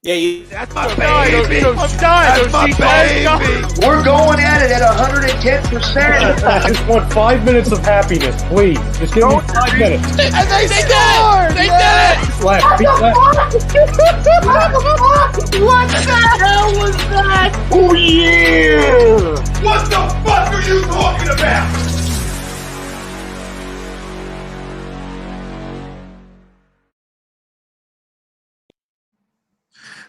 Yeah, that's my baby. I'm dying. That's my baby. We're going at it at 110%. I just want 5 minutes of happiness, please. Just give me 5 minutes. And they scored. They did it. Left, feet left. What the hell was that? Oh, yeah. What the fuck are you talking about?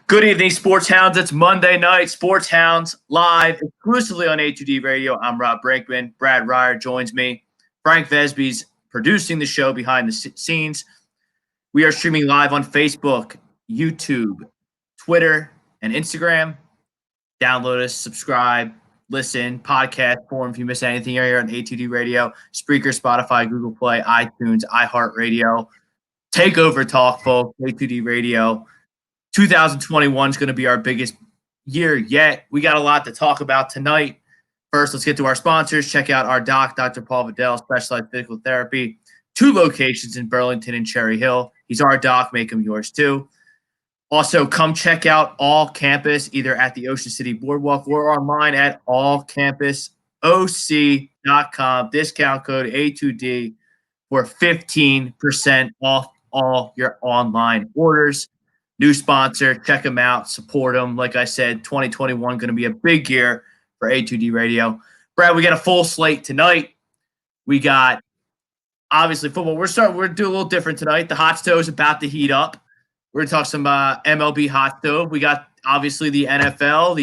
Good evening, Sports Hounds. It's Monday night. Sports Hounds live exclusively on A2D Radio. I'm Rob Brinkman. Brad Ryer joins me. Frank Vesby's producing the show behind the scenes. We are streaming live on Facebook, YouTube, Twitter, and Instagram. Download us, subscribe, listen, podcast form if you miss anything here on A2D Radio, Spreaker, Spotify, Google Play, iTunes, iHeartRadio. Take over talk, folks. A2D Radio. 2021 is going to be our biggest year yet. We got a lot to talk about tonight. First, let's get to our sponsors. Check out our doc, Dr. Paul Vidal, Specialized Physical Therapy. 2 locations in Burlington and Cherry Hill. He's our doc. Make him yours too. Also, come check out All Campus either at the Ocean City Boardwalk or online at allcampusoc.com. Discount code A2D for 15% off all your online orders. New sponsor, check them out, support them. Like I said, 2021 going to be a big year for A2D Radio. Brad, we got a full slate tonight. We got obviously football. We're going to do a little different tonight. The Hot Stove is about to heat up. We're going to talk some MLB Hot Stove. We got obviously the NFL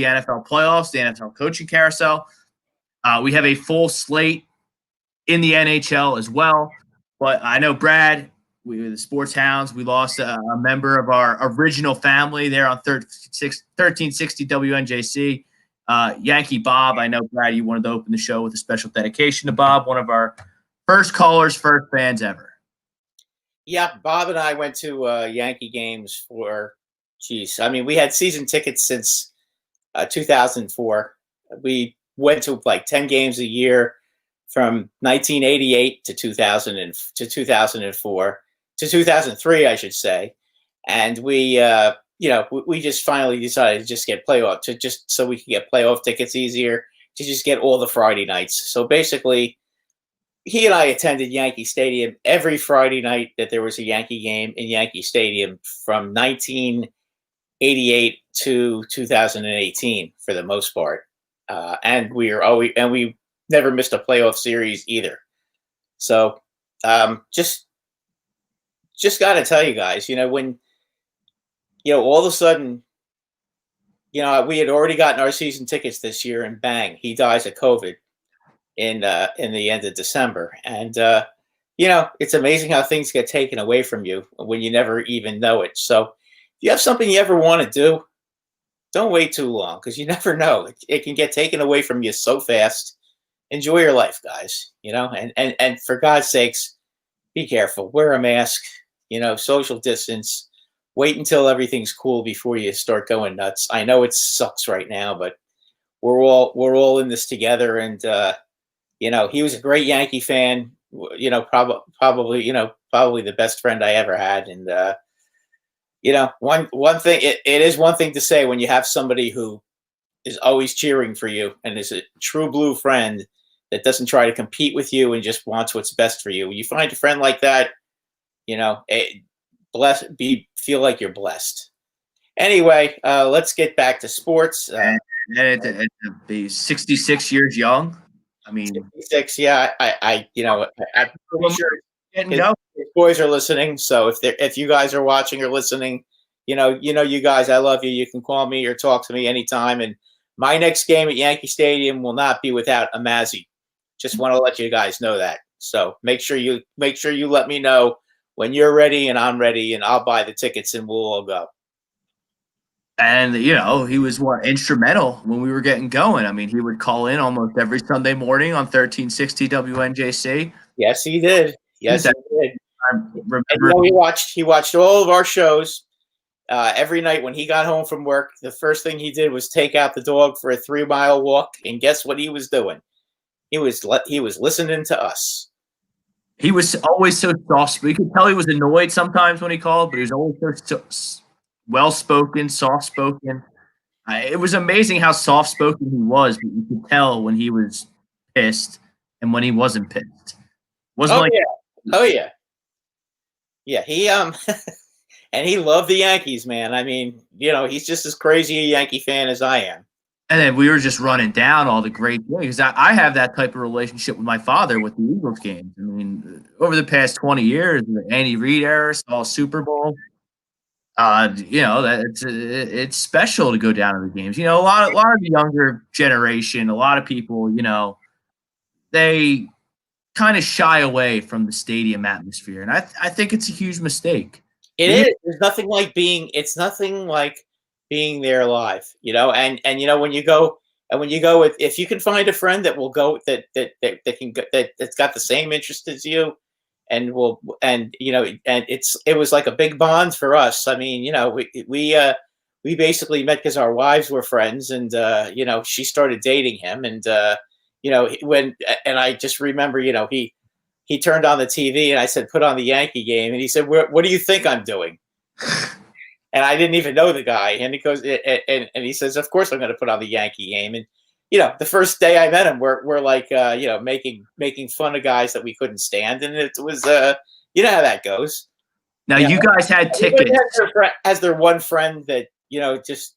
playoffs, the NFL coaching carousel. We have a full slate in the NHL as well. But I know Brad. We were the Sports Hounds. We lost a member of our original family there on 1360 WNJC. Yankee Bob. I know, Brad, you wanted to open the show with a special dedication to Bob, one of our first callers, first fans ever. Yeah, Bob and I went to Yankee games for, we had season tickets since 2004. We went to like 10 games a year from 1988 to 2004. To 2003, I should say, and we just finally decided to just get playoff so we could get playoff tickets easier to just get all the Friday nights. So basically, he and I attended Yankee Stadium every Friday night that there was a Yankee game in Yankee Stadium from 1988 to 2018 for the most part, and we never missed a playoff series either. So just got to tell you guys, when, all of a sudden, we had already gotten our season tickets this year and bang, he dies of COVID in the end of December. And, it's amazing how things get taken away from you when you never even know it. So if you have something you ever want to do, don't wait too long because you never know. It can get taken away from you so fast. Enjoy your life, guys, and for God's sakes, be careful, wear a mask. Social distance, wait until everything's cool before you start going nuts. I know it sucks right now, but we're all in this together. And, he was a great Yankee fan, probably the best friend I ever had. And, one thing, it is one thing to say when you have somebody who is always cheering for you and is a true blue friend that doesn't try to compete with you and just wants what's best for you. When you find a friend like that, feel like you're blessed. Anyway, let's get back to sports. And be 66 years young. 66. Yeah, I'm pretty sure his boys are listening. So if you guys are watching or listening, you guys, I love you. You can call me or talk to me anytime. And my next game at Yankee Stadium will not be without a Mazzy. Just want to let you guys know that. So make sure you let me know when you're ready and I'm ready, and I'll buy the tickets and we'll all go. And, he was instrumental when we were getting going. He would call in almost every Sunday morning on 1360 WNJC. Yes, he did. Yes, he did. I remember. And, he watched all of our shows every night when he got home from work. The first thing he did was take out the dog for a 3-mile walk. And guess what he was doing? He was listening to us. He was always so soft. You could tell he was annoyed sometimes when he called, but he was always so well-spoken, soft-spoken. It was amazing how soft-spoken he was, but you could tell when he was pissed and when he wasn't pissed. Wasn't like Oh yeah. Yeah, he and he loved the Yankees, man. I mean, he's just as crazy a Yankee fan as I am. And then we were just running down all the great things. I have that type of relationship with my father with the Eagles games. I mean, over the past 20 years, the Andy Reid era, saw Super Bowl. That it's special to go down to the games. A lot of the younger generation, a lot of people, they kind of shy away from the stadium atmosphere, and I think it's a huge mistake. It is. There's nothing like being. It's nothing like being there live. And when you go with, if you can find a friend that will go that's got the same interest as you, and it was like a big bond for us. I mean, we basically met because our wives were friends, and she started dating him, and I just remember, he turned on the TV, and I said, put on the Yankee game, and he said, what do you think I'm doing? And I didn't even know the guy, and he goes, and he says, of course I'm going to put on the Yankee game. And the first day I met him, we're like, making fun of guys that we couldn't stand, and it was, you know how that goes. Now you guys had tickets. Has their one friend that just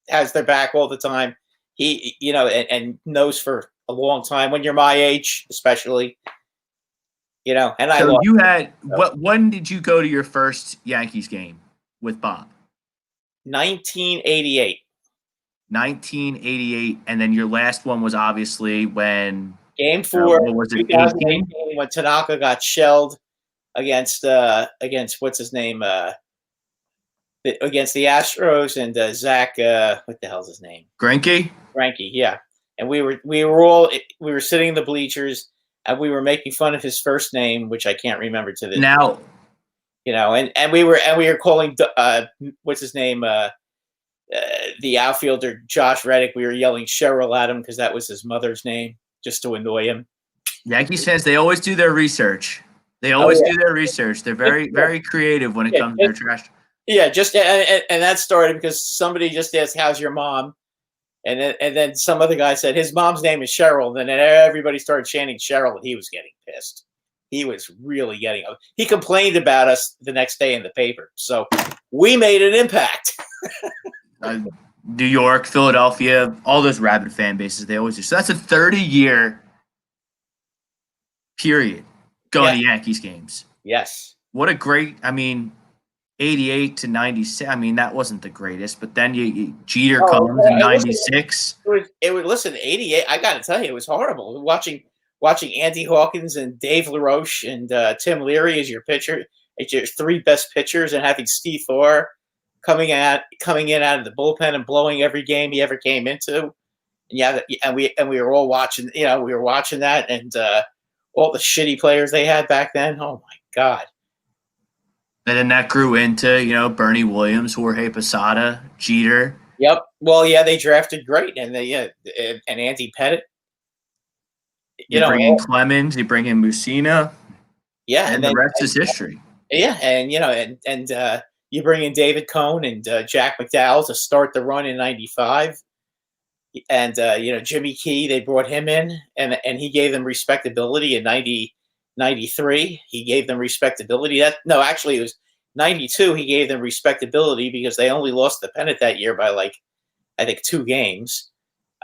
has their back all the time. He, and knows for a long time. When you're my age, especially, and so you had when did you go to your first Yankees game with Bob? 1988. 1988, and then your last one was obviously when Game 4. What was it? 2018, when Tanaka got shelled against what's his name, against the Astros, and Zach, what the hell's his name? Greinke, yeah. And we were sitting in the bleachers, and we were making fun of his first name, which I can't remember to this now. And we were calling what's his name, the outfielder Josh Reddick. We were yelling Cheryl at him because that was his mother's name, just to annoy him. Yankees fans, they always do their research. They always do their research. They're very, very creative when it comes to their trash. Yeah, and that started because somebody just asked, "How's your mom?" And then some other guy said his mom's name is Cheryl. And then everybody started chanting Cheryl, and he was getting pissed. He was really getting. He complained about us the next day in the paper. So we made an impact. New York, Philadelphia, all those rabid fan bases, they always do. So that's a 30-year period going to Yankees games. Yes. What a great, 88 to 96. That wasn't the greatest, but then Jeter comes in 96. Listen, 88, I got to tell you, it was horrible. Watching Andy Hawkins and Dave LaRoche and Tim Leary as your pitcher, as your three best pitchers, and having Steve Thor coming in out of the bullpen and blowing every game he ever came into. And we were all watching, we were watching that, and all the shitty players they had back then. Oh my God. And then that grew into, Bernie Williams, Jorge Posada, Jeter. Yep. Well, yeah, they drafted great, and and Andy Pettit. You bring in Clemens, you bring in Mussina. Yeah, and the rest is history. Yeah, and you bring in David Cohn and Jack McDowell to start the run in '95, and Jimmy Key, they brought him in, and he gave them respectability in '93. He gave them respectability. Actually, it was '92. He gave them respectability because they only lost the pennant that year by I think 2 games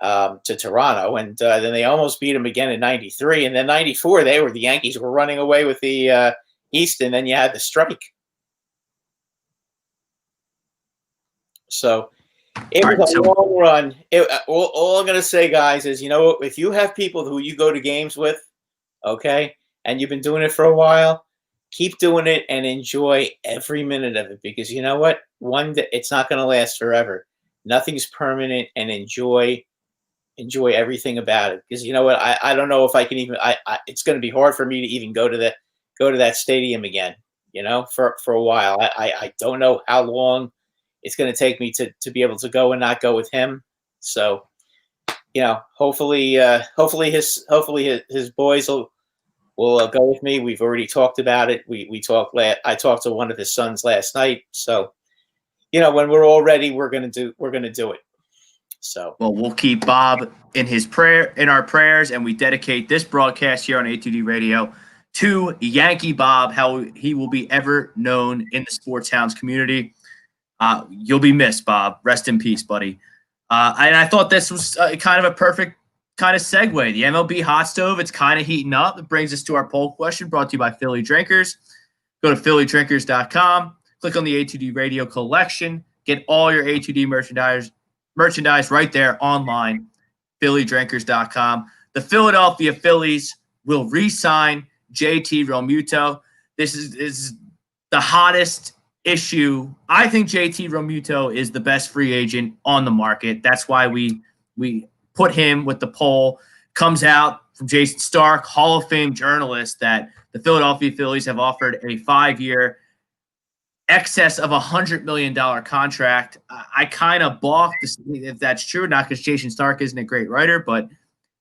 to Toronto, and then they almost beat them again in '93, and then '94 the Yankees were running away with the East, and then you had the strike. So it was a long run. All I'm going to say, guys, is, if you have people who you go to games with, okay, and you've been doing it for a while, keep doing it and enjoy every minute of it, because you know what? One day it's not going to last forever. Nothing's permanent, and enjoy everything about it. Because you know what? I don't know if I can even. It's going to be hard for me to even go to that stadium again. For a while. I don't know how long it's going to take me to be able to go and not go with him. So, hopefully his boys will go with me. We've already talked about it. I talked to one of his sons last night. So, when we're all ready, we're gonna do it. So, well, we'll keep Bob in our prayers, and we dedicate this broadcast here on A2D Radio to Yankee Bob, how he will be ever known in the Sports Hounds community. You'll be missed, Bob. Rest in peace, buddy. And I thought this was kind of a perfect kind of segue. The MLB Hot Stove, it's kind of heating up. It brings us to our poll question brought to you by Philly Drinkers. Go to phillydrinkers.com, click on the A2D Radio collection, get all your A2D merchandise right there online, phillydrinkers.com. The Philadelphia Phillies will re-sign JT Realmuto. This is the hottest issue. I think JT Realmuto is the best free agent on the market. That's why we put him with the poll. Comes out from Jason Stark, Hall of Fame journalist, that the Philadelphia Phillies have offered a 5-year excess of $100 million contract. I kind of balk to see if that's true, not because Jason Stark isn't a great writer, but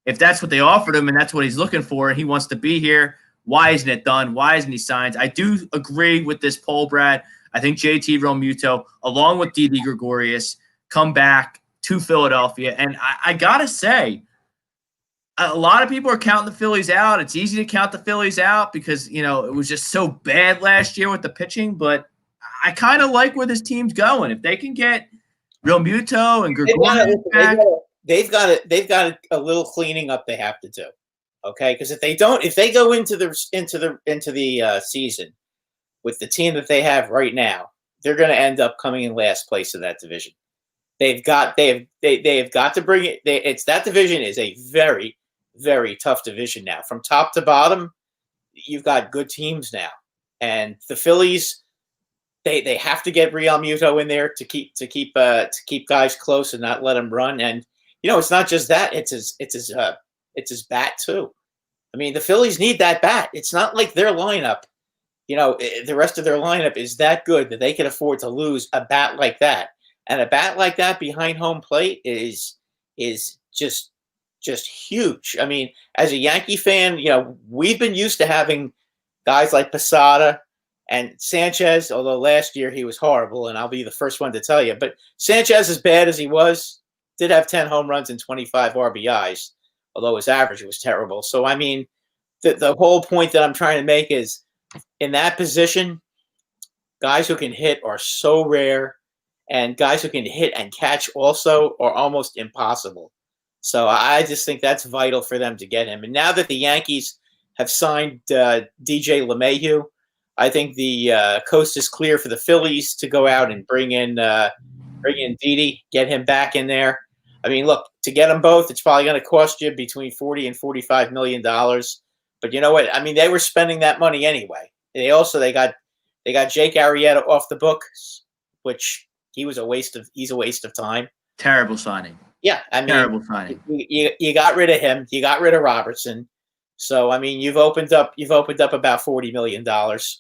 if that's what they offered him and that's what he's looking for and he wants to be here, why isn't it done? Why isn't he signed? I do agree with this poll, Brad. I think JT Realmuto, along with Didi Gregorius, come back to Philadelphia. And I got to say, a lot of people are counting the Phillies out. It's easy to count the Phillies out because, it was just so bad last year with the pitching, but I kind of like where this team's going. If they can get Realmuto and Gregorius back, they've got a little cleaning up they have to do. Okay, because if they go into the season with the team that they have right now, they're going to end up coming in last place in that division. They have got to bring it. That division is a very, very tough division now. From top to bottom, you've got good teams now, and the Phillies. They have to get Realmuto in there to keep guys close and not let them run. And it's not just that; it's his bat too. I mean, the Phillies need that bat. It's not like their lineup, the rest of their lineup is that good that they can afford to lose a bat like that. And a bat like that behind home plate is just huge. I mean, as a Yankee fan, we've been used to having guys like Posada and Sanchez, although last year he was horrible, and I'll be the first one to tell you. But Sanchez, as bad as he was, did have 10 home runs and 25 RBIs, although his average was terrible. So, I mean, the whole point that I'm trying to make is in that position, guys who can hit are so rare, and guys who can hit and catch also are almost impossible. So I just think that's vital for them to get him. And now that the Yankees have signed DJ LeMahieu, I think the coast is clear for the Phillies to go out and bring in Didi, get him back in there. I mean, look, to get them both, it's probably going to cost you between $40 and $45 million. But you know what? I mean, they were spending that money anyway. They got Jake Arrieta off the books, which he's a waste of time. Terrible signing. Yeah, I mean, terrible signing. You got rid of him. You got rid of Robertson. So, I mean, you've opened up about $40 million,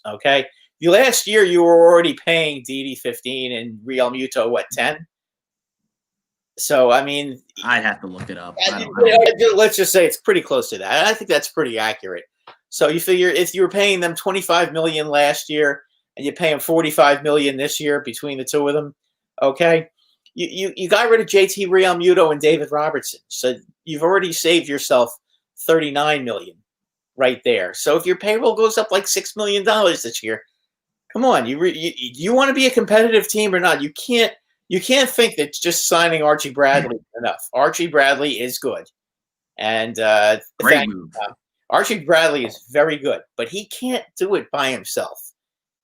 okay? Last year, you were already paying Didi 15 and Realmuto, 10? So, I mean... I'd have to look it up. Let's just say it's pretty close to that. I think that's pretty accurate. So, you figure if you were paying them $25 million last year and you pay them $45 million this year between the two of them, okay? You got rid of JT Realmuto and David Robertson. So, you've already saved yourself $39 million right there. So if your payroll goes up like $6 million this year, come on, you want to be a competitive team or not? You can't think that just signing Archie Bradley is enough. Archie Bradley is good, and great move. Archie Bradley is very good, but he can't do it by himself.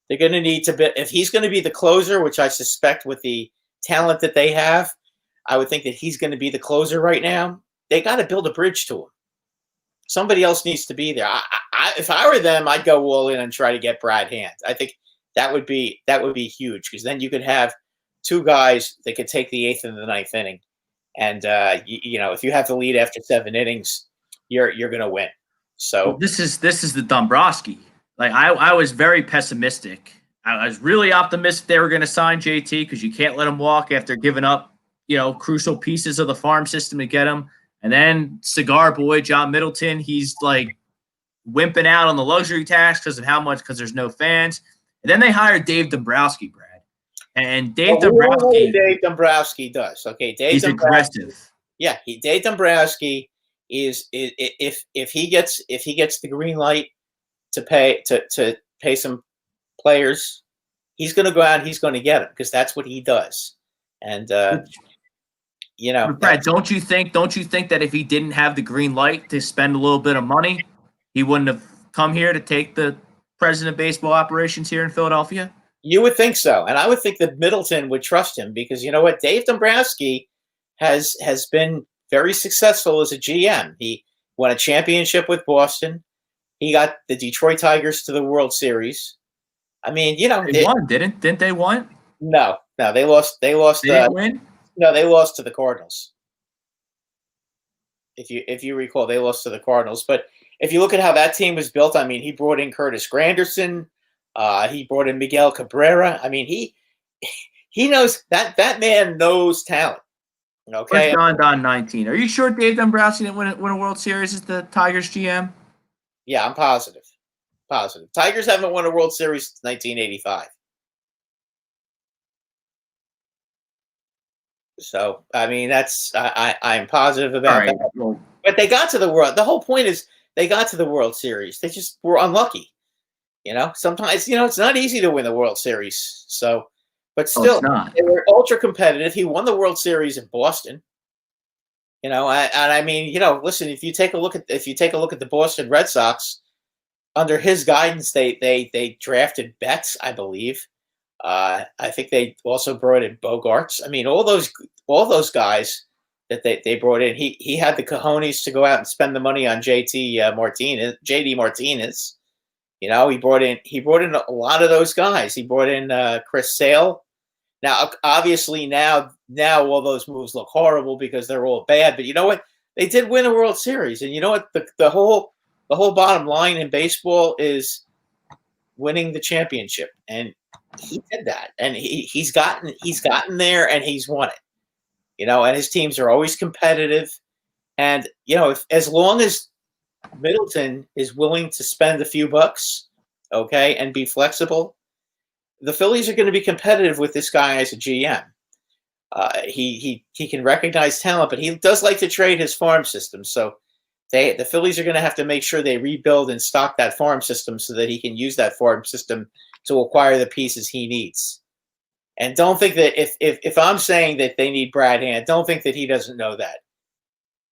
They're going to need to if he's going to be the closer, which I suspect with the talent that they have, I would think that he's going to be the closer right now. They got to build a bridge to him. Somebody else needs to be there. If I were them, I'd go all in and try to get Brad Hand. I think that would be huge because then you could have two guys that could take the 8th and the 9th inning, and if you have the lead after 7 innings, you're going to win. So this is the Dombrowski. Like I was very pessimistic. I was really optimistic they were going to sign JT because you can't let him walk after giving up crucial pieces of the farm system to get him. And then Cigar Boy, John Middleton, he's like wimping out on the luxury tax because there's no fans. And then they hired Dave Dombrowski, Brad. And Dave Well, we all know what Dombrowski, Dave Dombrowski does. Okay, he's aggressive. Yeah, Dave Dombrowski is if he gets the green light to pay some players, he's going to go out and he's going to get them because that's what he does. And But Brad, don't you think that if he didn't have the green light to spend a little bit of money, he wouldn't have come here to take the president of baseball operations here in Philadelphia? You would think so, and I would think that Middleton would trust him because you know what, Dave Dombrowski has been very successful as a GM. He won a championship with Boston. He got the Detroit Tigers to the World Series. I mean, you know, They won, didn't they won? No, they lost. They didn't win. No, they lost to the Cardinals. If you recall, they lost to the Cardinals. But if you look at how that team was built, I mean, he brought in Curtis Granderson. He brought in Miguel Cabrera. I mean, he knows that man knows talent. Okay. Where's Don 19? Are you sure Dave Dombrowski didn't win a World Series as the Tigers GM? Yeah, I'm positive. Tigers haven't won a World Series since 1985. So, I mean, I'm positive about that. Well, but they got to the World. The whole point is they got to the World Series. They just were unlucky. You know, sometimes, you know, it's not easy to win the World Series. So, but still, they were ultra competitive. He won the World Series in Boston. You know, and I mean, you know, listen, if you take a look at the Boston Red Sox, under his guidance, they drafted Betts, I believe. I think they also brought in Bogarts. I mean, all those guys that they brought in, he had the cojones to go out and spend the money on JD Martinez. You know, he brought in a lot of those guys. He brought in Chris Sale. Now, obviously, now all those moves look horrible because they're all bad. But you know what? They did win a World Series, and you know what? The whole bottom line in baseball is winning the championship, and he did that, and he's gotten there, and he's won it. You know, and his teams are always competitive, and you know, as long as Middleton is willing to spend a few bucks, okay, and be flexible, the Phillies are going to be competitive with this guy as a GM. He can recognize talent, but he does like to trade his farm system. So the Phillies are going to have to make sure they rebuild and stock that farm system so that he can use that farm system to acquire the pieces he needs. And don't think that if I'm saying that they need Brad Hand, don't think that he doesn't know that.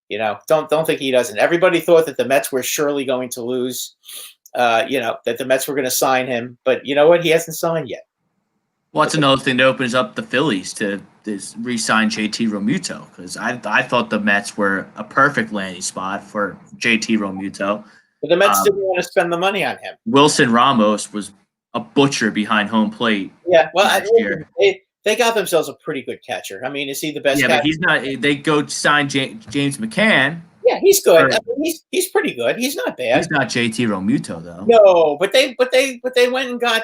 You know, don't think he doesn't. Everybody thought that the Mets were surely going to lose. You know, that the Mets were going to sign him, but you know what? He hasn't signed yet. Well, that's another thing that opens up the Phillies to re-sign JT Realmuto, because I thought the Mets were a perfect landing spot for JT Realmuto. But the Mets didn't want to spend the money on him. Wilson Ramos was a butcher behind home plate. Yeah, well, they got themselves a pretty good catcher. I mean, is he the best? Yeah, catcher? but he's not. They go sign James McCann. Yeah, he's good. I mean, he's pretty good. He's not bad. He's not JT Realmuto though. No, but they went and got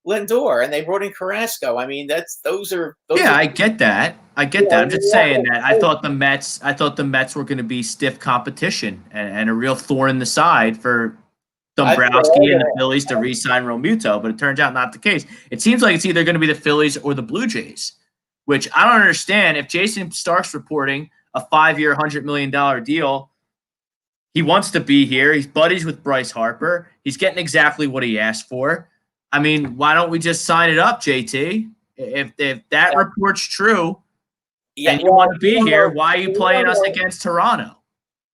Lindor, and they brought in Carrasco. I mean, those are. I get that. I'm just saying that I thought the Mets were going to be stiff competition and a real thorn in the side for Dombrowski and the Phillies to re-sign Realmuto, but it turns out not the case. It seems like it's either going to be the Phillies or the Blue Jays, which I don't understand. If Jason Stark's reporting a 5-year, $100 million deal, he wants to be here. He's buddies with Bryce Harper. He's getting exactly what he asked for. I mean, why don't we just sign it up, JT? If that report's true and you want to be here, why are you playing us against Toronto?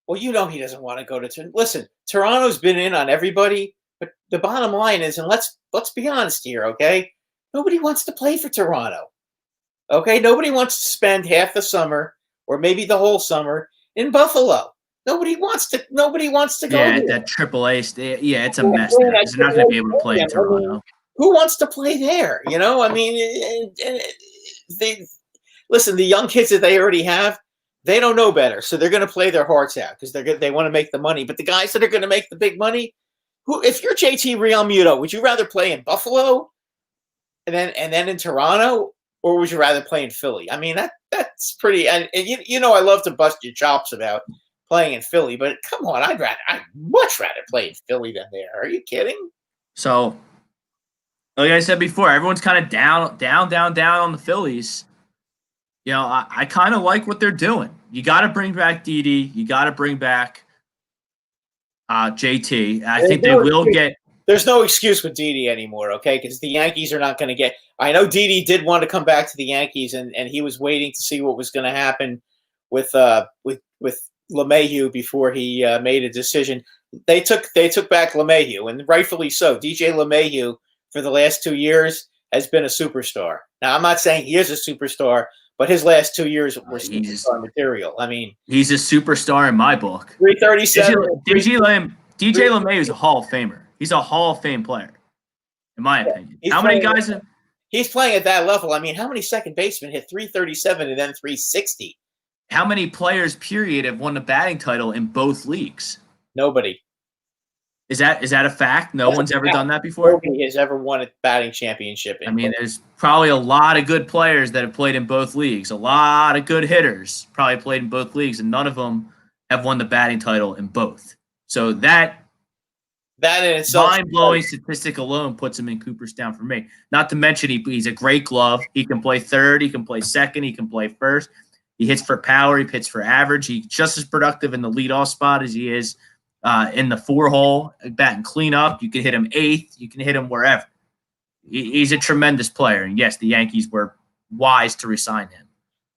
Well, you know he doesn't want to go to – listen, Toronto's been in on everybody, but the bottom line is, and let's be honest here, okay? Nobody wants to play for Toronto, okay? Nobody wants to spend half the summer or maybe the whole summer in Buffalo. Nobody wants to go there. That AAA – yeah, it's a mess there. They're not going to be able to play in Toronto. Who wants to play there? You know, I mean, listen, the young kids that they already have, they don't know better, so they're going to play their hearts out because they want to make the money. But the guys that are going to make the big money, if you're JT Realmuto, would you rather play in Buffalo and then in Toronto, or would you rather play in Philly? I mean, that's pretty. And you know, I love to bust your chops about playing in Philly, but come on, I'd much rather play in Philly than there. Are you kidding? So, like I said before, everyone's kind of down on the Phillies. You know, I kind of like what they're doing. You got to bring back Didi. You got to bring back JT. I think they will get. There's no excuse with Didi anymore, okay? Because the Yankees are not going to get. I know Didi did want to come back to the Yankees, and he was waiting to see what was going to happen with LeMahieu before he made a decision. They took back LeMahieu, and rightfully so. DJ LeMahieu for the last 2 years has been a superstar. Now, I'm not saying he is a superstar, but his last 2 years were superstar material. I mean, he's a superstar in my book. 337. DJ LeMahieu is a Hall of Famer. He's a Hall of Fame player, in my opinion. How many guys? He's playing at that level. I mean, how many second basemen hit 337 and then 360? How many players, period, have won the batting title in both leagues? Nobody. Is that a fact? No one's ever done that before? Nobody has ever won a batting championship. I mean, there's probably a lot of good players that have played in both leagues. A lot of good hitters probably played in both leagues, and none of them have won the batting title in both. So that in itself, mind-blowing statistic alone puts him in Cooperstown for me. Not to mention he's a great glove. He can play third. He can play second. He can play first. He hits for power. He hits for average. He's just as productive in the leadoff spot as he is in the 4-hole, batting cleanup. You can hit him eighth. You can hit him wherever. He's a tremendous player. And, yes, the Yankees were wise to resign him.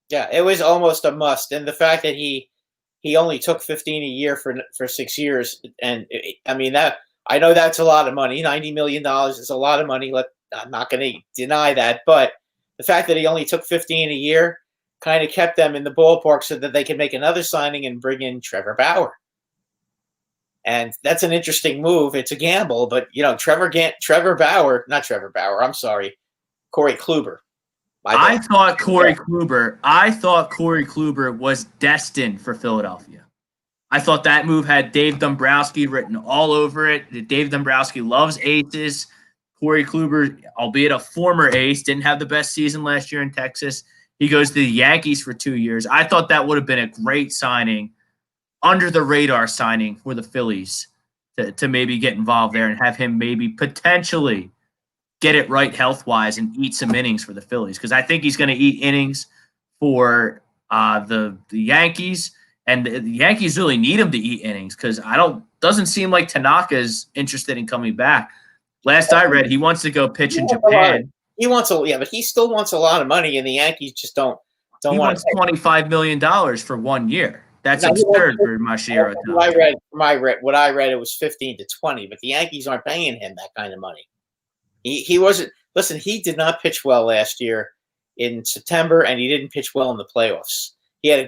Yeah, it was almost a must. And the fact that he only took $15 a year for 6 years, and I mean that – I know that's a lot of money. $90 million is a lot of money. I'm not going to deny that. But the fact that he only took $15 a year kind of kept them in the ballpark so that they could make another signing and bring in Trevor Bauer. And that's an interesting move. It's a gamble, but, you know, Corey Kluber. I thought Corey Kluber was destined for Philadelphia. I thought that move had Dave Dombrowski written all over it. Dave Dombrowski loves aces. Corey Kluber, albeit a former ace, didn't have the best season last year in Texas. He goes to the Yankees for 2 years. I thought that would have been a great signing, under-the-radar signing for the Phillies to maybe get involved there and have him maybe potentially get it right health-wise and eat some innings for the Phillies, because I think he's going to eat innings for the Yankees. And the Yankees really need him to eat innings because doesn't seem like Tanaka's interested in coming back. Last I read, he wants to go pitch in Japan. But he still wants a lot of money, and the Yankees just don't He wants $25 million for 1 year. That's absurd for Masahiro Tanaka. What I read, it was 15 to 20, but the Yankees aren't paying him that kind of money. He wasn't. Listen, he did not pitch well last year in September, and he didn't pitch well in the playoffs. He had a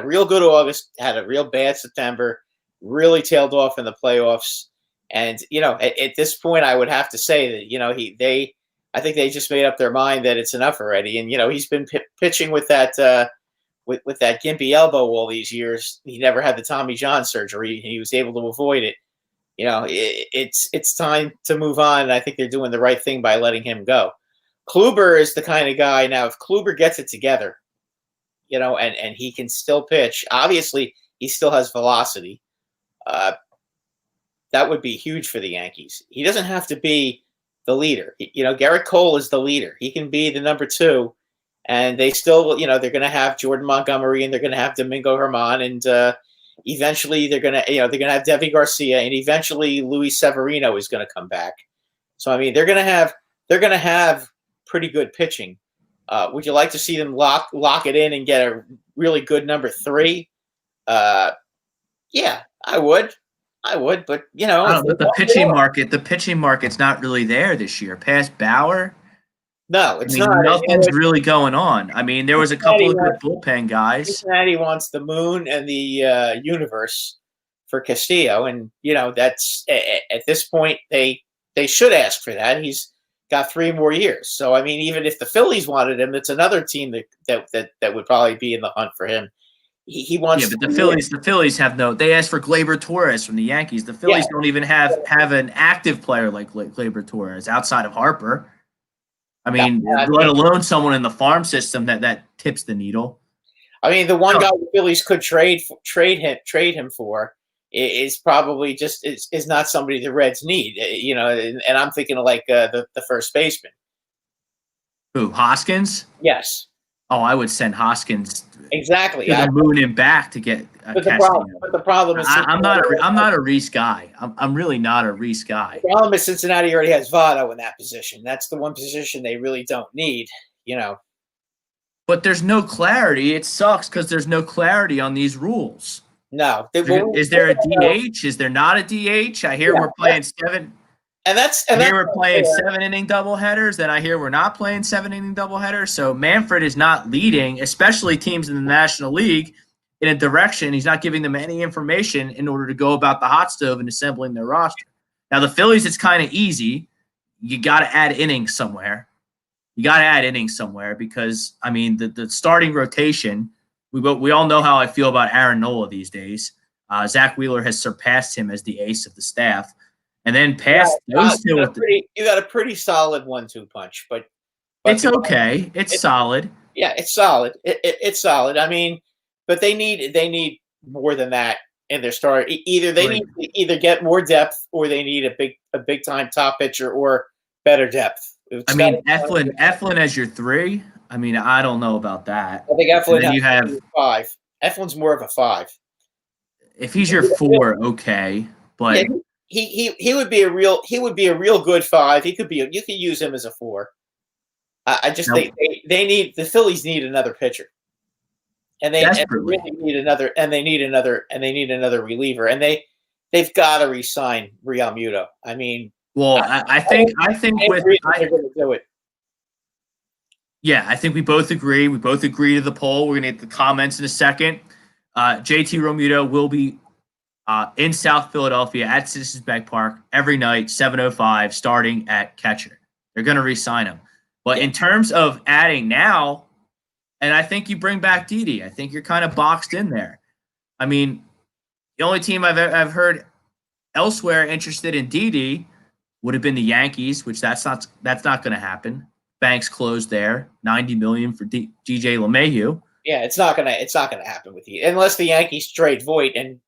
real good August, had a real bad September, really tailed off in the playoffs. And, you know, at this point, I would have to say that, you know, I think they just made up their mind that it's enough already. And, you know, he's been pitching with that with that gimpy elbow all these years. He never had the Tommy John surgery. He was able to avoid it. You know, it's time to move on. And I think they're doing the right thing by letting him go. Kluber is the kind of guy. Now, if Kluber gets it together, you know, and he can still pitch. Obviously, he still has velocity. That would be huge for the Yankees. He doesn't have to be the leader. You know, Garrett Cole is the leader. He can be the number two, and they still, you know, they're going to have Jordan Montgomery and they're going to have Domingo Germán, and eventually they're going to have Devi Garcia, and eventually Luis Severino is going to come back. So I mean, they're going to have pretty good pitching. Would you like to see them lock it in and get a really good number three? Yeah, I would, but you know, the pitching market's not really there this year. Past Bauer, no, it's not. Nothing's really going on. I mean, there was a couple of good bullpen guys. Cincinnati wants the moon and the universe for Castillo, and you know that's at this point they should ask for that. He's got 3 more years. So, I mean, even if the Phillies wanted him, it's another team that would probably be in the hunt for him. He wants. Yeah, but the Phillies have they asked for Gleyber Torres from the Yankees. The Phillies don't even have an active player like Gleyber Torres outside of Harper. I mean, let alone someone in the farm system that tips the needle. I mean, the one guy the Phillies could trade him for is probably just is not somebody the Reds need. And I'm thinking of like the first baseman. Who, Hoskins? Yes, Oh, I would send Hoskins exactly. to the moon and back to get But Castillo. the problem is I'm not a Reese guy. I'm really not a Reese guy. The problem is Cincinnati already has Votto in that position. That's the one position they really don't need. But there's no clarity. It sucks because there's no clarity on these rules. No, Is there a DH? Is there not a DH? I hear we're playing seven. We're playing 7-inning doubleheaders. Then I hear we're not playing 7-inning doubleheaders. So Manfred is not leading, especially teams in the National League, in a direction. He's not giving them any information in order to go about the hot stove and assembling their roster. Now the Phillies, it's kind of easy. You got to add innings somewhere. Because I mean the starting rotation. We all know how I feel about Aaron Nola these days. Zach Wheeler has surpassed him as the ace of the staff. And then past those two, you got a pretty solid 1-2 punch, but it's okay. It's solid. Yeah, it's solid. It's solid. I mean, but they need more than that in their start. Either they need to either get more depth, or they need a big time top pitcher or better depth. I mean, Eflin as your 3. I mean, I don't know about that. I think Eflin you have 5. Eflin's more of a 5. If he's your 4, okay, but. Yeah, he would be a real good 5. You could use him as a 4. I just think the Phillies need another pitcher, and they really need another, and they need another reliever, and they've got to re-sign Real Muto. I mean, well, I think with they're going to do it. Yeah, I think we both agree. We both agree to the poll. We're going to get the comments in a second. JT Realmuto will be in South Philadelphia at Citizens Bank Park every night, 7:05, starting at catcher. They're going to re-sign him. But in terms of adding now, and I think you bring back Didi. I think you're kind of boxed in there. I mean, the only team I've heard elsewhere interested in Didi would have been the Yankees, which that's not going to happen. Banks closed there, $90 million for DJ LeMahieu. Yeah, it's not gonna happen with you unless the Yankees trade Voit. And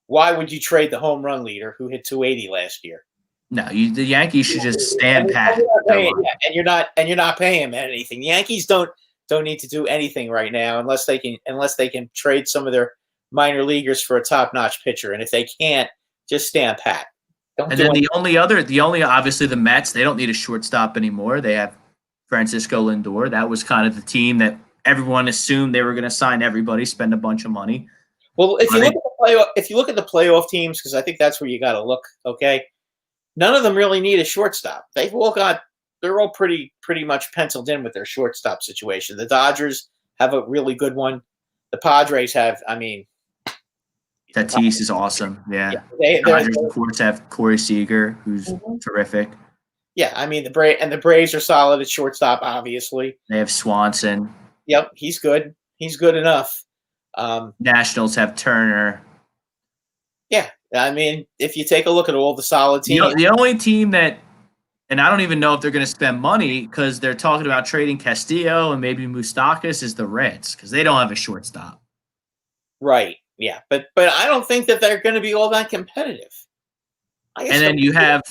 why would you trade the home run leader who hit 280 last year? No, the Yankees should just stand pat. And you're not paying him anything. The Yankees don't need to do anything right now unless they can trade some of their minor leaguers for a top-notch pitcher. And if they can't, just stand pat. The only obviously the Mets, they don't need a shortstop anymore. They have Francisco Lindor. That was kind of the team that everyone assumed they were going to sign everybody, spend a bunch of money. Well, if you look at the playoff teams, because I think that's where you got to look. Okay, none of them really need a shortstop. They're all pretty much penciled in with their shortstop situation. The Dodgers have a really good one. The Padres have, Tatis is awesome. Yeah. The Dodgers, of course, have Corey Seager, who's terrific. Yeah, I mean the Braves are solid at shortstop. Obviously, they have Swanson. Yep, he's good. He's good enough. Nationals have Turner. Yeah, I mean, if you take a look at all the solid teams, the only team that, and I don't even know if they're going to spend money because they're talking about trading Castillo and maybe Moustakas, is the Reds because they don't have a shortstop. Right. Yeah, but I don't think that they're going to be all that competitive. And then you have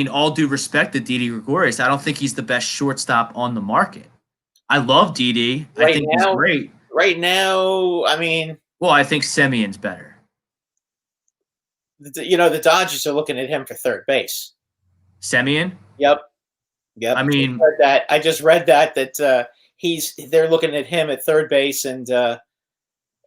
all due respect to Didi Gregorius, I don't think he's the best shortstop on the market. I love Didi. I think he's great. Right now, I think Semion's better. The Dodgers are looking at him for third base. Semien? Yep. I just read that they're looking at him at third base, and I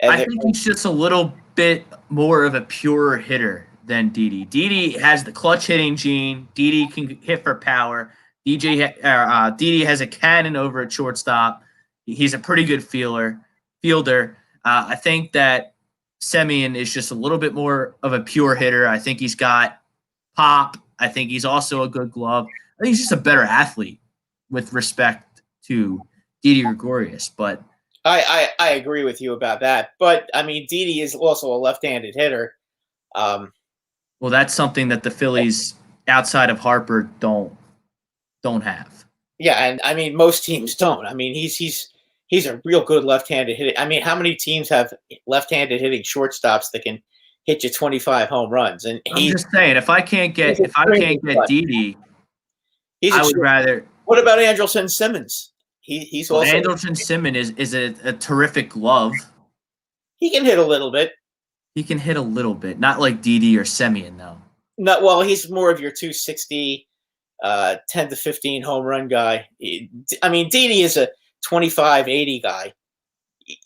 think he's just a little bit more of a pure hitter than Didi. Didi has the clutch hitting gene. Didi can hit for power. Didi has a cannon over at shortstop. He's a pretty good fielder. I think that Semien is just a little bit more of a pure hitter. I think he's got pop. I think he's also a good glove. I think he's just a better athlete with respect to Didi Gregorius. But I agree with you about that. But, Didi is also a left-handed hitter. Well, that's something that the Phillies, outside of Harper, don't have. Yeah, and most teams don't. He's a real good left-handed hitter. How many teams have left-handed hitting shortstops that can hit you 25 home runs. And I'm just saying, if I can't get Didi, I would rather. What about Andrelton Simmons? He's also Andrelton Simmons is a terrific glove. He can hit a little bit. He can hit a little bit, not like Didi or Semien though. No, well, he's more of your 260, 10 to 15 home run guy. I mean, Didi is a 25, 80 guy.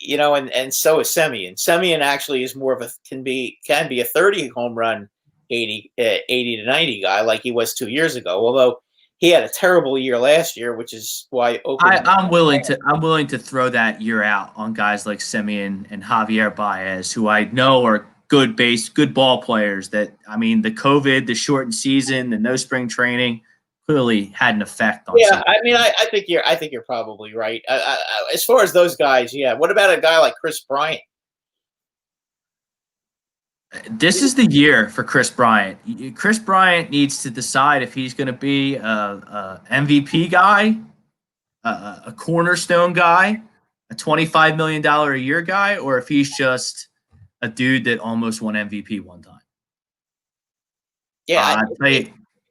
And so is Semien. Semien actually is more of can be a 30 home run, 80 to 90 guy like he was 2 years ago. Although he had a terrible year last year, which is why I'm willing to throw that year out on guys like Semien and Javier Baez, who I know are good ball players. That the COVID, the shortened season, the no spring training clearly had an effect on. Yeah, I think you're probably right. As far as those guys, yeah. What about a guy like Chris Bryant? This is the year for Chris Bryant. Chris Bryant needs to decide if he's going to be a MVP guy, a cornerstone guy, a $25 million a year guy, or if he's just a dude that almost won MVP one time. Yeah,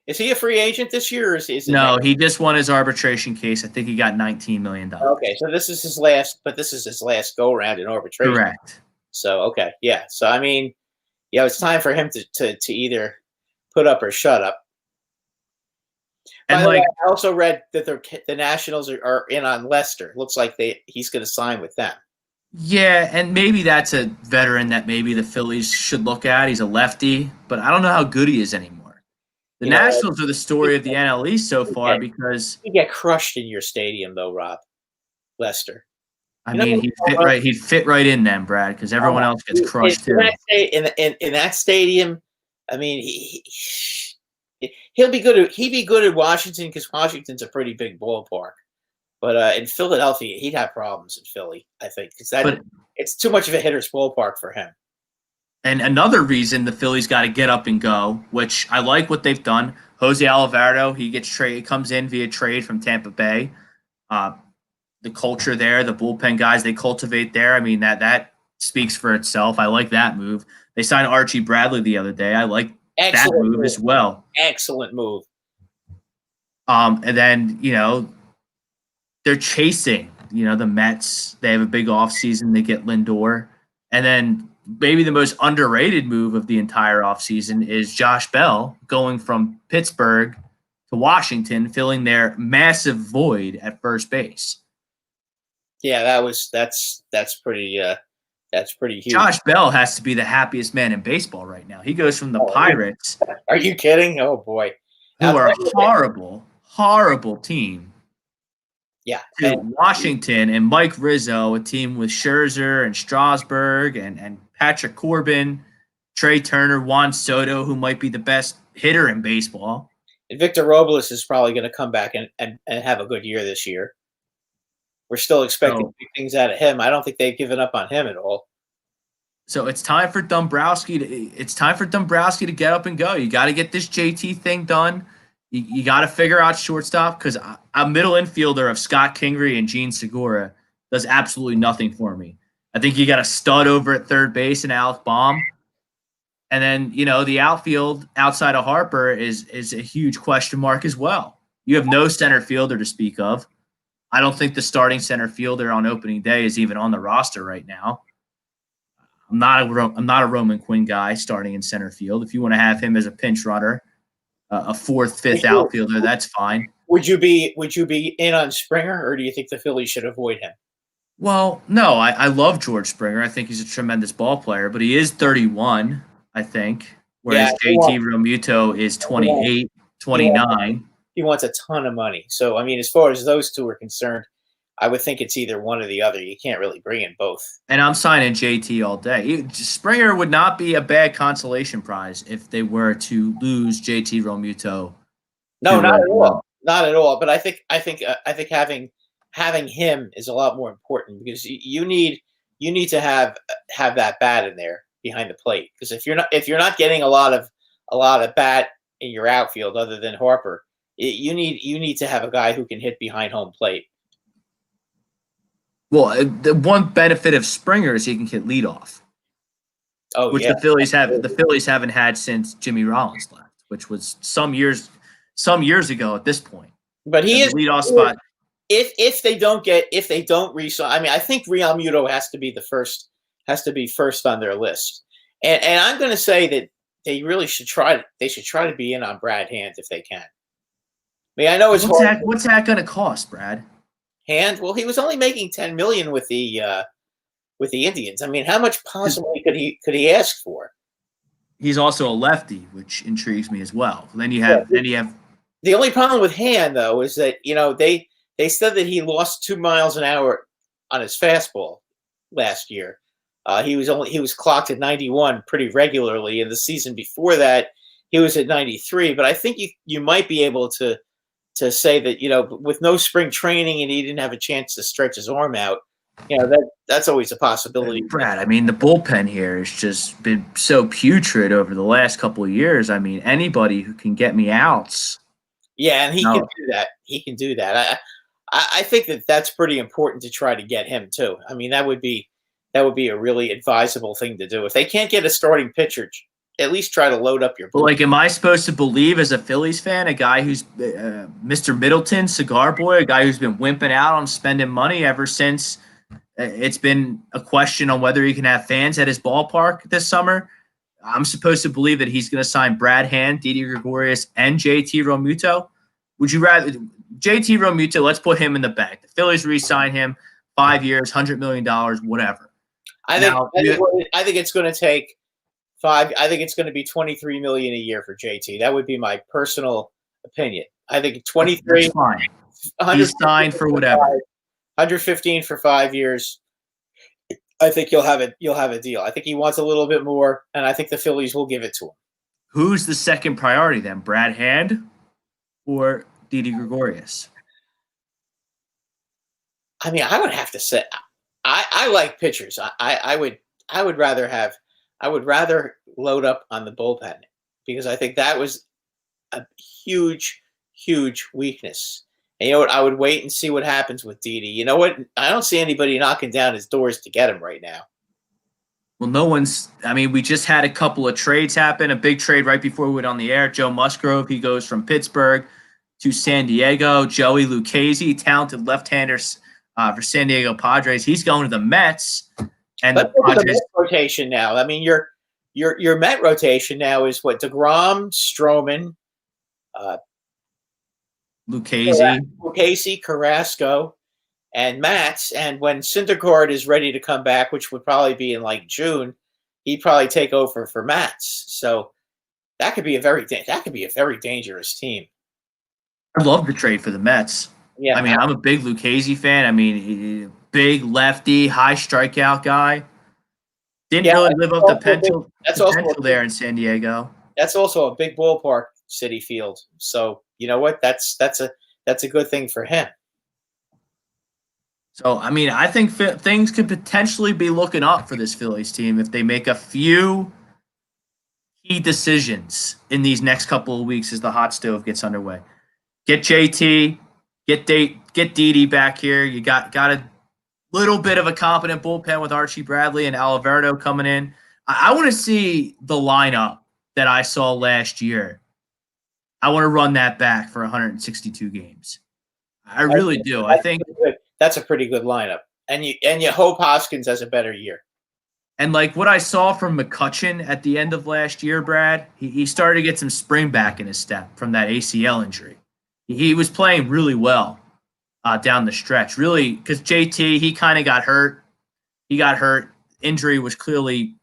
is he a free agent this year? Or is no, he just won his arbitration case. I think he got $19 million. Okay, so this is his last go around in arbitration. Correct. So okay, yeah. So it's time for him to either put up or shut up. And I also read that the Nationals are in on Lester. Looks like he's going to sign with them. Yeah, and maybe that's a veteran that maybe the Phillies should look at. He's a lefty, but I don't know how good he is anymore. The Nationals are the story of the NL East so far because he get crushed in your stadium though, Rob. Lester. He'd fit right in them, Brad, because everyone else gets crushed too. In that stadium, he'll be good. He'd be good at Washington because Washington's a pretty big ballpark. But in Philadelphia, he'd have problems in Philly, I think, because it's too much of a hitter's ballpark for him. And another reason the Phillies got to get up and go, which I like what they've done. Jose Alvarado, he comes in via trade from Tampa Bay. The culture there, the bullpen guys they cultivate there. That speaks for itself. I like that move. They signed Archie Bradley the other day. I like that move as well. Excellent move. And then, they're chasing, the Mets. They have a big offseason. They get Lindor. And then maybe the most underrated move of the entire offseason is Josh Bell going from Pittsburgh to Washington, filling their massive void at first base. Yeah, that's pretty huge. Josh Bell has to be the happiest man in baseball right now. He goes from the Pirates. Are you kidding? Oh boy. Who are a horrible, horrible team. Yeah. To Washington and Mike Rizzo, a team with Scherzer and Strasburg and Patrick Corbin, Trey Turner, Juan Soto, who might be the best hitter in baseball. And Victor Robles is probably going to come back and have a good year this year. We're still expecting big things out of him. I don't think they've given up on him at all. So it's time for Dombrowski to get up and go. You got to get this JT thing done. You got to figure out shortstop because a middle infielder of Scott Kingery and Gene Segura does absolutely nothing for me. I think you got a stud over at third base and Alec Baum. And then, the outfield outside of Harper is a huge question mark as well. You have no center fielder to speak of. I don't think the starting center fielder on opening day is even on the roster right now. I'm not a Roman Quinn guy starting in center field. If you want to have him as a pinch runner, a fourth, fifth outfielder, that's fine. Would you be in on Springer, or do you think the Phillies should avoid him? Well, no, I love George Springer. I think he's a tremendous ball player, but he is 31, I think, whereas JT Realmuto is 28, 29. He wants a ton of money. So, as far as those two are concerned, I would think it's either one or the other. You can't really bring in both. And I'm signing JT all day. Springer would not be a bad consolation prize if they were to lose JT Realmuto. No, not at all. Not at all. But I think having him is a lot more important because you need to have that bat in there behind the plate. Because if you're not getting a lot of bat in your outfield other than Harper, you need to have a guy who can hit behind home plate. Well, the one benefit of Springer is he can hit leadoff. Oh which yeah, the Phillies haven't had since Jimmy Rollins left, which was some years ago at this point. but he is the leadoff spot. If they don't re-sign. I mean, I think Real Muto has to be first on their list, and I'm going to say that they really should try. They should try to be in on Brad Hand if they can. I mean, I know it's hard. What's that going to cost, Brad? Hand. Well, he was only making $10 million with the Indians. I mean, how much possibly could he ask for? He's also a lefty, which intrigues me as well. Then you have the only problem with Hand though is that they said that he lost 2 miles an hour on his fastball last year. He was clocked at 91 pretty regularly, and the season before that he was at 93. But I think you might be able to say that with no spring training and he didn't have a chance to stretch his arm out, that's always a possibility. Brad, I mean, the bullpen here has just been so putrid over the last couple of years. I mean, anybody who can get me outs. Yeah, and he can do that. He can do that. I think that's pretty important to try to get him too. I mean, that would be a really advisable thing to do. If they can't get a starting pitcher, at least try to load up your bullpen. Like, am I supposed to believe as a Phillies fan, a guy who's Mr. Middleton, cigar boy, a guy who's been wimping out on spending money ever since it's been a question on whether he can have fans at his ballpark this summer? I'm supposed to believe that he's going to sign Brad Hand, Didi Gregorius, and JT Realmuto? Would you rather JT Realmuto? Let's put him in the bank. The Phillies re-sign him, 5 years, $100 million, whatever. I think it's going to take 5. I think it's going to be $23 million a year for JT. That would be my personal opinion. I think 23. That's fine. He's signed for whatever. 115 for 5 years. I think you'll have a deal. I think he wants a little bit more, and I think the Phillies will give it to him. Who's the second priority then? Brad Hand or Didi Gregorius? I mean, I would have to say I like pitchers. I would rather load up on the bullpen because I think that was a huge weakness. And you know what? I would wait and see what happens with Didi. You know what? I don't see anybody knocking down his doors to get him right now. Well, no one's – I mean, we just had a couple of trades happen. A big trade right before we went on the air. Joe Musgrove, he goes from Pittsburgh to San Diego. Joey Lucchesi, talented left-hander for San Diego Padres. He's going to the Mets. And Let's the look at Padres the Met rotation now. I mean, your Met rotation now is what? DeGrom, Stroman, Lucchesi, Carrasco, and Matz. And when Syndergaard is ready to come back, which would probably be in like June, he'd probably take over for Matz. So that could be a very dangerous team. I love the trade for the Mets. Yeah, I mean, I'm a big Lucchesi fan. I mean, big lefty, high strikeout guy. Didn't really live up to potential there in San Diego. That's also a big ballpark, Citi Field. So you know what? That's a good thing for him. So I mean, I think things could potentially be looking up for this Phillies team if they make a few key decisions in these next couple of weeks as the hot stove gets underway. Get JT, get Didi back here. You got a little bit of a competent bullpen with Archie Bradley and Alvarado coming in. I want to see the lineup that I saw last year. I want to run that back for 162 games. I really do. I think that's a pretty good lineup, and you hope Hoskins has a better year. And like what I saw from McCutchen at the end of last year, Brad, he started to get some spring back in his step from that ACL injury. He was playing really well down the stretch, really, because JT, he kind of got hurt. He got hurt. Injury was clearly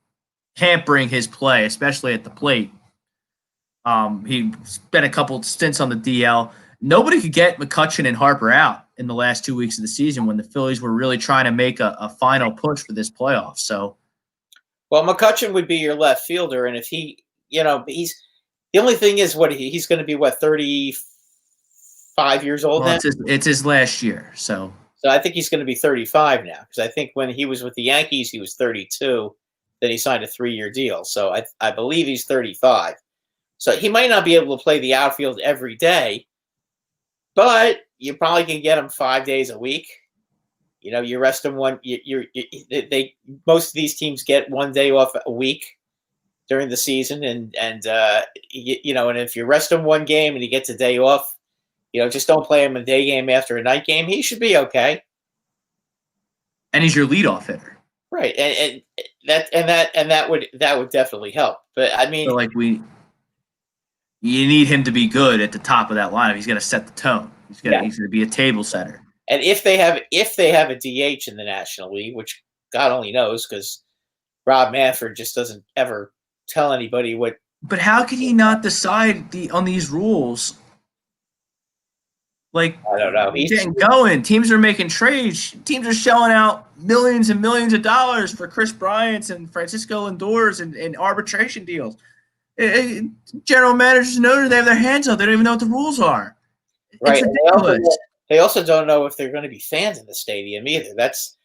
hampering his play, especially at the plate. He spent a couple stints on the DL. Nobody could get McCutchen and Harper out in the last 2 weeks of the season when the Phillies were really trying to make a final push for this playoff. So, well, McCutchen would be your left fielder, and if he's the only thing is he's going to be 35 years old now. It's his last year, so I think he's going to be 35 now because I think when he was with the Yankees he was 32. Then he signed a 3-year deal, so I believe he's 35. So he might not be able to play the outfield every day, but you probably can get him 5 days a week. You rest them one. Most of these teams get 1 day off a week during the season, and if you rest him one game and he gets a day off, just don't play him a day game after a night game. He should be okay. And he's your leadoff hitter, right? And that would definitely help. But I mean, so you need him to be good at the top of that lineup. He's got to set the tone. He's going to be a table setter. And if they have a DH in the National League, which God only knows, because Rob Manfred just doesn't ever tell anybody what. But how can he not decide on these rules? I don't know. He's getting going. Teams are making trades. Teams are shelling out millions and millions of dollars for Chris Bryant and Francisco Lindors and arbitration deals. General managers and owners, they have their hands up. They don't even know what the rules are. Right. It's ridiculous. They also don't know if they're going to be fans in the stadium either. That's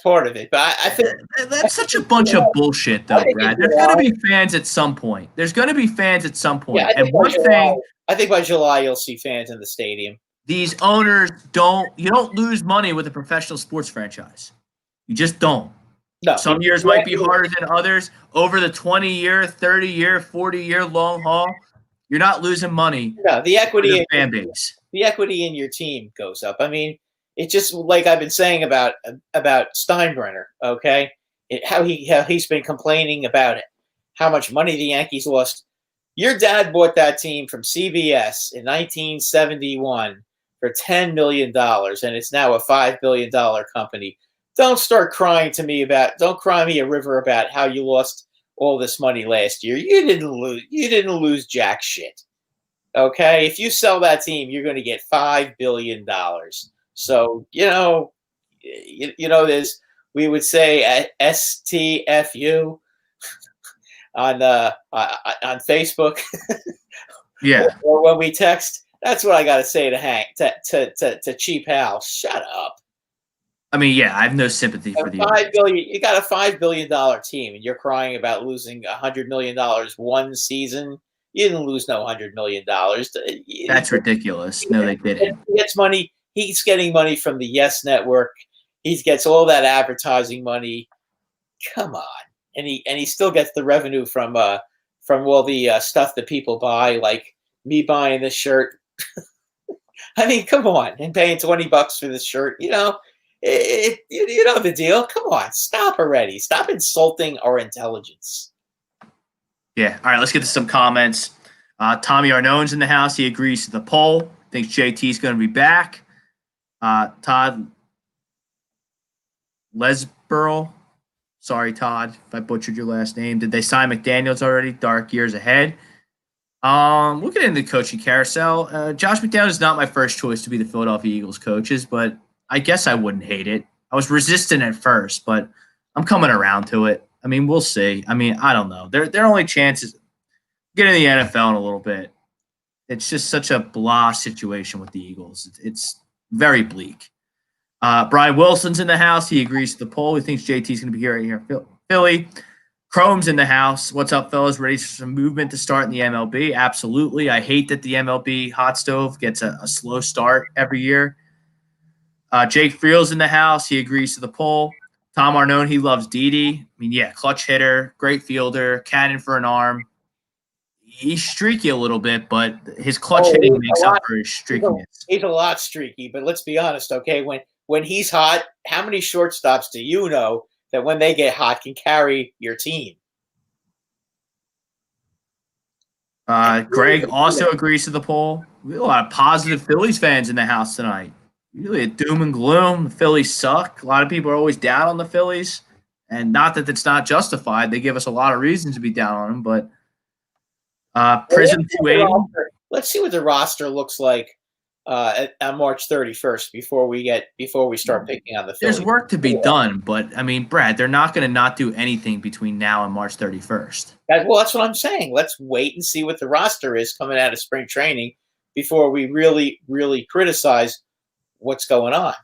part of it. But I think that's such a bunch of bullshit, though, Brad. There's going to be fans at some point. I think by July you'll see fans in the stadium. These owners you don't lose money with a professional sports franchise. You just don't. No. Some years might be harder than others. Over the 20-year, 30-year, 40-year long haul, you're not losing money. No, the equity in fan base. The equity in your team goes up. I mean, it's just like I've been saying about Steinbrenner, okay? How he's been complaining about it, how much money the Yankees lost. Your dad bought that team from CBS in 1971 for $10 million, and it's now a $5 billion company. Don't cry me a river about how you lost all this money last year. You didn't lose jack shit. Okay, if you sell that team, you're going to get $5 billion. So there's, we would say STFU on Facebook. Yeah. Or when we text, that's what I got to say to Hank to Cheap Hal. Shut up. I mean, yeah, I have no sympathy for the $5 billion. You got a $5 billion team, and you're crying about losing $100 million one season. You didn't lose no $100 million. That's ridiculous. No, they didn't. He gets money. He's getting money from the Yes Network. He gets all that advertising money. Come on, and he still gets the revenue from all the stuff that people buy, like me buying this shirt. I mean, come on, and paying $20 for this shirt. You know the deal. Come on, stop already. Stop insulting our intelligence. Yeah. All right, let's get to some comments. Tommy Arnone's in the house. He agrees to the poll. Thinks JT's going to be back. Todd Lesborough. Sorry, Todd, if I butchered your last name. Did they sign McDaniels already? Dark years ahead. We'll get into the coaching carousel. Josh McDaniels is not my first choice to be the Philadelphia Eagles coaches, but I guess I wouldn't hate it. I was resistant at first, but I'm coming around to it. I mean, we'll see. I mean, I don't know. Their only chances get in the NFL in a little bit. It's just such a blah situation with the Eagles. It's very bleak. Brian Wilson's in the house. He agrees to the poll. He thinks JT's going to be here in Philly. Chrome's in the house. What's up, fellas? Ready for some movement to start in the MLB? Absolutely. I hate that the MLB Hot Stove gets a slow start every year. Jake Friel's in the house. He agrees to the poll. Tom Arnone, he loves Didi. I mean, yeah, clutch hitter, great fielder, cannon for an arm. He's streaky a little bit, but his clutch hitting makes up for his streakiness. He's a lot streaky, but let's be honest, okay? When he's hot, how many shortstops do you know that when they get hot can carry your team? Greg also agrees to the poll. We have a lot of positive Phillies fans in the house tonight. Really a doom and gloom. The Phillies suck. A lot of people are always down on the Phillies, and not that it's not justified. They give us a lot of reasons to be down on them, but Prism 280. Let's see what the roster looks like on March 31st before we start picking on the Phillies. There's work to be done, but I mean, Brad, they're not going to not do anything between now and March 31st. That's what I'm saying. Let's wait and see what the roster is coming out of spring training before we really, really criticize what's going on.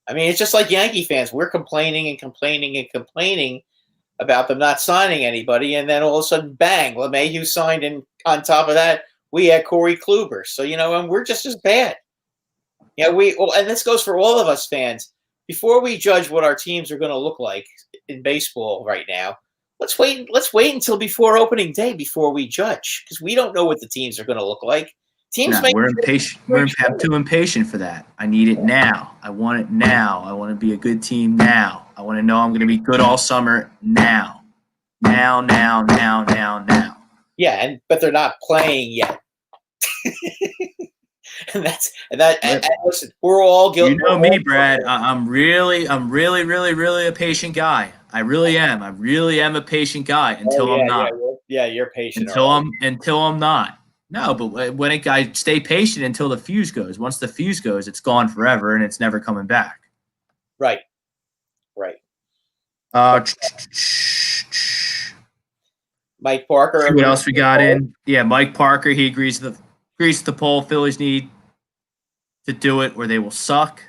I mean, it's just like Yankee fans. We're complaining and complaining and complaining about them not signing anybody, and then all of a sudden, bang, LeMahieu signed, and on top of that, we had Corey Kluber. So, and we're just as bad. Yeah, and this goes for all of us fans. before we judge what our teams are going to look like in baseball right now, let's wait until before opening day before we judge, because we don't know what the teams are going to look like. Teams No, we're impatient. I'm too impatient for that. I need it now. I want it now. I want to be a good team now. I want to know I'm going to be good all summer now. Now. Yeah, but they're not playing yet. and listen, we're all guilty. You know me, Brad. I'm really a patient guy. I really am. I really am a patient guy until I'm not. Yeah, you're patient. Until I'm not. No, but when I stay patient until the fuse goes. Once the fuse goes, it's gone forever and it's never coming back. Right. Mike Parker. What else we got in? Yeah, Mike Parker. He agrees with the poll. Phillies need to do it or they will suck.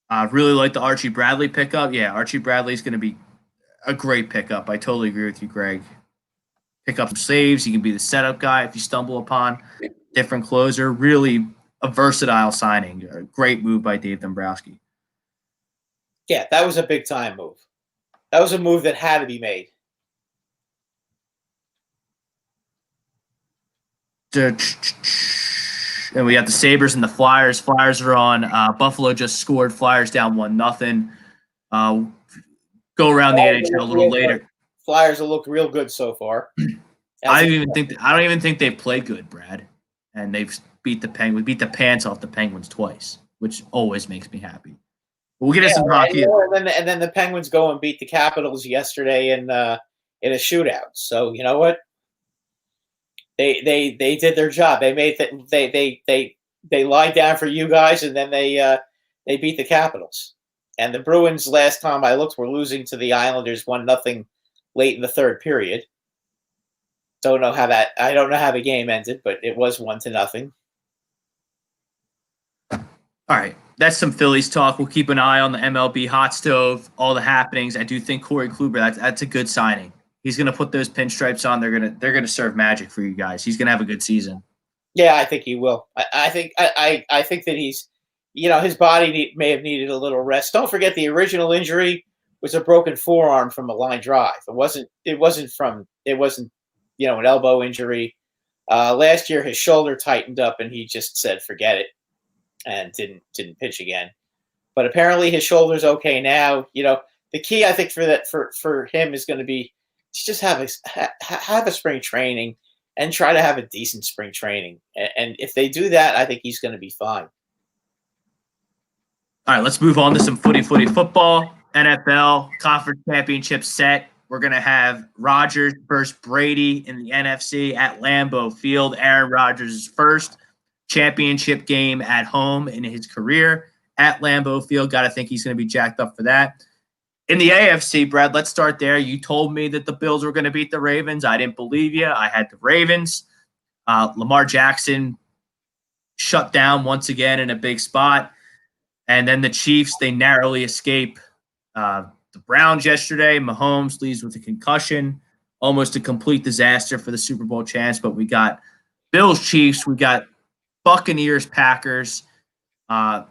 I really like the Archie Bradley pickup. Yeah, Archie Bradley's going to be a great pickup. I totally agree with you, Greg. Pick up some saves. He can be the setup guy if you stumble upon different closer. Really a versatile signing. A great move by Dave Dombrowski. Yeah, that was a big time move. That was a move that had to be made. And we have the Sabres and the Flyers. Flyers are on. Buffalo just scored. Flyers down 1-0. Go around the NHL a little later. Flyers will look real good so far. I don't even think they've played good, Brad. And they've beat the Penguins. We beat the pants off the Penguins twice, which always makes me happy. We'll get into some hockey. And then the Penguins go and beat the Capitals yesterday in a shootout. So you know what? They did their job. They lied down for you guys, and then they beat the Capitals. And the Bruins, last time I looked, were losing to the Islanders 1-0 late in the third period. I don't know how the game ended, but it was 1-0. All right. That's some Phillies talk. We'll keep an eye on the MLB Hot Stove, all the happenings. I do think Corey Kluber, that's a good signing. He's going to put those pinstripes on. They're going to serve magic for you guys. He's going to have a good season. Yeah, I think he will. I think that he's, his body may have needed a little rest. Don't forget the original injury was a broken forearm from a line drive. It wasn't an elbow injury. Last year his shoulder tightened up and he just said forget it and didn't pitch again. But apparently his shoulder's okay now. The key I think for him is going to be to just have a spring training and try to have a decent spring training. And if they do that, I think he's going to be fine. All right, let's move on to some footy football. NFL conference championship set. We're going to have Rodgers versus Brady in the NFC at Lambeau Field. Aaron Rodgers' first championship game at home in his career at Lambeau Field. Got to think he's going to be jacked up for that. In the AFC, Brad, let's start there. You told me that the Bills were going to beat the Ravens. I didn't believe you. I had the Ravens. Lamar Jackson shut down once again in a big spot. And then the Chiefs, they narrowly escape the Browns yesterday. Mahomes leaves with a concussion, almost a complete disaster for the Super Bowl chance. But we got Bills, Chiefs. We got Buccaneers, Packers. Nice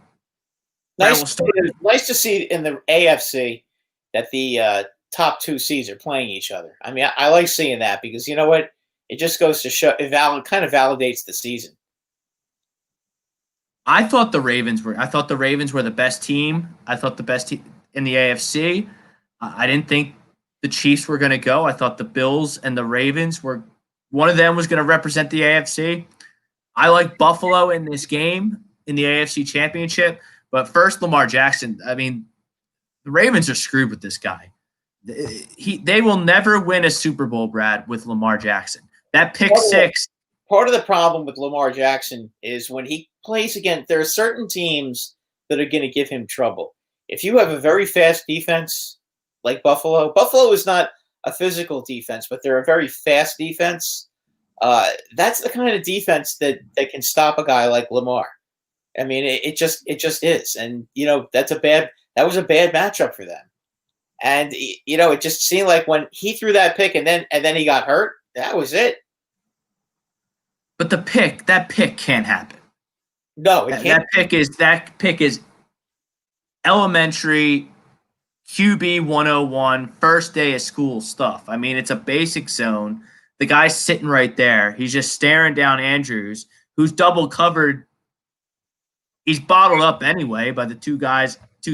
to see in the AFC that the top two seeds are playing each other. I mean, I like seeing that because you know what? It just goes to show it kind of validates the season. I thought the Ravens were the best team. I thought the best team in the AFC. I didn't think the Chiefs were going to go. I thought the Bills and the Ravens were one of them was going to represent the AFC. I like Buffalo in this game in the AFC Championship. But first, Lamar Jackson. I mean, the Ravens are screwed with this guy. They will never win a Super Bowl, Brad, with Lamar Jackson. That pick six. Part of the problem with Lamar Jackson is when he plays again, there are certain teams that are going to give him trouble. If you have a very fast defense like Buffalo is not a physical defense, but they're a very fast defense. That's the kind of defense that can stop a guy like Lamar. I mean, it just is. And, that was a bad matchup for them. And, it just seemed like when he threw that pick and then he got hurt, that was it. But that pick can't happen. No, it can't. That pick is elementary QB 101, first day of school stuff. I mean, it's a basic zone. The guy's sitting right there. He's just staring down Andrews, who's double covered. He's bottled up anyway by the two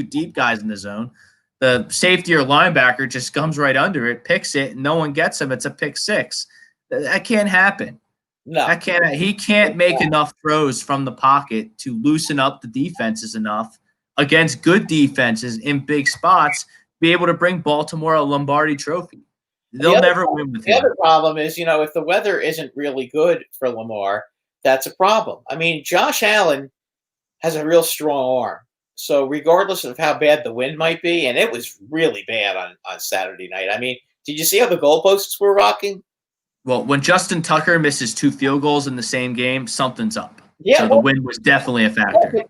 deep guys in the zone. The safety or linebacker just comes right under it, picks it, and no one gets him. It's a pick six. That can't happen. No, That can't. He can't make enough throws from the pocket to loosen up the defenses enough against good defenses in big spots, be able to bring Baltimore a Lombardi trophy. They'll never win with him. The other problem is, if the weather isn't really good for Lamar, that's a problem. I mean, Josh Allen has a real strong arm. So regardless of how bad the wind might be, and it was really bad on Saturday night. I mean, did you see how the goalposts were rocking? Well, when Justin Tucker misses 2 field goals in the same game, something's up. Yeah, so the wind was definitely a factor.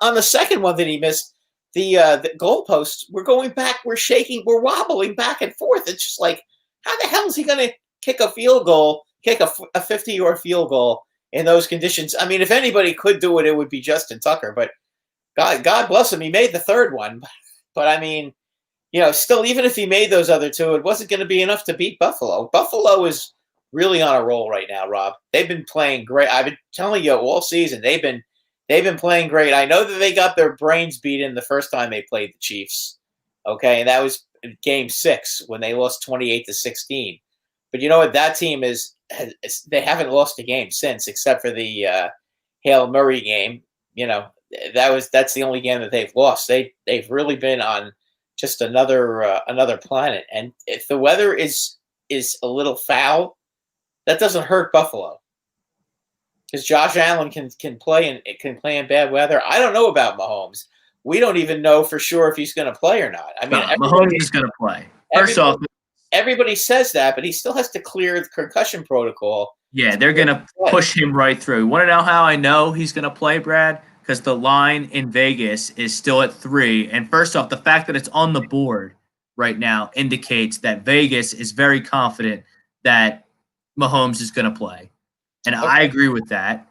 On the second one that he missed, the goalposts were going back. We're shaking. We're wobbling back and forth. It's just like, how the hell is he going to kick a field goal, kick a 50-yard field goal in those conditions? I mean, if anybody could do it, it would be Justin Tucker. But God bless him, he made the third one. But I mean, still, even if he made those other 2, it wasn't going to be enough to beat Buffalo. Buffalo is really on a roll right now, Rob. They've been playing great. I've been telling you all season they've been playing great. I know that they got their brains beaten the first time they played the Chiefs. Okay, and that was Game 6 when they lost 28-16. But you know what? That team they haven't lost a game since, except for the Hail Murray game. That's the only game that they've lost. They've really been on just another planet. And if the weather is a little foul, that doesn't hurt Buffalo, because Josh Allen can play in bad weather. I don't know about Mahomes. We don't even know for sure if he's going to play or not. I mean, Mahomes is going to play. First off, everybody says that, but he still has to clear the concussion protocol. Yeah, they're going to push him right through. You want to know how I know he's going to play, Brad? Because the line in Vegas is still at 3. And first off, the fact that it's on the board right now indicates that Vegas is very confident that Mahomes is going to play. And okay. I agree with that.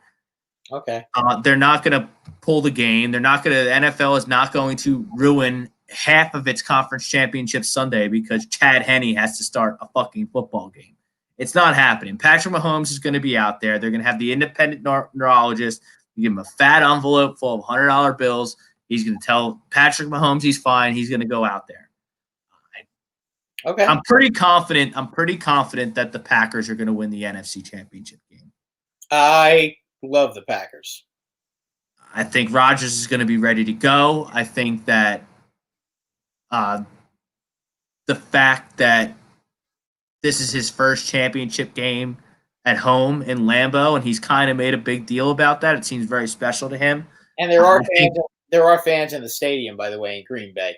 Okay. They're not going to pull the game. The NFL is not going to ruin half of its conference championship Sunday because Chad Henne has to start a fucking football game. It's not happening. Patrick Mahomes is going to be out there. They're going to have the independent neurologist. You give him a fat envelope full of $100 bills. He's going to tell Patrick Mahomes he's fine. He's going to go out there. Okay. I'm pretty confident that the Packers are going to win the NFC Championship game. I love the Packers. I think Rodgers is going to be ready to go. I think that the fact that this is his first championship game at home in Lambeau, and he's kind of made a big deal about that. It seems very special to him. And there are fans in the stadium, by the way, in Green Bay.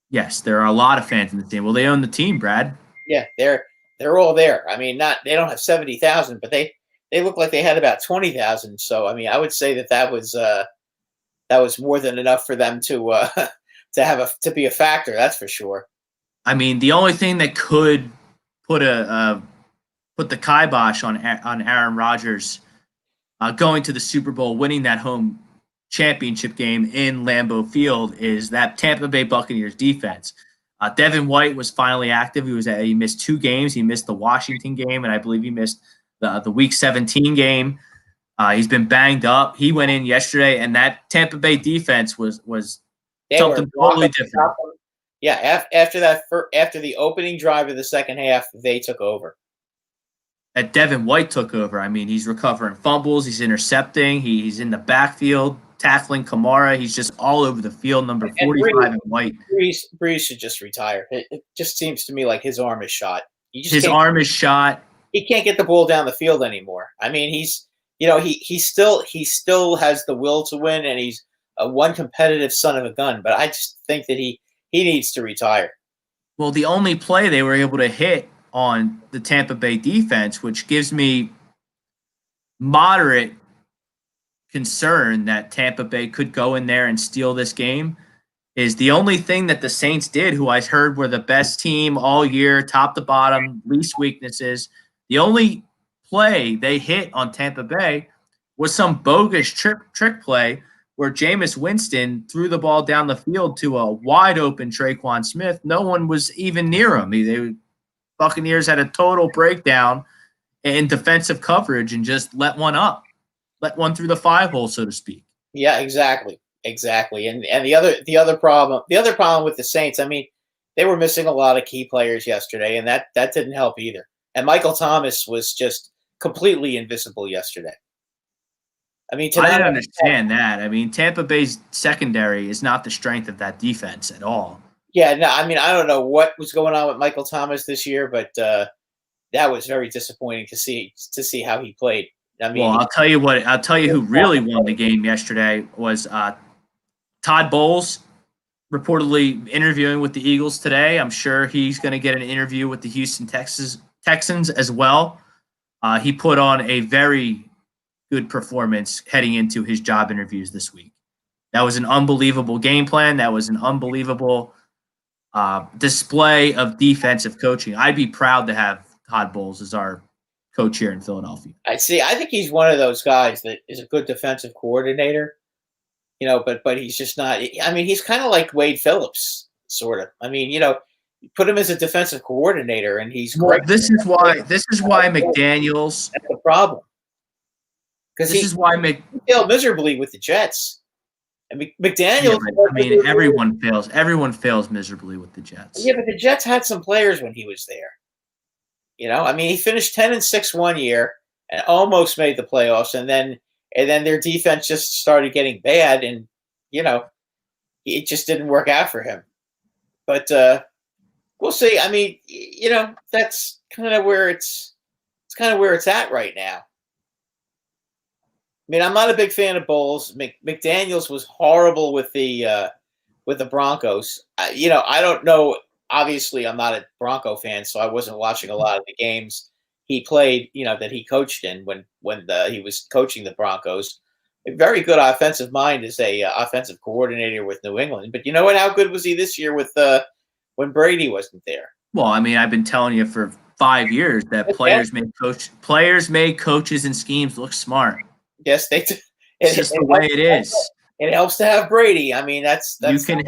Yes, there are a lot of fans in the team. Well, they own the team, Brad. Yeah, they're all there. I mean, they don't have 70,000, but they look like they had about 20,000. So, I mean, I would say that was more than enough for them to be a factor. That's for sure. I mean, the only thing that could put the kibosh on Aaron Rodgers going to the Super Bowl, winning that home championship game in Lambeau Field is that Tampa Bay Buccaneers defense. Devin White was finally active. He missed 2 games. He missed the Washington game, and I believe he missed the Week 17 game. He's been banged up. He went in yesterday, and that Tampa Bay defense was something totally different. Yeah, after the opening drive of the second half, they took over. And Devin White took over. I mean, he's recovering fumbles. He's intercepting. He's in the backfield, tackling Kamara. He's just all over the field, number 45 in White. Breeze should just retire. It just seems to me like his arm is shot. His arm is shot. He can't get the ball down the field anymore. I mean, he still has the will to win, and he's a one competitive son of a gun. But I just think that he needs to retire. Well, the only play they were able to hit on the Tampa Bay defense, which gives me moderate concern that Tampa Bay could go in there and steal this game, is the only thing that the Saints did, who I heard were the best team all year, top to bottom, least weaknesses. The only play they hit on Tampa Bay was some bogus trick play where Jameis Winston threw the ball down the field to a wide-open Traquan Smith. No one was even near him. Buccaneers had a total breakdown in defensive coverage and just let one up. Let one through the 5-hole, so to speak. Yeah, exactly. And the other problem with the Saints, I mean, they were missing a lot of key players yesterday, and that didn't help either. And Michael Thomas was just completely invisible yesterday. I mean, I didn't understand that. I mean, Tampa Bay's secondary is not the strength of that defense at all. Yeah, no, I mean, I don't know what was going on with Michael Thomas this year, but that was very disappointing to see how he played. I mean, well, I'll tell you who really won the game yesterday was Todd Bowles, reportedly interviewing with the Eagles today. I'm sure he's going to get an interview with the Houston Texans as well. He put on a very good performance heading into his job interviews this week. That was an unbelievable game plan. That was an unbelievable display of defensive coaching. I'd be proud to have Todd Bowles as our coach here in Philadelphia. I think he's one of those guys that is a good defensive coordinator, but he's just not. I mean, he's kind of like Wade Phillips, sort of. I mean, you put him as a defensive coordinator, and he's great. This is why McDaniels. That's the problem. This is why he failed miserably with the Jets. And McDaniels. Yeah, I mean, everyone fails. Everyone fails miserably with the Jets. Yeah, but the Jets had some players when he was there. I mean, he finished 10-6 one year and almost made the playoffs, and then their defense just started getting bad, and it just didn't work out for him. But we'll see. I mean, that's kind of where it's at right now. I mean, I'm not a big fan of Bowles. McDaniels was horrible with the Broncos. I don't know. Obviously, I'm not a Bronco fan, so I wasn't watching a lot of the games he played. That he coached in when he was coaching the Broncos. A very good offensive mind as a offensive coordinator with New England. But you know what? How good was he this year with when Brady wasn't there? Well, I mean, I've been telling you for 5 years that players make coaches and schemes look smart. Yes, they do. It's just the way it is. It helps to have Brady. I mean, that's you can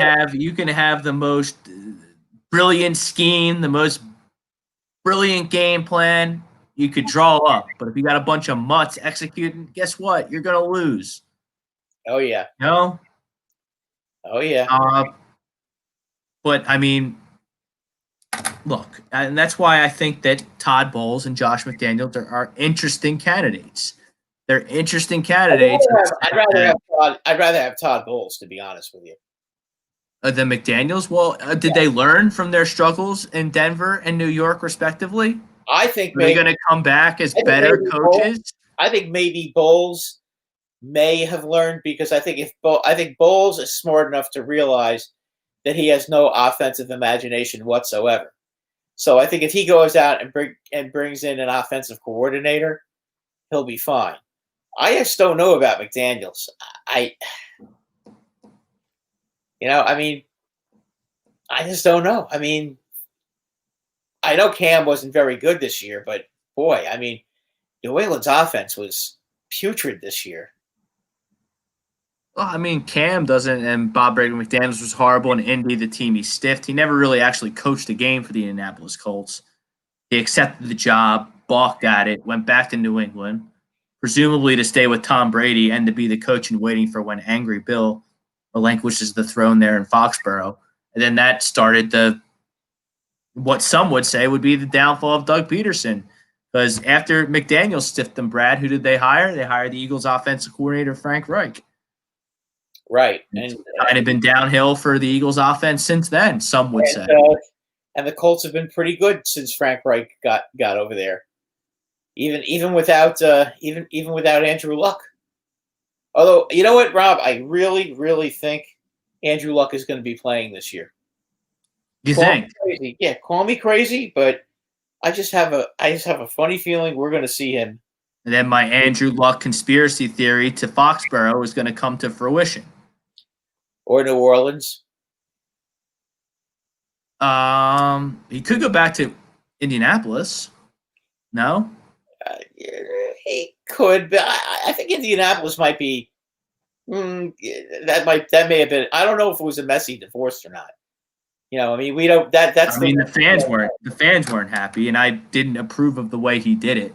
have the most brilliant scheme, the most brilliant game plan you could draw up, but if you got a bunch of mutts executing, guess what? You're gonna lose. Oh yeah. No. Oh yeah. But I mean, look, and that's why I think that Todd Bowles and Josh McDaniels are interesting candidates. They're interesting candidates. I'd rather have Todd Bowles, to be honest with you. Than McDaniels? Well, did they learn from their struggles in Denver and New York, respectively? I think they're going to come back as better coaches. I think maybe Bowles may have learned, because I think Bowles is smart enough to realize that he has no offensive imagination whatsoever. So I think if he goes out and brings in an offensive coordinator, he'll be fine. I just don't know about McDaniels. I just don't know. I mean, I know Cam wasn't very good this year, but boy, I mean, New England's offense was putrid this year. Well, I mean, Cam doesn't, and Bob McDaniels was horrible in Indy, the team he stiffed. He never really actually coached a game for the Indianapolis Colts. He accepted the job, balked at it, went back to New England, presumably to stay with Tom Brady and to be the coach in waiting for when Angry Bill relinquishes the throne there in Foxborough. And then that started what some would say would be the downfall of Doug Peterson. Because after McDaniel stiffed them, Brad, who did they hire? They hired the Eagles offensive coordinator, Frank Reich. Right. And kind of been downhill for the Eagles offense since then, some would say. And the Colts have been pretty good since Frank Reich got over there. Even without Andrew Luck. Although, you know what, Rob? I really, really think Andrew Luck is going to be playing this year. You think? Crazy. Yeah, call me crazy, but I just have a funny feeling we're going to see him. And then my Andrew Luck conspiracy theory to Foxborough is going to come to fruition. Or New Orleans. He could go back to Indianapolis. No? He Could, but I think Indianapolis might be. That may have been. I don't know if it was a messy divorce or not. I mean, we don't. That's. I mean, the fans weren't happy, and I didn't approve of the way he did it.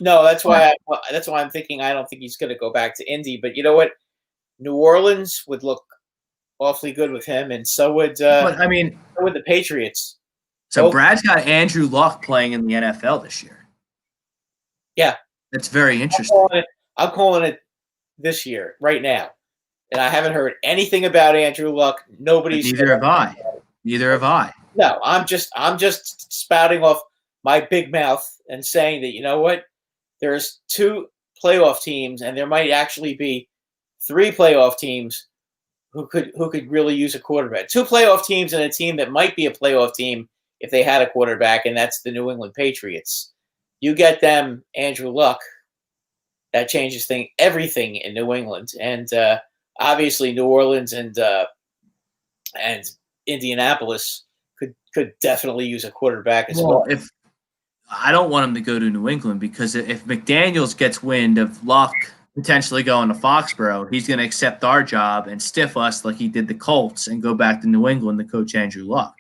No, that's why. That's why I'm thinking. I don't think he's going to go back to Indy. But you know what? New Orleans would look awfully good with him, and so would. But I mean, so would the Patriots. So Brad's got Andrew Luck playing in the NFL this year. Yeah, that's very interesting. I'm calling it this year, right now, and I haven't heard anything about Andrew Luck. Nobody's. Neither have I. Neither have I. No, I'm just spouting off my big mouth and saying that, you know what, there's 2 playoff teams, and there might actually be 3 playoff teams who could really use a quarterback. 2 playoff teams and a team that might be a playoff team if they had a quarterback, and that's the New England Patriots. You get them Andrew Luck, that changes everything in New England, and obviously New Orleans and Indianapolis could definitely use a quarterback as well. If I don't want him to go to New England, because if McDaniels gets wind of Luck potentially going to Foxborough, he's going to accept our job and stiff us like he did the Colts and go back to New England to coach Andrew Luck.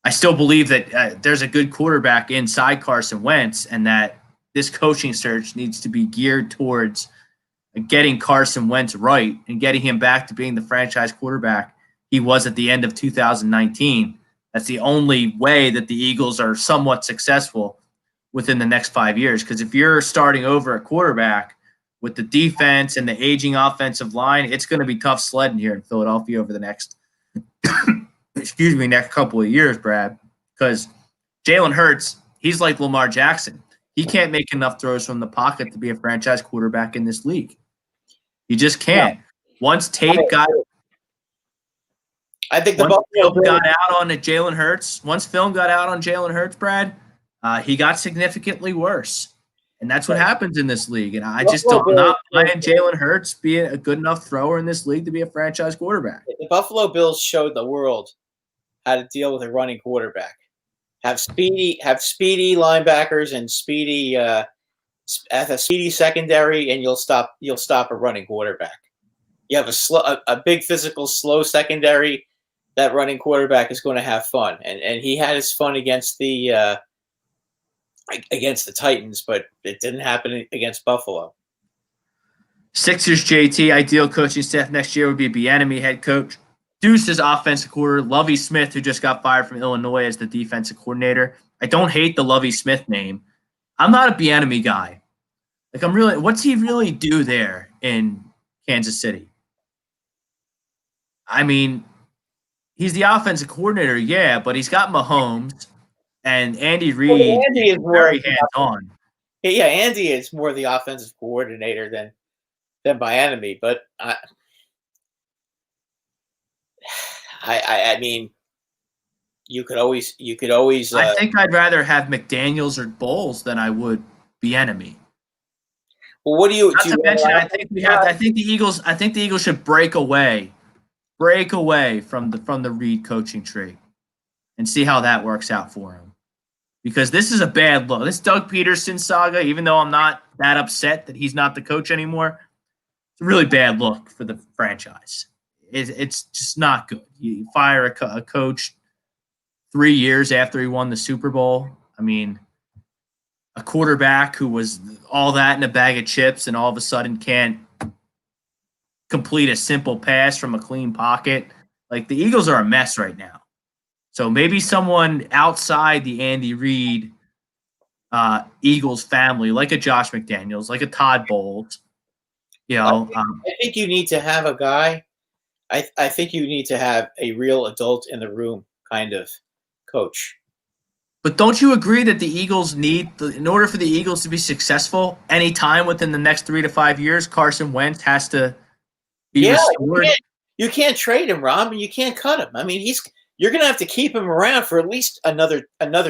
I still believe that there's a good quarterback inside Carson Wentz, and that this coaching search needs to be geared towards getting Carson Wentz right and getting him back to being the franchise quarterback he was at the end of 2019. That's the only way that the Eagles are somewhat successful within the next 5 years. Because if you're starting over at quarterback with the defense and the aging offensive line, it's going to be tough sledding here in Philadelphia over the next next couple of years, Brad. Because Jalen Hurts, he's like Lamar Jackson. He can't make enough throws from the pocket to be a franchise quarterback in this league. He just can't. Once tape got I think film got out on Jalen Hurts. Once film got out on Jalen Hurts, Brad, he got significantly worse. And that's what happens in this league. And I'm not buying Jalen Hurts being a good enough thrower in this league to be a franchise quarterback. The Buffalo Bills showed the world how to deal with a running quarterback. Have speedy linebackers and speedy secondary, and you'll stop a running quarterback. You have a big physical, slow secondary. That running quarterback is going to have fun, and he had his fun against the Titans, but it didn't happen against Buffalo. Sixers JT, ideal coaching staff next year would be Bieniemy head coach, Deuce's offensive coordinator, Lovie Smith, who just got fired from Illinois as the defensive coordinator. I don't hate the Lovie Smith name. I'm not a Bieniemy guy. What's he really do there in Kansas City? I mean, he's the offensive coordinator, yeah, but he's got Mahomes and Andy Reid. Andy is very hands-on. Yeah, Andy is more the offensive coordinator than Bieniemy, but I mean, you could always. I think I'd rather have McDaniels or Bowles than I would Bieniemy. Well, what do you? Not to mention, I think the Eagles. I think the Eagles should break away from the Reid coaching tree, and see how that works out for him. Because this is a bad look. This Doug Peterson saga, even though I'm not that upset that he's not the coach anymore, it's a really bad look for the franchise. It's just not good. You fire a coach 3 years after he won the Super Bowl. I mean, a quarterback who was all that in a bag of chips and all of a sudden can't complete a simple pass from a clean pocket. Like, the Eagles are a mess right now. So maybe someone outside the Andy Reid Eagles family, like a Josh McDaniels, like a Todd Bowles, I think you need to have a guy. I think you need to have a real adult in the room kind of coach. But don't you agree that the Eagles in order for the Eagles to be successful anytime within the next 3 to 5 years, Carson Wentz has to be restored? You can't trade him, Rob, and you can't cut him. I mean, you're going to have to keep him around for at least another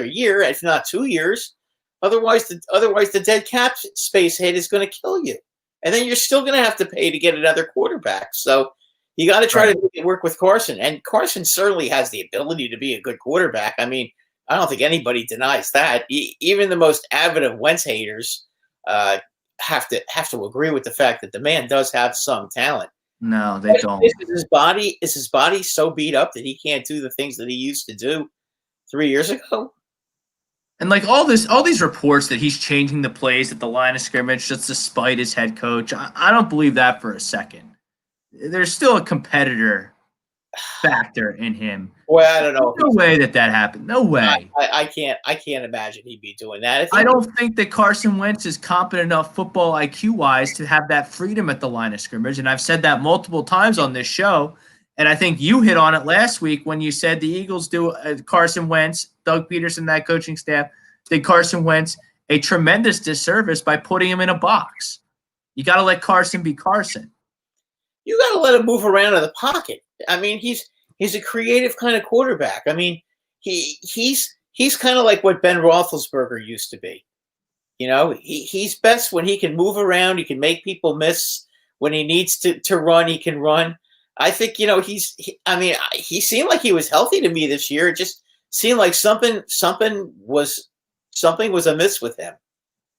year, if not 2 years. Otherwise, the dead cap space hit is going to kill you, and then you're still going to have to pay to get another quarterback. So you got to try to work with Carson, and Carson certainly has the ability to be a good quarterback. I mean, I don't think anybody denies that. Even the most avid of Wentz haters have to agree with the fact that the man does have some talent. No, they don't. Is his body so beat up that he can't do the things that he used to do 3 years ago? And like all these reports that he's changing the plays at the line of scrimmage just to spite his head coach, I don't believe that for a second. There's still a competitor factor in him. Well, I don't know. No way that happened. No way. I can't imagine he'd be doing that. I don't think that Carson Wentz is competent enough football IQ-wise to have that freedom at the line of scrimmage, and I've said that multiple times on this show. And I think you hit on it last week when you said the Eagles do Carson Wentz, Doug Peterson, that coaching staff, did Carson Wentz a tremendous disservice by putting him in a box. You got to let Carson be Carson. You got to let him move around in the pocket. I mean, he's a creative kind of quarterback. I mean, he's kind of like what Ben Roethlisberger used to be. You know, he's best when he can move around. He can make people miss. When he needs to run, he can run. I think, you know, he seemed like he was healthy to me this year. It just seemed like something was amiss with him.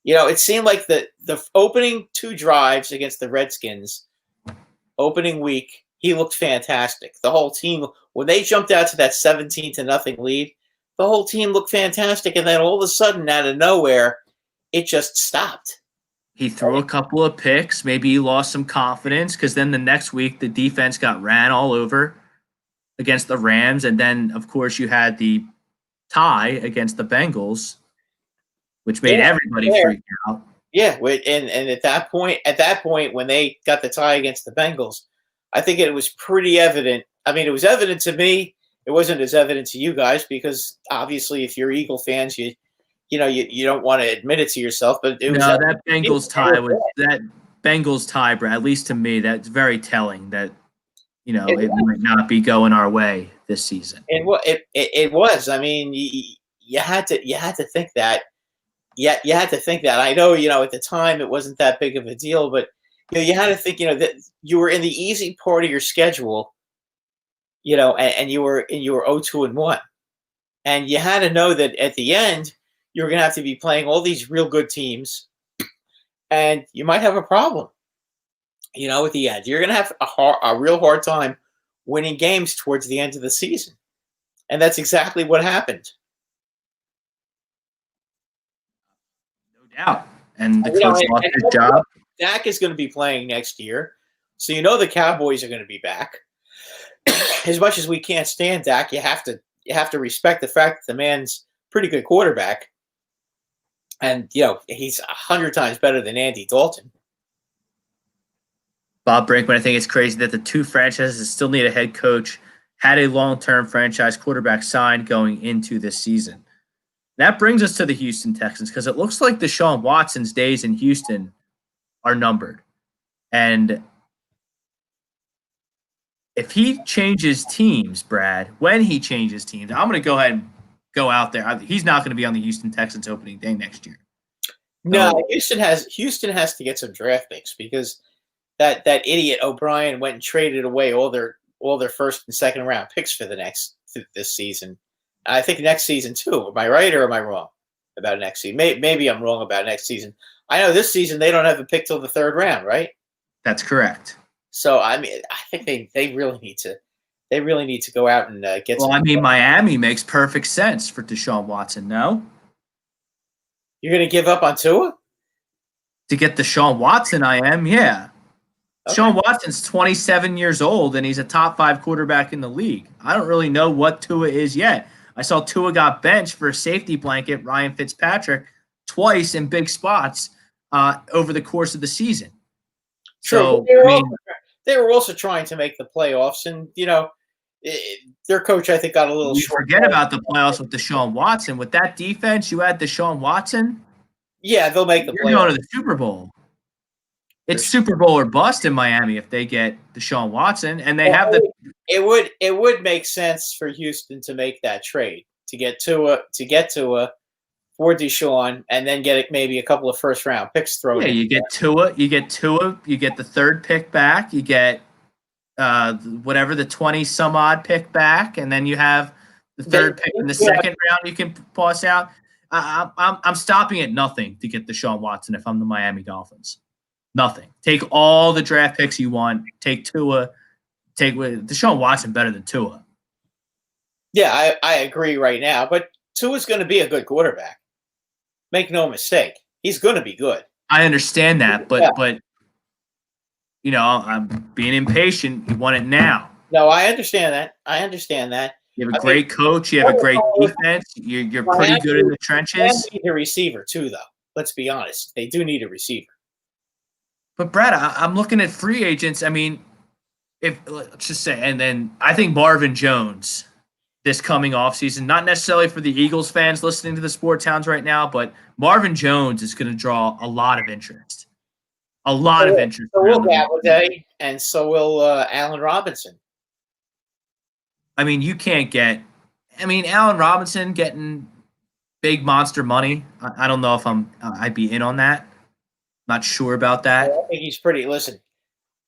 You know, it seemed like the opening 2 drives against the Redskins, opening week, he looked fantastic. The whole team, when they jumped out to that 17-0 lead, the whole team looked fantastic. And then all of a sudden, out of nowhere, it just stopped. He threw a couple of picks. Maybe he lost some confidence because then the next week the defense got ran all over against the Rams. And then, of course, you had the tie against the Bengals, which made everybody freak out. Yeah, and at that point, when they got the tie against the Bengals, I think it was pretty evident. I mean, it was evident to me. It wasn't as evident to you guys because obviously, if you're Eagle fans, you don't want to admit it to yourself, but it was that Bengals tie, Brad. At least to me, that's very telling. That it might not be going our way this season. And it was. I mean, you had to think that. Yeah, you had to think that. I know, at the time it wasn't that big of a deal, but you had to think, that you were in the easy part of your schedule, and you were 0-2-1, and you had to know that at the end you're going to have to be playing all these real good teams, and you might have a problem. At the end, you're going to have a real hard time winning games towards the end of the season, and that's exactly what happened. Out and the coach lost his job. Dak is going to be playing next year, so the Cowboys are going to be back. As much as we can't stand Dak, you have to respect the fact that the man's a pretty good quarterback, and he's 100 times better than Andy Dalton. Bob Brinkman, I think it's crazy that the two franchises still need a head coach, had a long-term franchise quarterback signed going into this season. That brings us to the Houston Texans because it looks like Deshaun Watson's days in Houston are numbered. And if he changes teams, Brad, when he changes teams, I'm going to go ahead and go out there. He's not going to be on the Houston Texans opening day next year. No, Houston has to get some draft picks because that idiot O'Brien went and traded away all their first and second round picks for this season. I think next season too. Am I right or am I wrong about next season? Maybe I'm wrong about next season. I know this season they don't have a pick till the third round, right? That's correct. So I think they really need to go out and get. Well, Miami makes perfect sense for Deshaun Watson. No, you're going to give up on Tua to get Deshaun Watson. I am, yeah. Okay. Deshaun Watson's 27 years old and he's a top 5 quarterback in the league. I don't really know what Tua is yet. I saw Tua got benched for a safety blanket, Ryan Fitzpatrick, twice in big spots over the course of the season. True. So they were also trying to make the playoffs, and their coach I think got a little. You forget about the playoffs with Deshaun Watson. With that defense, you add Deshaun Watson. Yeah, they'll make the playoffs. You're going to the Super Bowl. It's Super Bowl or bust in Miami if they get Deshaun Watson, and they have the. It would make sense for Houston to make that trade to get Tua for Deshaun, and then get maybe a couple of first round picks thrown. Yeah, you get Tua, you get the third pick back, you get whatever the 20 some odd pick back, and then you have the third pick in the second round you can pass out. I'm stopping at nothing to get Deshaun Watson if I'm the Miami Dolphins. Nothing. Take all the draft picks you want. Take Tua. Take Deshaun Watson better than Tua. Yeah, I agree right now. But Tua's going to be a good quarterback. Make no mistake. He's going to be good. I understand that, but Yeah. but I'm being impatient. You want it now. No, I understand that. You have a great coach. You have a great defense. You're pretty good in the trenches. They need a receiver too, though. Let's be honest. They do need a receiver. But Brad, I'm looking at free agents. I mean, let's just say, and then I think Marvin Jones this coming offseason, not necessarily for the Eagles fans listening to the Sports Hounds right now, but Marvin Jones is going to draw a lot of interest. A lot of interest. So will Galladay, and so will Allen Robinson. I mean, you can't get – Allen Robinson getting big monster money. I don't know if I'd be in on that. Not sure about that. I think he's pretty – listen,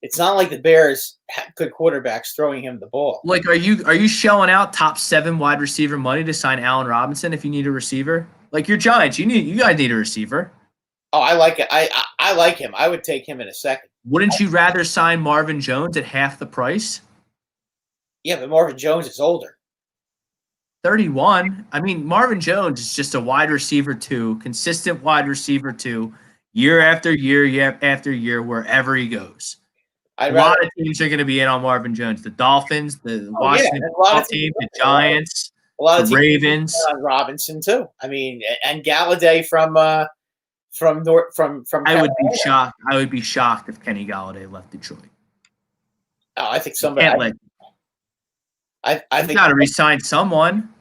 it's not like the Bears had good quarterbacks throwing him the ball. Like, are you shelling out top 7 wide receiver money to sign Allen Robinson if you need a receiver? Like, you're Giants. You guys need a receiver. Oh, I like it. I like him. I would take him in a second. Wouldn't you rather sign Marvin Jones at half the price? Yeah, but Marvin Jones is older. 31. I mean, Marvin Jones is just a wide receiver 2, consistent wide receiver 2, year after year after year, wherever he goes. A lot of teams are going to be in on Marvin Jones. The Dolphins, the Washington football team, the Giants, the Ravens. On Robinson too. I mean, and Galladay from I would be shocked. I would be shocked if Kenny Galladay left Detroit. Oh, I think somebody. I think got to re-sign someone.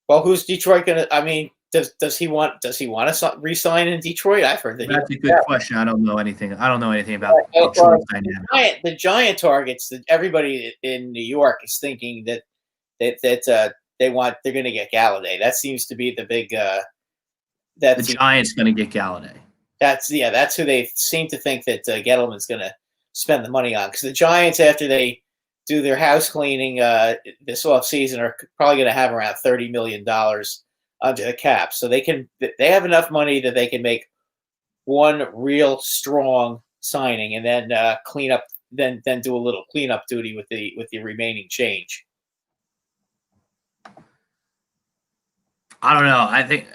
Well, who's Detroit going to? I mean, does he want to re-sign in Detroit? I've heard that. That's a good question. I don't know anything. About Detroit dynamic. The Giant targets. Everybody in New York is thinking that they're going to get Galladay. That seems to be the big. The Giants going to get Galladay. That's who they seem to think that Gettleman's going to spend the money on, because the Giants, after they do their house cleaning this offseason, are probably going to have around $30 million under the cap. So they have enough money that they can make one real strong signing and then clean up, then do a little cleanup duty with the remaining change. I don't know. I think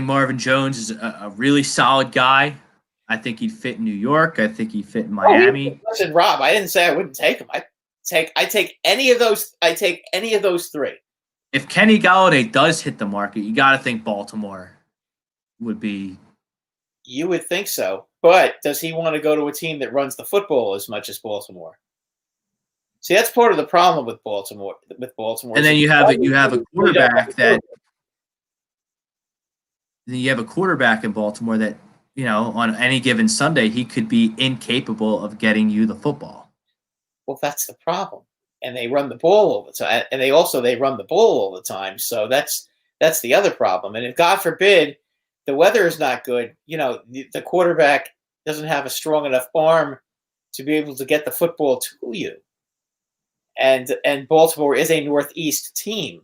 Marvin Jones is a really solid guy. I think he'd fit in New York. I think he'd fit in Miami. Listen, Rob, I didn't say I wouldn't take him. I take any of those. I take any of those 3. If Kenny Galladay does hit the market, you got to think Baltimore would be. You would think so, but does he want to go to a team that runs the football as much as Baltimore? See, that's part of the problem with Baltimore. And then you have a quarterback that. Then you have a quarterback in Baltimore that, on any given Sunday, he could be incapable of getting you the football. Well, that's the problem. And they run the ball all the time. And they run the ball all the time. So that's the other problem. And if, God forbid, the weather is not good, the quarterback doesn't have a strong enough arm to be able to get the football to you. And Baltimore is a Northeast team.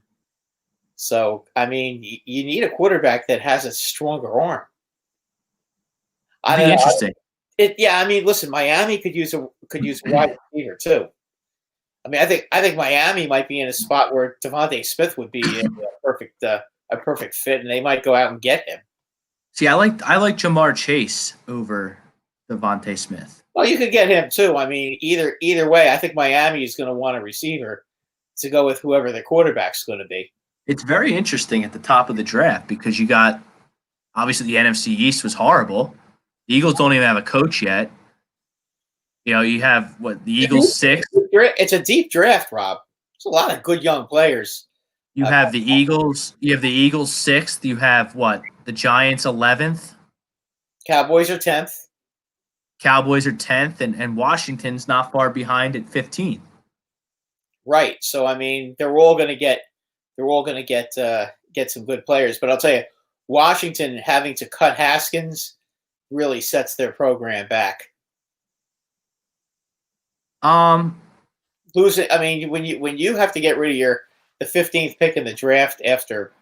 So, I mean, you need a quarterback that has a stronger arm. That'd be interesting. Listen, Miami could use a wide receiver too. I mean, I think Miami might be in a spot where Devontae Smith would be a perfect fit, and they might go out and get him. See, I like Jamar Chase over Devontae Smith. Well, you could get him too. I mean, either way, I think Miami is going to want a receiver to go with whoever their quarterback's going to be. It's very interesting at the top of the draft because you got, obviously, the NFC East was horrible. The Eagles don't even have a coach yet. You have the Eagles 6th. It's a deep draft, Rob. There's a lot of good young players. You have the Eagles. You have the Eagles 6th. You have the Giants 11th. Cowboys are 10th. And Washington's not far behind at 15th. Right. So I mean, they're all going to get some good players. But I'll tell you, Washington having to cut Haskins really sets their program back. Losing. I mean, when you have to get rid of the 15th pick in the draft after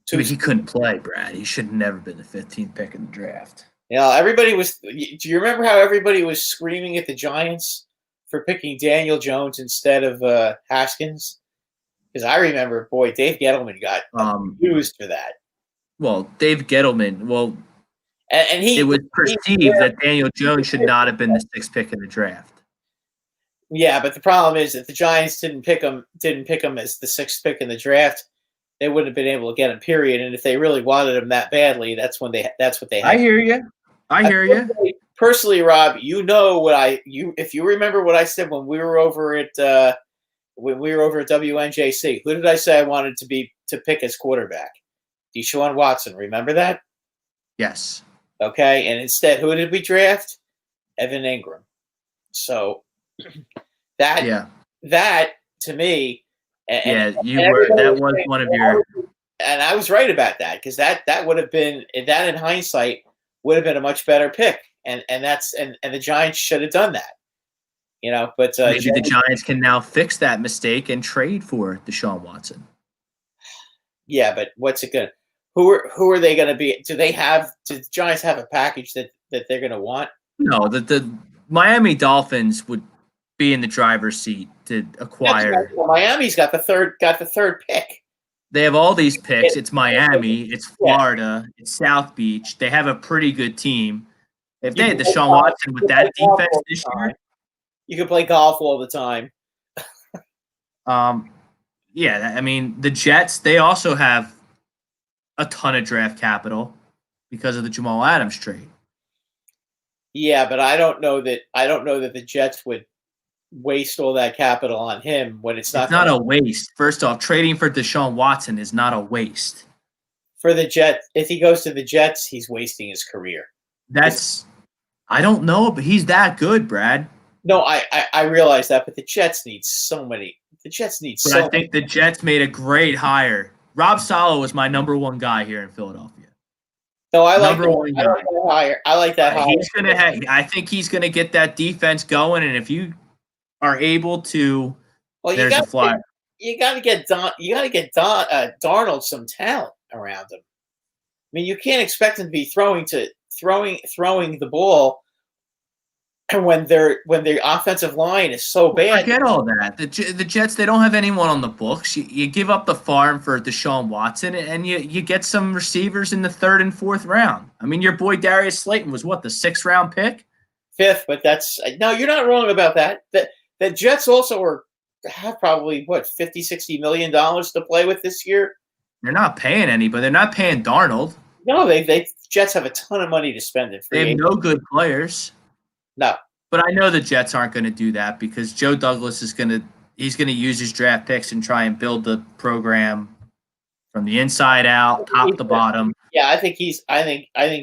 Two, But he couldn't play, Brad. He should have never been the 15th pick in the draft. everybody was. Do you remember how everybody was screaming at the Giants for picking Daniel Jones instead of Haskins? Because I remember, boy, Dave Gettleman got abused for that. Well, Dave Gettleman. Well, and it was perceived that Daniel Jones should not have been the 6th pick in the draft. Yeah, but the problem is that the Giants didn't pick him as the 6th pick in the draft. They wouldn't have been able to get him. Period. And if they really wanted him that badly, that's what they had. I hear you. Personally, Rob, if you remember what I said when we were over at WNJC, who did I say I wanted to pick as quarterback? Deshaun Watson. Remember that? Yes. Okay, and instead, who did we draft? Evan Ingram. So that to me, that was one of your, and I was right about that because that would have been that in hindsight would have been a much better pick, and the Giants should have done that, But maybe the Giants can now fix that mistake and trade for Deshaun Watson. Yeah, but what's it gonna? Who are they going to be? Do the Giants have a package that they're going to want? No, the Miami Dolphins would be in the driver's seat to acquire. Miami's got the third pick. They have all these picks. It's Miami. It's Florida. It's South Beach. They have a pretty good team. If they had Deshaun Watson with that defense this year, you could play golf all the time. Yeah, I mean the Jets. They also have a ton of draft capital because of the Jamal Adams trade. Yeah, but I don't know that the Jets would waste all that capital on him when it's not. It's not a waste. First off, trading for Deshaun Watson is not a waste. For the Jets, if he goes to the Jets, he's wasting his career. I don't know, but he's that good, Brad. No, I realize that, but the Jets need so many. I think the Jets made a great hire. Rob Saleh was my number one guy here in Philadelphia. No, I like that hire. I like that hire. I think he's gonna get that defense going, and if you are able to, there's a flyer. You got to get Darnold some talent around him. I mean, you can't expect him to be throwing the ball when the offensive line is so bad. Forget all that. The Jets, they don't have anyone on the books. You give up the farm for Deshaun Watson, and you get some receivers in the 3rd and 4th round. I mean, your boy Darius Slayton was the 6th round pick? 5th, but no, you're not wrong about that. The Jets also have probably $50-60 million to play with this year. They're not paying any, but they're not paying Darnold. No, Jets have a ton of money to spend in free agency. They have no good players. No. But I know the Jets aren't going to do that because Joe Douglas is going to use his draft picks and try and build the program from the inside out, top to bottom. Yeah, I think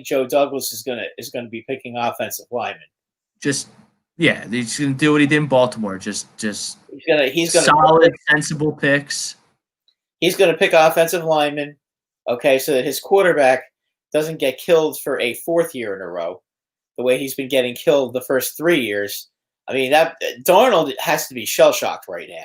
Joe Douglas is going to be picking offensive linemen. He's going to do what he did in Baltimore. Just he's gonna solid, sensible picks. He's going to pick offensive linemen, okay, so that his quarterback doesn't get killed for a 4th year in a row. The way he's been getting killed the first 3 years. I mean, that Darnold has to be shell-shocked right now.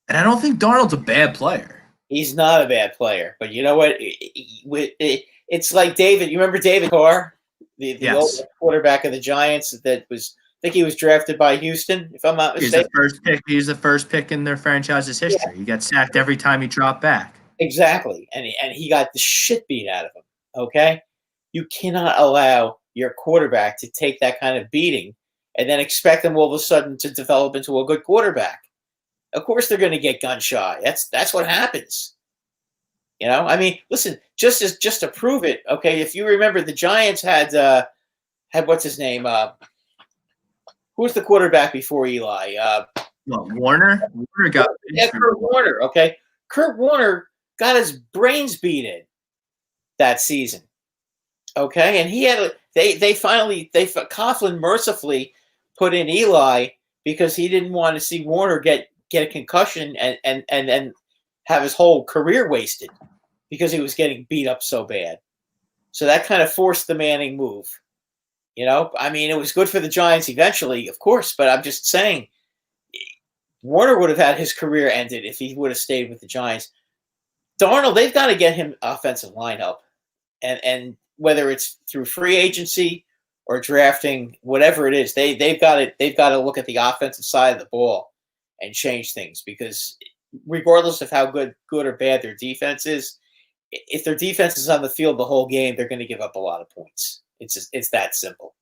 And I don't think Darnold's a bad player. He's not a bad player. But you know what? It's like David. You remember David Carr? The old quarterback of the Giants I think he was drafted by Houston, if I'm not mistaken. He's the first pick in their franchise's history. Yeah. He got sacked every time he dropped back. Exactly. And he got the shit beat out of him. Okay? You cannot allow your quarterback to take that kind of beating and then expect them all of a sudden to develop into a good quarterback. Of course they're going to get gun shy. That's what happens. I mean, listen, just to prove it, okay, if you remember the Giants had what's his name? Who was the quarterback before Eli? Warner? Kurt Warner, okay. Kurt Warner got his brains beat in that season. Okay, and he had Coughlin mercifully put in Eli because he didn't want to see Warner get a concussion and have his whole career wasted because he was getting beat up so bad. So that kind of forced the Manning move. I mean, it was good for the Giants eventually, of course, but I'm just saying Warner would have had his career ended if he would have stayed with the Giants. Darnold, they've got to get him offensive line help, and whether it's through free agency or drafting, whatever it is, they've got to look at the offensive side of the ball and change things, because regardless of how good or bad their defense is, if their defense is on the field the whole game, they're going to give up a lot of points. It's that simple.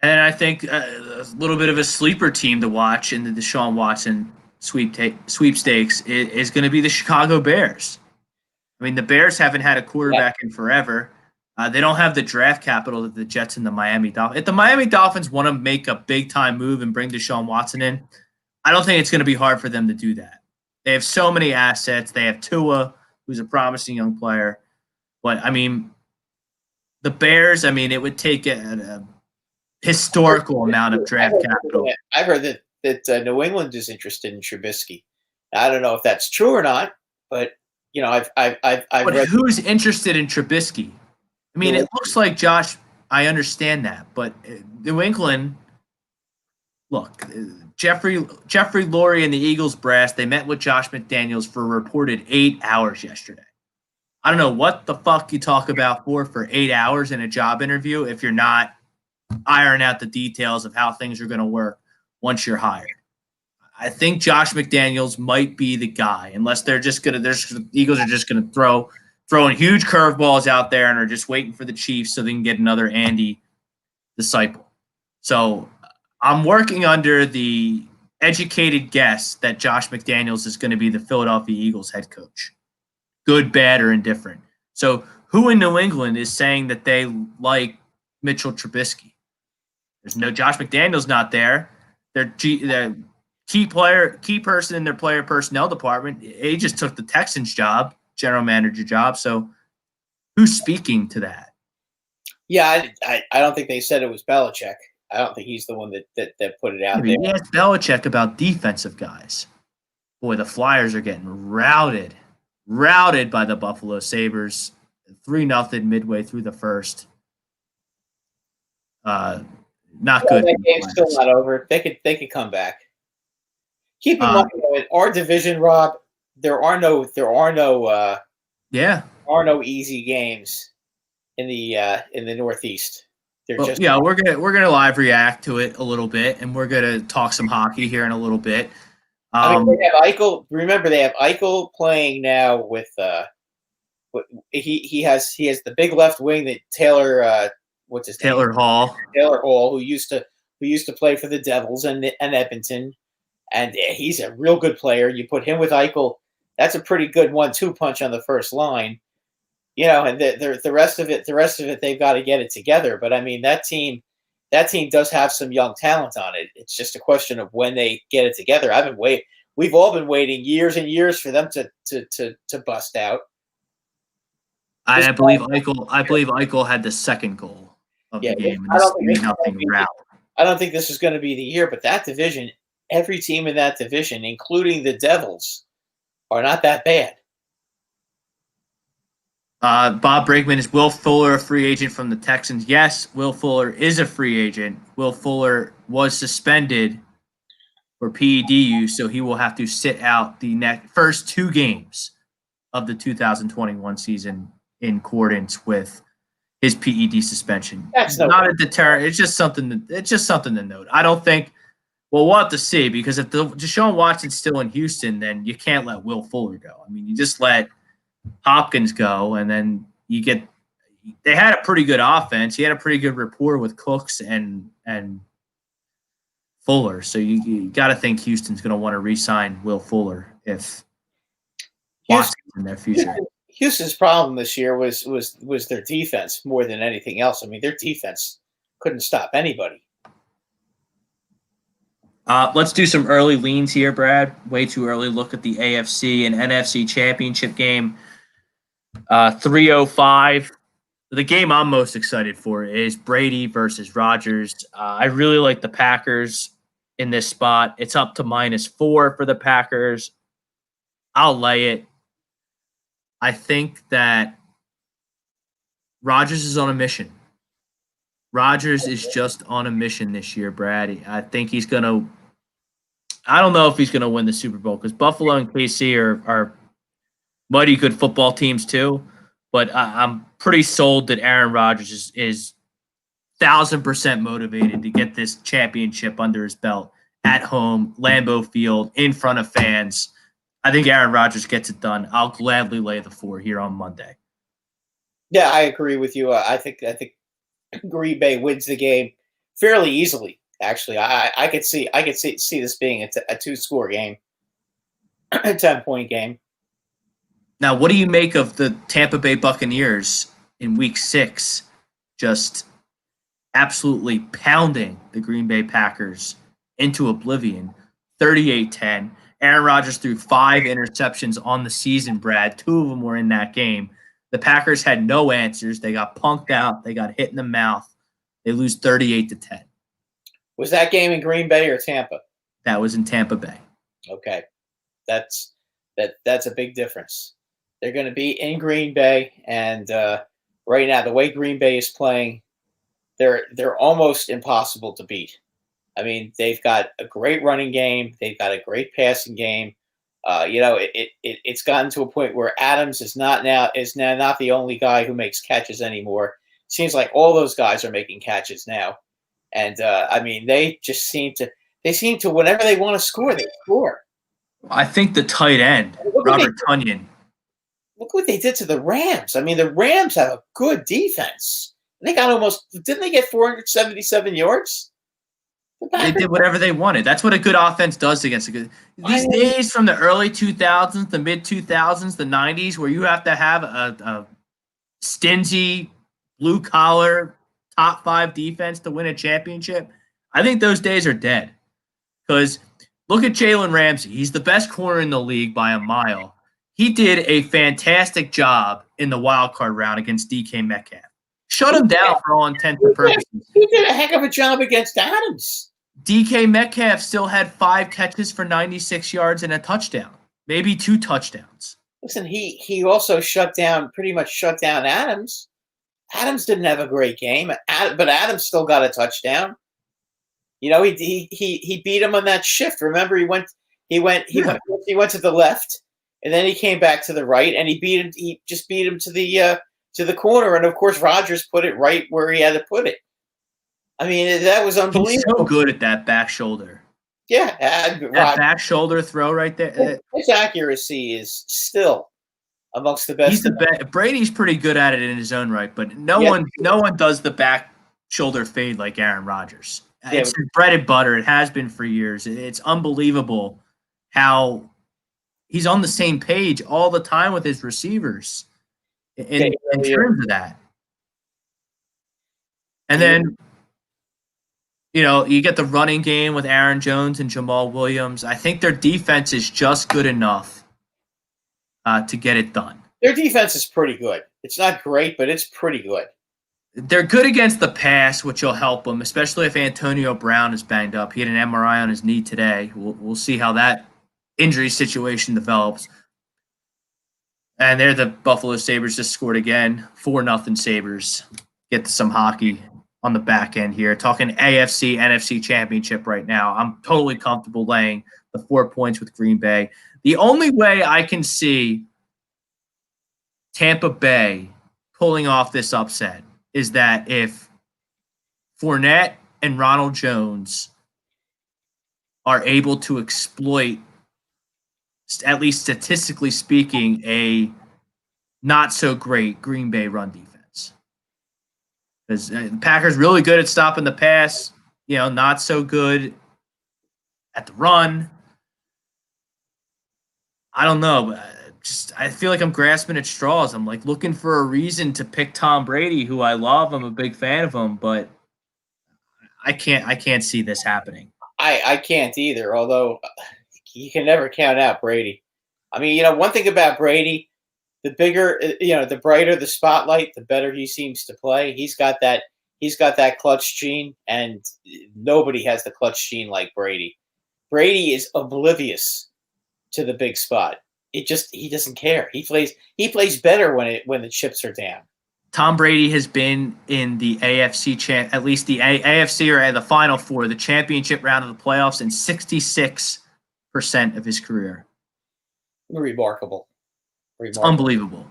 And I think a little bit of a sleeper team to watch in the Deshaun Watson sweepstakes is going to be the Chicago Bears. I mean, the Bears haven't had a quarterback in forever. They don't have the draft capital that the Jets and the Miami Dolphins. If the Miami Dolphins want to make a big-time move and bring Deshaun Watson in, I don't think it's going to be hard for them to do that. They have so many assets. They have Tua, who's a promising young player. But, I mean, the Bears, I mean, it would take a historical amount of draft capital. I've heard that New England is interested in Trubisky. I don't know if that's true or not, but I've but read. Who's interested in Trubisky? I mean, it looks like Josh. I understand that, but New England. Look, Jeffrey Lurie and the Eagles brass. They met with Josh McDaniels for a reported 8 hours yesterday. I don't know what the fuck you talk about for 8 hours in a job interview if you're not iron out the details of how things are going to work once you're hired. I think Josh McDaniels might be the guy, unless they're just going to. The Eagles are just going to throwing huge curveballs out there and are just waiting for the Chiefs so they can get another Andy disciple. So I'm working under the educated guess that Josh McDaniels is going to be the Philadelphia Eagles head coach, good, bad, or indifferent. So who in New England is saying that they like Mitchell Trubisky? There's no Josh McDaniels not there. Their key person in their player personnel department. He just took the Texans job, general manager job. So who's speaking to that? Yeah, I don't think they said it was Belichick. I don't think he's the one that put it out there. He asked Belichick about defensive guys. Boy, the Flyers are getting routed by the Buffalo Sabres. 3-0 midway through the first. Not good. That game's still not over. They could come back. Keep in mind, in our division, Rob, there are no easy games in the Northeast. We're gonna live react to it a little bit, and we're gonna talk some hockey here in a little bit. They have Eichel. Remember, they have Eichel playing now with he has the big left wing that Taylor what's his name? Taylor Hall, who used to play for the Devils and Edmonton, and he's a real good player. You put him with Eichel, that's a pretty good 1-2 punch on the first line. And the rest of it, they've got to get it together. But I mean, that team does have some young talent on it. It's just a question of when they get it together. We've all been waiting years and years for them to bust out. I believe Eichel had the second goal of the game. I don't think this is going to be the year, but that division, every team in that division, including the Devils, are not that bad. Bob Brinkman, is Will Fuller a free agent from the Texans? Yes, Will Fuller is a free agent. Will Fuller was suspended for PED use, so he will have to sit out the first 2 games of the 2021 season in accordance with his PED suspension. That's not a deterrent. It's just something to note. I don't think. Well, we'll have to see, because if Deshaun Watson's still in Houston, then you can't let Will Fuller go. I mean, you just let Hopkins go, and then they had a pretty good offense. He had a pretty good rapport with Cooks and Fuller. So you got to think Houston's going to want to re-sign Will Fuller if Watson's in their future. Houston's problem this year was their defense more than anything else. I mean, their defense couldn't stop anybody. Let's do some early leans here, Brad. Way too early. Look at the AFC and NFC championship game. 3:05. The game I'm most excited for is Brady versus Rodgers. I really like the Packers in this spot. It's up to -4 for the Packers. I'll lay it. I think that Rodgers is on a mission. Rodgers is just on a mission this year, Brad. I think he's going to – I don't know if he's going to win the Super Bowl, because Buffalo and KC are mighty good football teams too. But I'm pretty sold that Aaron Rodgers is 1,000% motivated to get this championship under his belt at home, Lambeau Field, in front of fans. I think Aaron Rodgers gets it done. I'll gladly lay the 4 here on Monday. Yeah, I agree with you. I think Green Bay wins the game fairly easily. Actually, I could see this being a 2-score game, a 10-point game. Now, what do you make of the Tampa Bay Buccaneers in Week 6, just absolutely pounding the Green Bay Packers into oblivion, 38-10. Aaron Rodgers threw 5 interceptions on the season, Brad. 2 of them were in that game. The Packers had no answers. They got punked out. They got hit in the mouth. They lose 38-10. Was that game in Green Bay or Tampa? That was in Tampa Bay. Okay, that's a big difference. They're going to be in Green Bay, and right now, the way Green Bay is playing, they're almost impossible to beat. I mean, they've got a great running game. They've got a great passing game. It's gotten to a point where Adams is now not the only guy who makes catches anymore. Seems like all those guys are making catches now, and I mean, they seem to whenever they want to score, they score. I think the tight end, Robert Tonyan. Look what they did to the Rams. I mean, the Rams have a good defense. They got didn't they get 477 yards? They did whatever they wanted. That's what a good offense does against a good. These days from the early 2000s, the mid 2000s, the 90s, where you have to have a stingy, blue collar, top 5 defense to win a championship. I think those days are dead. Because look at Jalen Ramsey. He's the best corner in the league by a mile. He did a fantastic job in the wild card round against DK Metcalf. Shut him down for all intents and purposes. He did a heck of a job against Adams. DK Metcalf still had 5 catches for 96 yards and a touchdown, maybe 2 touchdowns. Listen, he also pretty much shut down Adams. Adams didn't have a great game, but Adams still got a touchdown. You know, he beat him on that shift. Remember, he went to the left, and then he came back to the right, and he just beat him to the corner, and of course Rodgers put it right where he had to put it. I mean, that was unbelievable. He's so good at that back shoulder. Yeah, that back shoulder throw right there. His accuracy is still amongst the best. He's the best. Brady's pretty good at it in his own right, but no one does the back shoulder fade like Aaron Rodgers. Yeah, it's bread and butter. It has been for years. It's unbelievable how he's on the same page all the time with his receivers in terms of that. And then, you get the running game with Aaron Jones and Jamal Williams. I think their defense is just good enough to get it done. Their defense is pretty good. It's not great, but it's pretty good. They're good against the pass, which will help them, especially if Antonio Brown is banged up. He had an MRI on his knee today. We'll see how that injury situation develops. And there the Buffalo Sabres just scored again. 4-0 Sabres. Get to some hockey on the back end here. Talking AFC, NFC championship right now. I'm totally comfortable laying the 4 points with Green Bay. The only way I can see Tampa Bay pulling off this upset is that if Fournette and Ronald Jones are able to exploit, at least statistically speaking, a not-so-great Green Bay run defense. Because the Packers really good at stopping the pass, not so good at the run. I don't know, but I feel like I'm grasping at straws. I'm like looking for a reason to pick Tom Brady, who I love. I'm a big fan of him, but I can't see this happening. I can't either, although you can never count out Brady. I mean, one thing about Brady, the bigger, the brighter the spotlight, the better he seems to play. He's got that clutch gene, and nobody has the clutch gene like Brady. Brady is oblivious to the big spot. He doesn't care. He plays better when the chips are down. Tom Brady has been in the AFC at least the AFC or the Final Four, the championship round of the playoffs, in 66% of his career. Remarkable. It's unbelievable.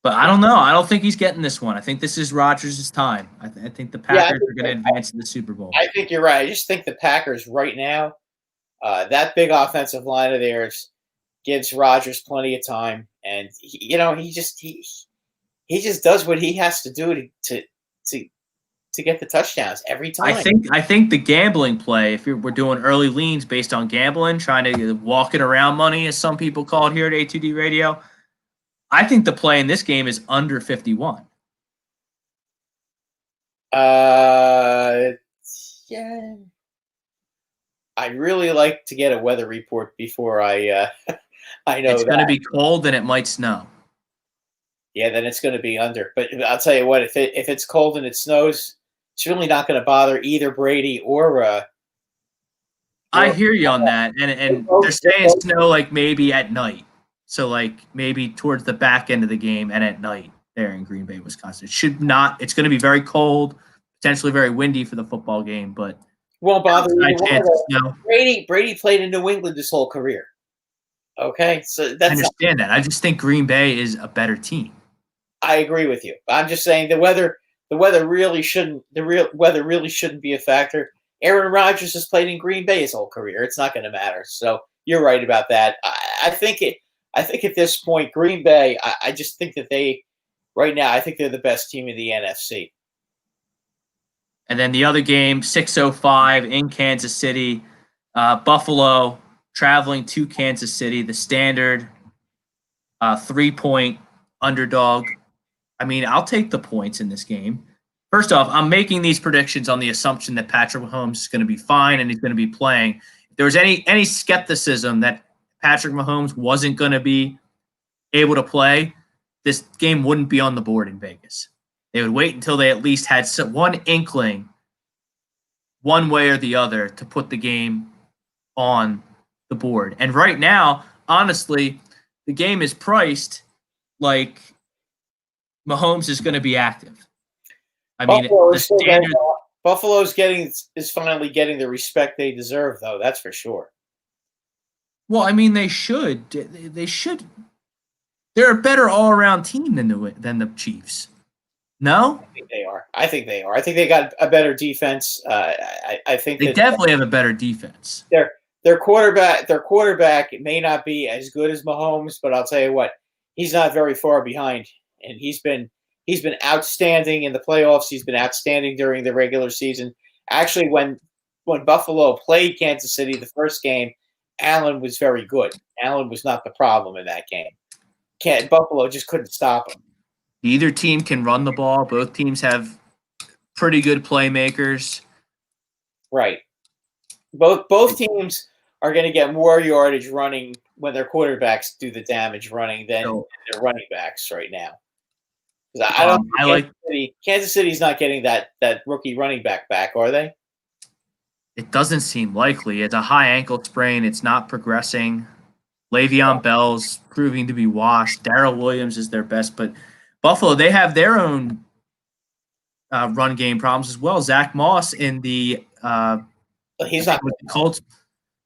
But I don't know. I don't think he's getting this one. I think this is Rodgers' time. I think the Packers are going to advance to the Super Bowl. I think you're right. I just think the Packers right now, that big offensive line of theirs gives Rodgers plenty of time, and he just does what he has to do to get the touchdowns every time. I think the gambling play, if we're doing early leans based on gambling, trying to walk it around money, as some people call it here at A2D Radio, I think the play in this game is under 51. Yeah. I'd really like to get a weather report before I I know it's going to be cold and it might snow. Yeah, then it's going to be under. But I'll tell you what, if it's cold and it snows, it's really not going to bother either Brady or. I hear you on that, and they're saying snow like maybe at night. So, like, maybe towards the back end of the game and at night there in Green Bay, Wisconsin. It should not – it's going to be very cold, potentially very windy for the football game, but – won't bother you. Brady played in New England his whole career. Okay? So that's – I understand that. I just think Green Bay is a better team. I agree with you. I'm just saying the weather really shouldn't – weather really shouldn't be a factor. Aaron Rodgers has played in Green Bay his whole career. It's not going to matter. So you're right about that. I think at this point, Green Bay, I just think that right now, I think they're the best team in the NFC. And then the other game, 6:05 in Kansas City, Buffalo traveling to Kansas City, the standard 3-point underdog. I mean, I'll take the points in this game. First off, I'm making these predictions on the assumption that Patrick Mahomes is going to be fine and he's going to be playing. If there was any skepticism that Patrick Mahomes wasn't going to be able to play, this game wouldn't be on the board in Vegas. They would wait until they at least had one inkling, one way or the other, to put the game on the board. And right now, honestly, the game is priced like Mahomes is going to be active. I mean, Buffalo's is finally getting the respect they deserve, though. That's for sure. Well, I mean, they should. They should. They're a better all-around team than the Chiefs. No? I think they are. I think they got a better defense. I think they definitely have a better defense. Their quarterback may not be as good as Mahomes, but I'll tell you what, he's not very far behind, and he's been outstanding in the playoffs. He's been outstanding during the regular season. Actually, when Buffalo played Kansas City the first game, Allen was very good. Allen was not the problem in that game. Buffalo just couldn't stop him. Either team can run the ball. Both teams have pretty good playmakers. Right. Both teams are going to get more yardage running when their quarterbacks do the damage running than their running backs right now. Kansas City's not getting that rookie running back, are they? It doesn't seem likely. It's a high ankle sprain. It's not progressing. Le'Veon Bell's proving to be washed. Darrell Williams is their best, but Buffalo, they have their own run game problems as well. Zach Moss in the he's not with the Colts.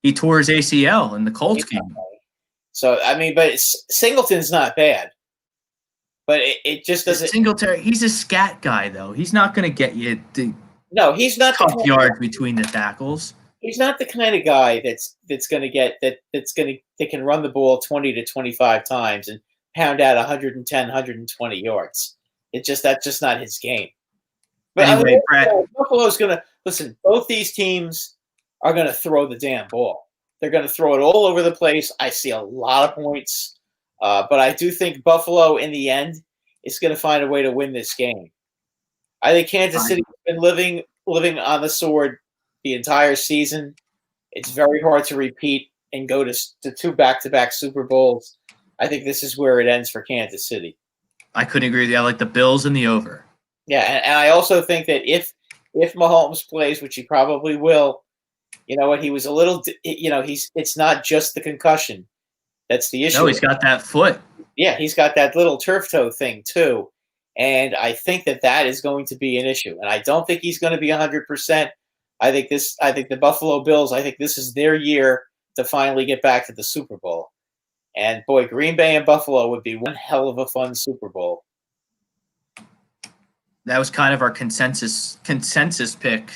He tore his ACL in the Colts game. So I mean, but Singleton's not bad, but it just doesn't. Singletary, he's a scat guy though. He's not going to get you. No, he's not tough yards between the tackles. He's not the kind of guy that's going to get that can run the ball 20 to 25 times and pound out 110, 120 yards. That's just not his game. But anyway, Brad, Buffalo's going to listen. Both these teams are going to throw the damn ball. They're going to throw it all over the place. I see a lot of points, but I do think Buffalo in the end is going to find a way to win this game. I think Kansas City has been living on the sword the entire season. It's very hard to repeat and go to two back-to-back Super Bowls. I think this is where it ends for Kansas City. I couldn't agree with you. I like the Bills and the over. Yeah, and I also think that if Mahomes plays, which he probably will, you know what, he was a little, it's not just the concussion. That's the issue. No, he's got that foot. Yeah, he's got that little turf toe thing too. And I think that is going to be an issue. And I don't think he's going to be 100%. I think the Buffalo Bills, I think this is their year to finally get back to the Super Bowl. And boy, Green Bay and Buffalo would be one hell of a fun Super Bowl. That was kind of our consensus pick,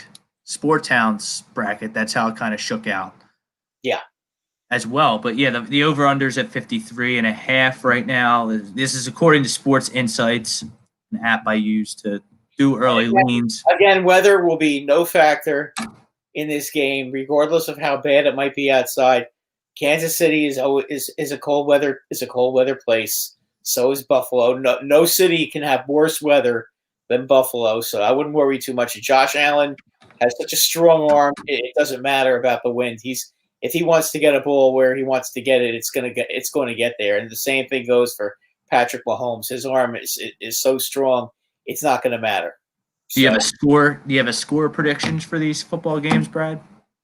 Sport Towns bracket. That's how it kind of shook out. Yeah. As well. But yeah, the over-under's at 53.5 right now. This is according to Sports Insights, an app I use to do early leans. Again, weather will be no factor in this game, regardless of how bad it might be outside. Kansas City is a cold weather place. So is Buffalo. No city can have worse weather than Buffalo, so I wouldn't worry too much. Josh Allen has such a strong arm; it doesn't matter about the wind. If he wants to get a ball where he wants to get it, it's going to get there. And the same thing goes for Patrick Mahomes. His arm is so strong, it's not going to matter. Do you have a score? Do you have a score predictions for these football games, Brad?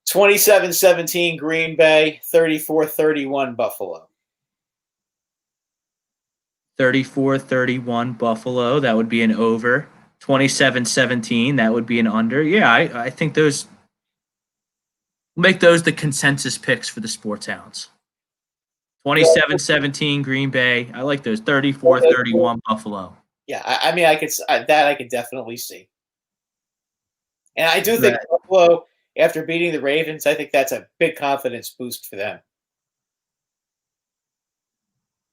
27-17 Green Bay, 34-31 Buffalo. 34-31 Buffalo. That would be an over. 27-17. That would be an under. Yeah, I think those. Make those the consensus picks for the Sports Hounds. 27-17 Green Bay. I like those. 34-31 Buffalo. Yeah, I mean, I could definitely see. And I do think Buffalo, after beating the Ravens, I think that's a big confidence boost for them.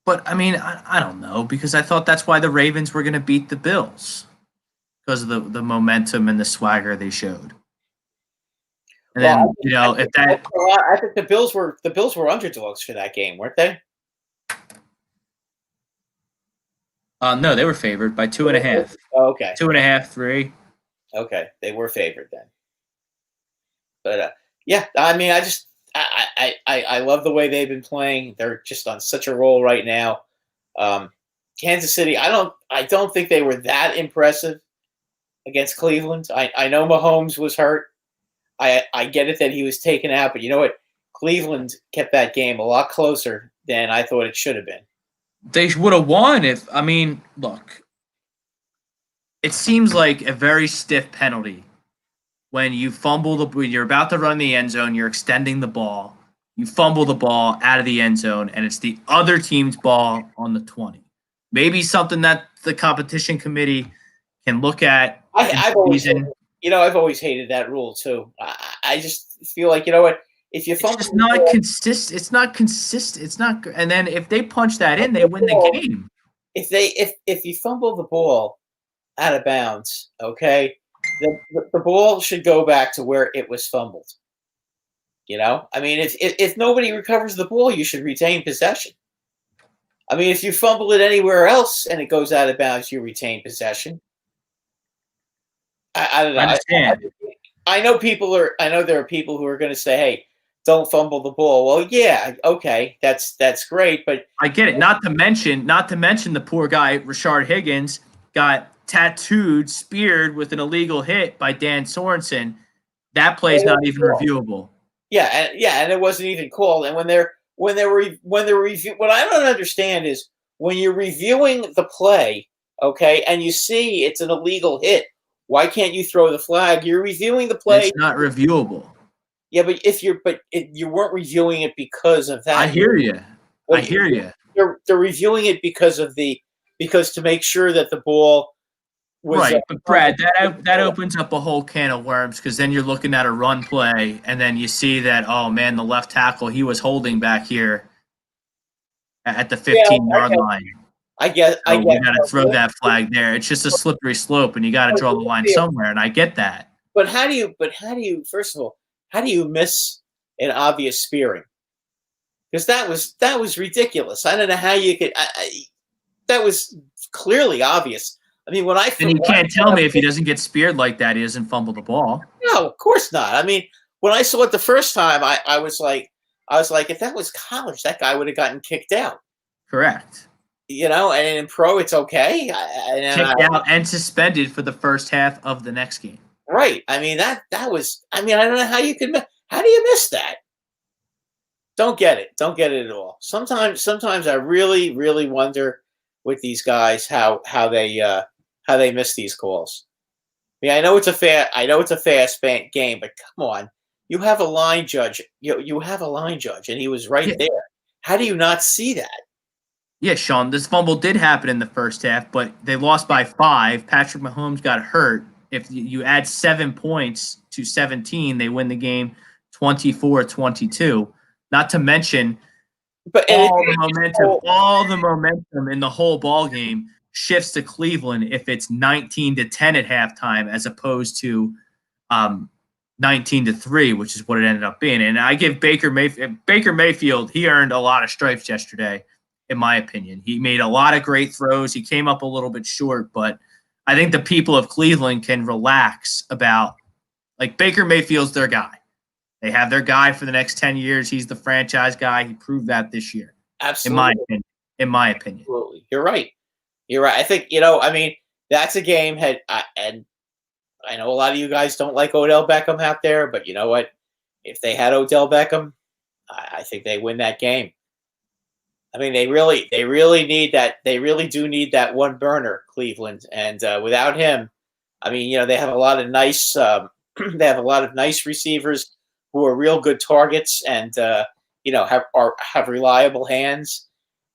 But, I mean, I don't know, because I thought that's why the Ravens were going to beat the Bills, because of the momentum and the swagger they showed. And then, I think the Bills were underdogs for that game, weren't they? No, they were favored by 2.5. Oh, okay. 2.5, 3. Okay, they were favored then. But yeah, I mean, I love the way they've been playing. They're just on such a roll right now. Kansas City, I don't think they were that impressive against Cleveland. I know Mahomes was hurt. I get it that he was taken out, but you know what? Cleveland kept that game a lot closer than I thought it should have been. They would have won look, it seems like a very stiff penalty when you fumble when you're about to run the end zone, you're extending the ball, you fumble the ball out of the end zone, and it's the other team's ball on the 20. Maybe something that the competition committee can look at. I've always hated that rule too. I just feel like, you know what? If you fumble, it's not consistent. It's not consistent. It's not. And then if they punch that in, they win the game. If you fumble the ball out of bounds, okay, the ball should go back to where it was fumbled. You know, I mean, if nobody recovers the ball, you should retain possession. I mean, if you fumble it anywhere else and it goes out of bounds, you retain possession. I don't know. I understand. I know there are people who are going to say, "Hey, don't fumble the ball." Well, yeah, okay, that's great, but I get it. Not to mention the poor guy Rashard Higgins got tattooed, speared with an illegal hit by Dan Sorensen. That play's not even reviewable. Yeah, and it wasn't even called. And when they're review, what I don't understand is when you're reviewing the play, okay, and you see it's an illegal hit, why can't you throw the flag? You're reviewing the play. It's not reviewable. Yeah, but you weren't reviewing it because of that. I hear you. I hear you. They're reviewing it because to make sure that the ball was right. But Brad, that opens up a whole can of worms, because then you're looking at a run play and then you see that, oh man, the left tackle, he was holding back here at the 15-yard line. I guess you got to throw that flag there. It's just a slippery slope, and you got to draw the line somewhere. And I get that. But how do you? First of all, how do you miss an obvious spearing? Because that was ridiculous. I don't know how you could. That was clearly obvious. I mean, and you can't tell me if he doesn't get speared like that, he doesn't fumble the ball. No, of course not. I mean, when I saw it the first time, I was like, if that was college, that guy would have gotten kicked out. Correct. You know, and in pro, it's okay. Kicked out and suspended for the first half of the next game. Right. I mean, that was. I mean, I don't know how you could. How do you miss that? Don't get it. Don't get it at all. Sometimes I really, really wonder with these guys how they miss these calls. I mean, I know it's a fast game, but come on, you have a line judge. You have a line judge, and he was right there. How do you not see that? Yeah, Sean, this fumble did happen in the first half, but they lost by 5. Patrick Mahomes got hurt. If you add 7 points to 17, they win the game 24-22. Not to mention But all the momentum in the whole ball game shifts to Cleveland if it's 19-10 at halftime as opposed to 19-3, which is what it ended up being. And I give Baker Mayfield, he earned a lot of stripes yesterday, in my opinion. He made a lot of great throws. He came up a little bit short, but I think the people of Cleveland can relax about, like, Baker Mayfield's their guy. They have their guy for the next 10 years. He's the franchise guy. He proved that this year. Absolutely. In my opinion. Absolutely. You're right. I think, that's a game and I know a lot of you guys don't like Odell Beckham out there, but you know what? If they had Odell Beckham, I think they win that game. I mean, they really need that. They really do need that one burner, Cleveland, and without him, I mean, they have a lot of nice, they have a lot of nice receivers who are real good targets, and have reliable hands,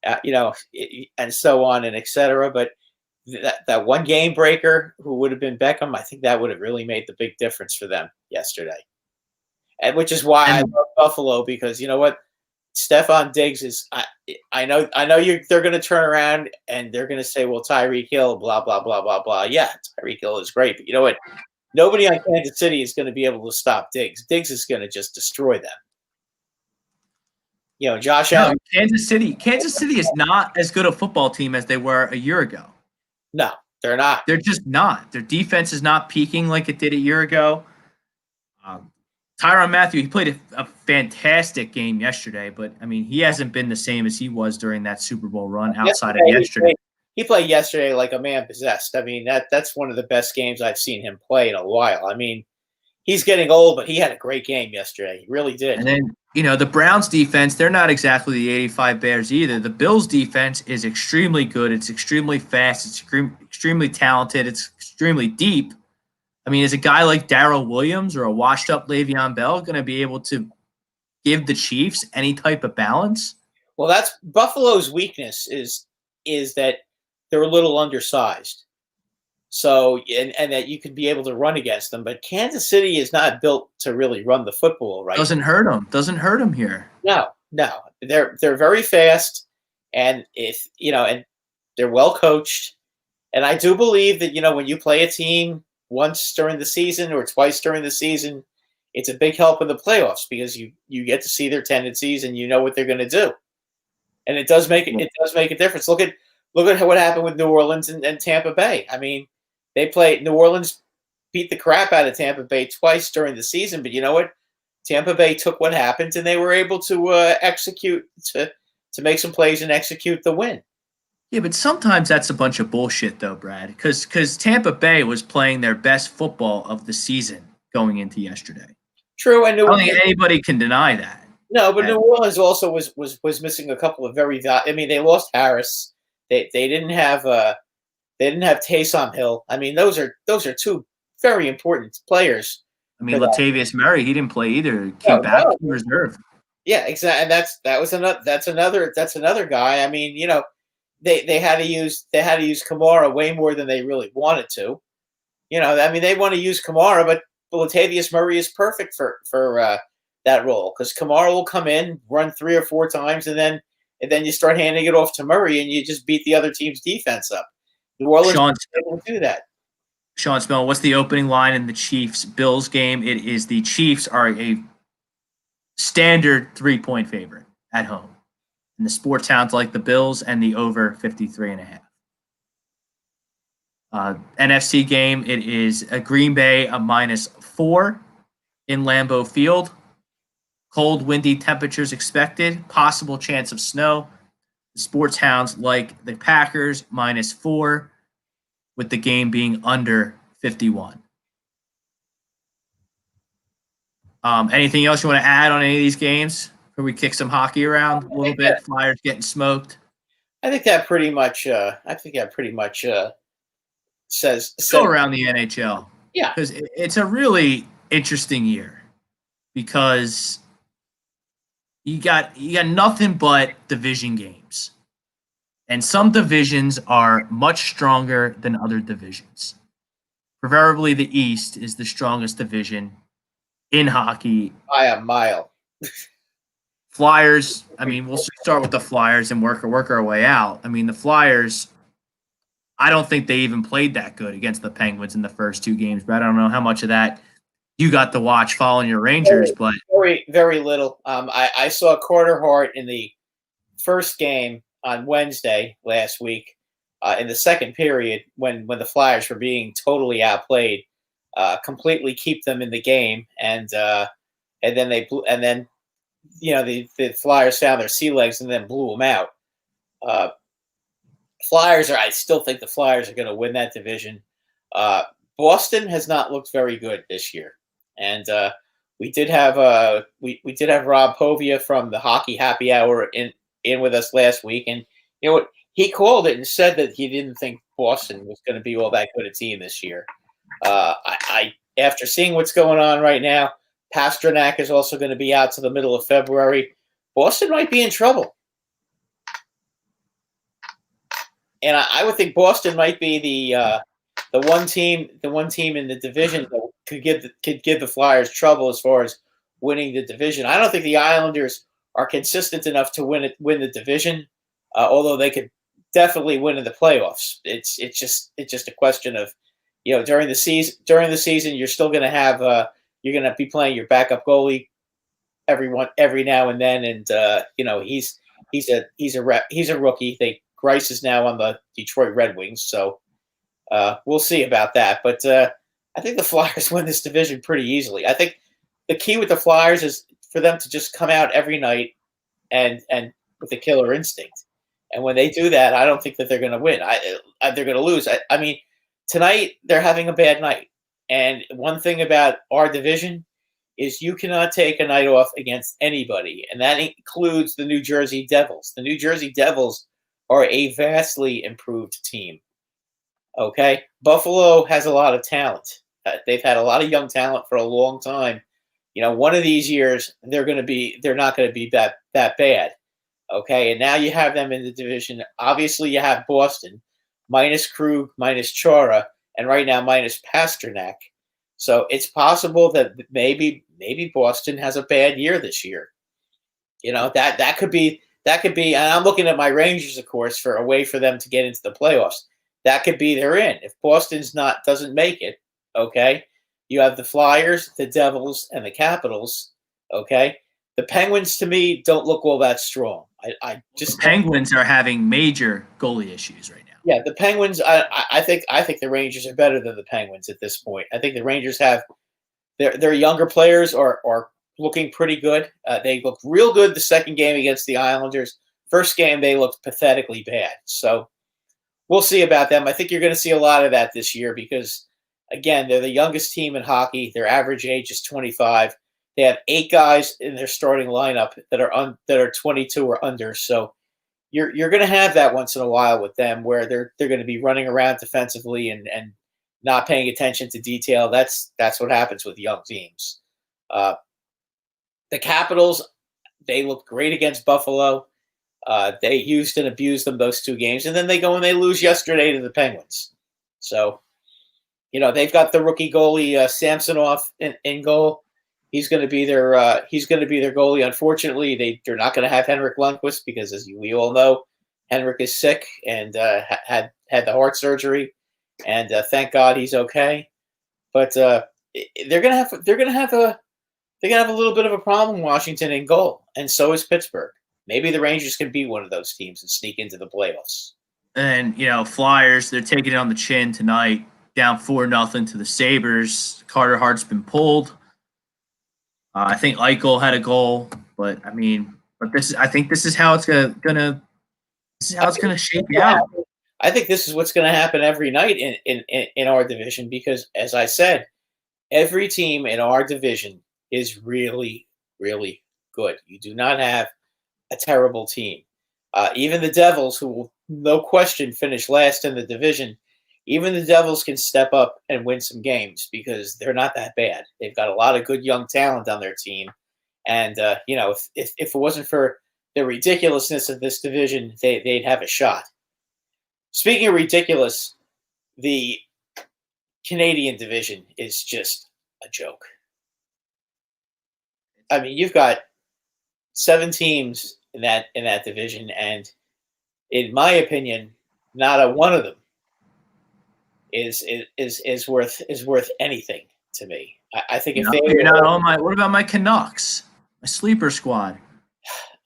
and so on and etc. But that one game breaker who would have been Beckham, I think that would have really made the big difference for them yesterday, and which is why I love Buffalo, because you know what. Stephon Diggs is. I know. They're going to turn around and they're going to say, "Well, Tyreek Hill, blah blah blah blah blah." Yeah, Tyreek Hill is great, but you know what? Nobody on Kansas City is going to be able to stop Diggs. Diggs is going to just destroy them. Josh Allen. Kansas City is not as good a football team as they were a year ago. No, they're not. They're just not. Their defense is not peaking like it did a year ago. Tyrann Mathieu, he played a fantastic game yesterday, but, I mean, he hasn't been the same as he was during that Super Bowl run outside of yesterday. He played yesterday like a man possessed. I mean, that's one of the best games I've seen him play in a while. I mean, he's getting old, but he had a great game yesterday. He really did. And then, the Browns defense, they're not exactly the 85 Bears either. The Bills defense is extremely good. It's extremely fast. It's extremely talented. It's extremely deep. I mean, is a guy like Darrell Williams or a washed-up Le'Veon Bell going to be able to give the Chiefs any type of balance? Well, that's Buffalo's weakness is that they're a little undersized. So, and that you could be able to run against them. But Kansas City is not built to really run the football, right? Doesn't hurt them here. No. They're very fast, and and they're well coached. And I do believe that, when you play a team once during the season or twice during the season, it's a big help in the playoffs because you get to see their tendencies and you know what they're going to do. And it does make a difference. Look at what happened with New Orleans and Tampa Bay. I mean, New Orleans beat the crap out of Tampa Bay twice during the season, but you know what? Tampa Bay took what happened and they were able to execute to make some plays and execute the win. Yeah, but sometimes that's a bunch of bullshit, though, Brad, because Tampa Bay was playing their best football of the season going into yesterday. True, and I don't think anybody can deny that. No, but New Orleans also was missing a couple of they lost Harris. They didn't have Taysom Hill. I mean, those are two very important players. I mean, Latavius Murray, he didn't play either. Came back to reserve. Yeah, exactly. And that's another guy. I mean, they had to use Kamara way more than they really wanted to. I mean, they want to use Kamara, but Latavius Murray is perfect for that role because Kamara will come in, run 3 or 4 times, and then you start handing it off to Murray, and you just beat the other team's defense up. New Orleans will do that. Sean Smell, what's the opening line in the Chiefs-Bills game? It is the Chiefs are a standard 3-point favorite at home. And the sports hounds like the Bills and the over 53.5. NFC game, it is a Green Bay a -4 in Lambeau Field. Cold, windy temperatures expected. Possible chance of snow. The sports hounds like the Packers -4 with the game being under 51. Anything else you want to add on any of these games? Before we kick some hockey around a little bit, Flyers getting smoked. I think that pretty much. Says go around the NHL. Yeah, because it's a really interesting year because you got nothing but division games. And some divisions are much stronger than other divisions. Preferably the East is the strongest division in hockey. By a mile. Flyers, I mean, we'll start with the Flyers and work our way out. I mean, the Flyers, I don't think they even played that good against the Penguins in the first two games, but I don't know how much of that you got to watch following your Rangers, but Very, very little. I saw Carter Hart in the first game on Wednesday last week, in the second period when the Flyers were being totally outplayed, completely keep them in the game, and then the Flyers found their sea legs and then blew them out. I still think the Flyers are going to win that division. Boston has not looked very good this year, and we did have Rob Povia from the Hockey Happy Hour in with us last week, and you know what, he called it and said that he didn't think Boston was going to be all that good a team this year. I after seeing what's going on right now, Pasternak is also going to be out to the middle of February. Boston might be in trouble. And I would think Boston might be the one team in the division that could give the Flyers trouble as far as winning the division. I don't think the Islanders are consistent enough to win the division, although they could definitely win in the playoffs. It's just a question of, during the season you're still going to have you're going to be playing your backup goalie every now and then, and he's a rookie. Grice is now on the Detroit Red Wings, so we'll see about that. But I think the Flyers win this division pretty easily. I think the key with the Flyers is for them to just come out every night and with a killer instinct. And when they do that, I don't think that they're going to win. They're going to lose. I mean, tonight they're having a bad night. And one thing about our division is you cannot take a night off against anybody, and that includes the New Jersey Devils. The New Jersey Devils are a vastly improved team. Okay? Buffalo has a lot of talent. They've had a lot of young talent for a long time. One of these years they're not going to be that bad. Okay? And now you have them in the division. Obviously you have Boston minus Krug, minus Chara, and right now minus Pasternak. So it's possible that maybe Boston has a bad year this year. That could be, and I'm looking at my Rangers, of course, for a way for them to get into the playoffs. That could be they're in. If Boston's doesn't make it, okay, you have the Flyers, the Devils, and the Capitals, okay? The Penguins, to me, don't look all that strong. The Penguins are having major goalie issues right now. Yeah, the Penguins, I think the Rangers are better than the Penguins at this point. I think the Rangers have their younger players are looking pretty good. They looked real good the second game against the Islanders. First game, they looked pathetically bad. So we'll see about them. I think you're going to see a lot of that this year because, again, they're the youngest team in hockey. Their average age is 25. They have 8 guys in their starting lineup that are 22 or under. So you're going to have that once in a while with them where they're going to be running around defensively and not paying attention to detail. That's what happens with young teams. The Capitals, they looked great against Buffalo. They used and abused them those 2 games, and then they go and they lose yesterday to the Penguins. So, they've got the rookie goalie Samsonov in goal. He's going to be their goalie. Unfortunately, they're not going to have Henrik Lundqvist because, as we all know, Henrik is sick and had the heart surgery, and thank God he's okay. But they're going to have a little bit of a problem, Washington, in goal, and so is Pittsburgh. Maybe the Rangers can beat one of those teams and sneak into the playoffs. And, Flyers, they're taking it on the chin tonight, down 4-0 to the Sabres. Carter Hart's been pulled. I think Eichel had a goal, but I think this is how it's gonna shake out. I think this is what's going to happen every night in our division because, as I said, every team in our division is really, really good. You do not have a terrible team. Even the Devils, who will no question finish last in the division, even the Devils can step up and win some games because they're not that bad. They've got a lot of good young talent on their team, And if it wasn't for the ridiculousness of this division, they'd have a shot. Speaking of ridiculous, the Canadian division is just a joke. I mean, you've got 7 teams in that division, and in my opinion, not a one of them is worth anything to me. I think if You're not on my. What about my Canucks, my sleeper squad?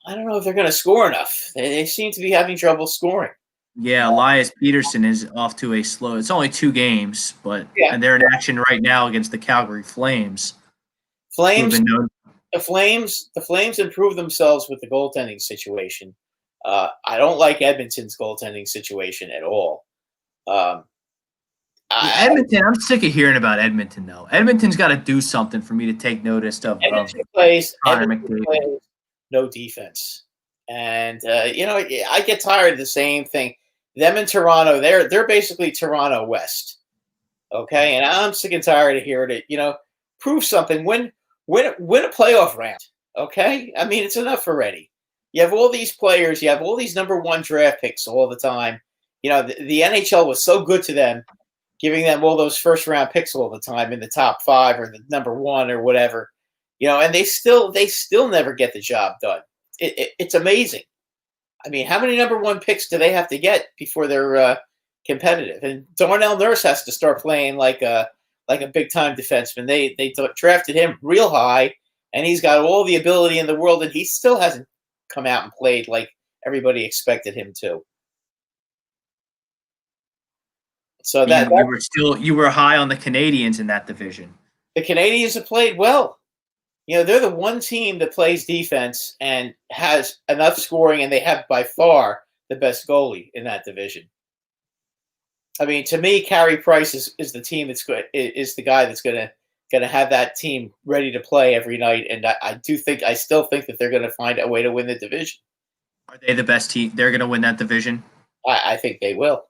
I don't know if they're going to score enough. They seem to be having trouble scoring. Yeah, Elias Peterson is off to a slow. It's only 2 games, but and they're in action right now against the Calgary Flames. The Flames improved themselves with the goaltending situation. I don't like Edmonton's goaltending situation at all. Edmonton, I'm sick of hearing about Edmonton, though. Edmonton's got to do something for me to take notice of. Edmonton plays no defense, and I get tired of the same thing. Them in Toronto, they're basically Toronto West, okay. And I'm sick and tired of hearing it. Prove something. Win a playoff round, okay. I mean, it's enough already. You have all these players. You have all these number 1 draft picks all the time. The NHL was so good to them, giving them all those first round picks all the time in the top 5 or the number 1 or whatever, and they still never get the job done. It's amazing. I mean, how many number 1 picks do they have to get before they're competitive? And Darnell Nurse has to start playing like a big time defenseman. They drafted him real high, and he's got all the ability in the world, and he still hasn't come out and played like everybody expected him to. So you were high on the Canadians in that division. The Canadians have played well. They're the one team that plays defense and has enough scoring, and they have by far the best goalie in that division. I mean, to me, Carey Price is the team that's good. Is the guy that's going to have that team ready to play every night, and I still think that they're going to find a way to win the division. Are they the best team? They're going to win that division. I think they will.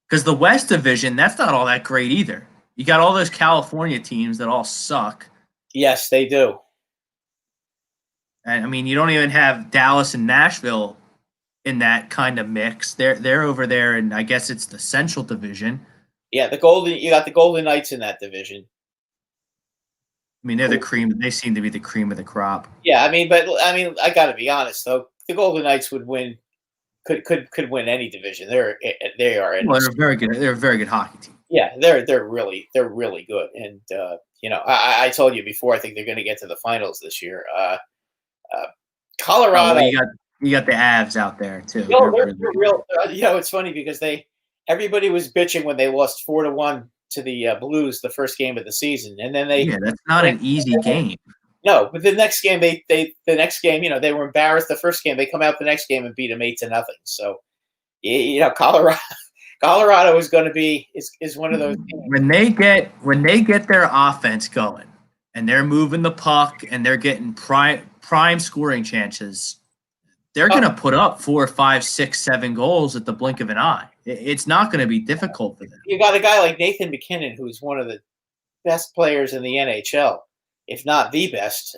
Because the West Division, that's not all that great either. You got all those California teams that all suck. Yes, they do. And I mean, you don't even have Dallas and Nashville in that kind of mix. They're over there, and I guess it's the Central Division. Yeah, you got the Golden Knights in that division. I mean, they're the cream. They seem to be the cream of the crop. Yeah, I got to be honest though. The Golden Knights would win. Could win any division. They are. Well, they're very good. They're a very good hockey team. Yeah, they're really good. And I told you before. I think they're going to get to the finals this year. Colorado. You got the Avs out there too. They're real. It's funny because everybody was bitching when they lost 4-1 to the Blues the first game of the season, and then that's not an easy game. No, but the next game they were embarrassed. The first game they come out the next game and beat them 8-0. So Colorado is going to be is one of those teams. When they get their offense going and they're moving the puck and they're getting prime scoring chances, they're going to put up 4, 5, 6, 7 goals at the blink of an eye. It's not going to be difficult for them. You got a guy like Nathan McKinnon, who's one of the best players in the NHL, if not the best.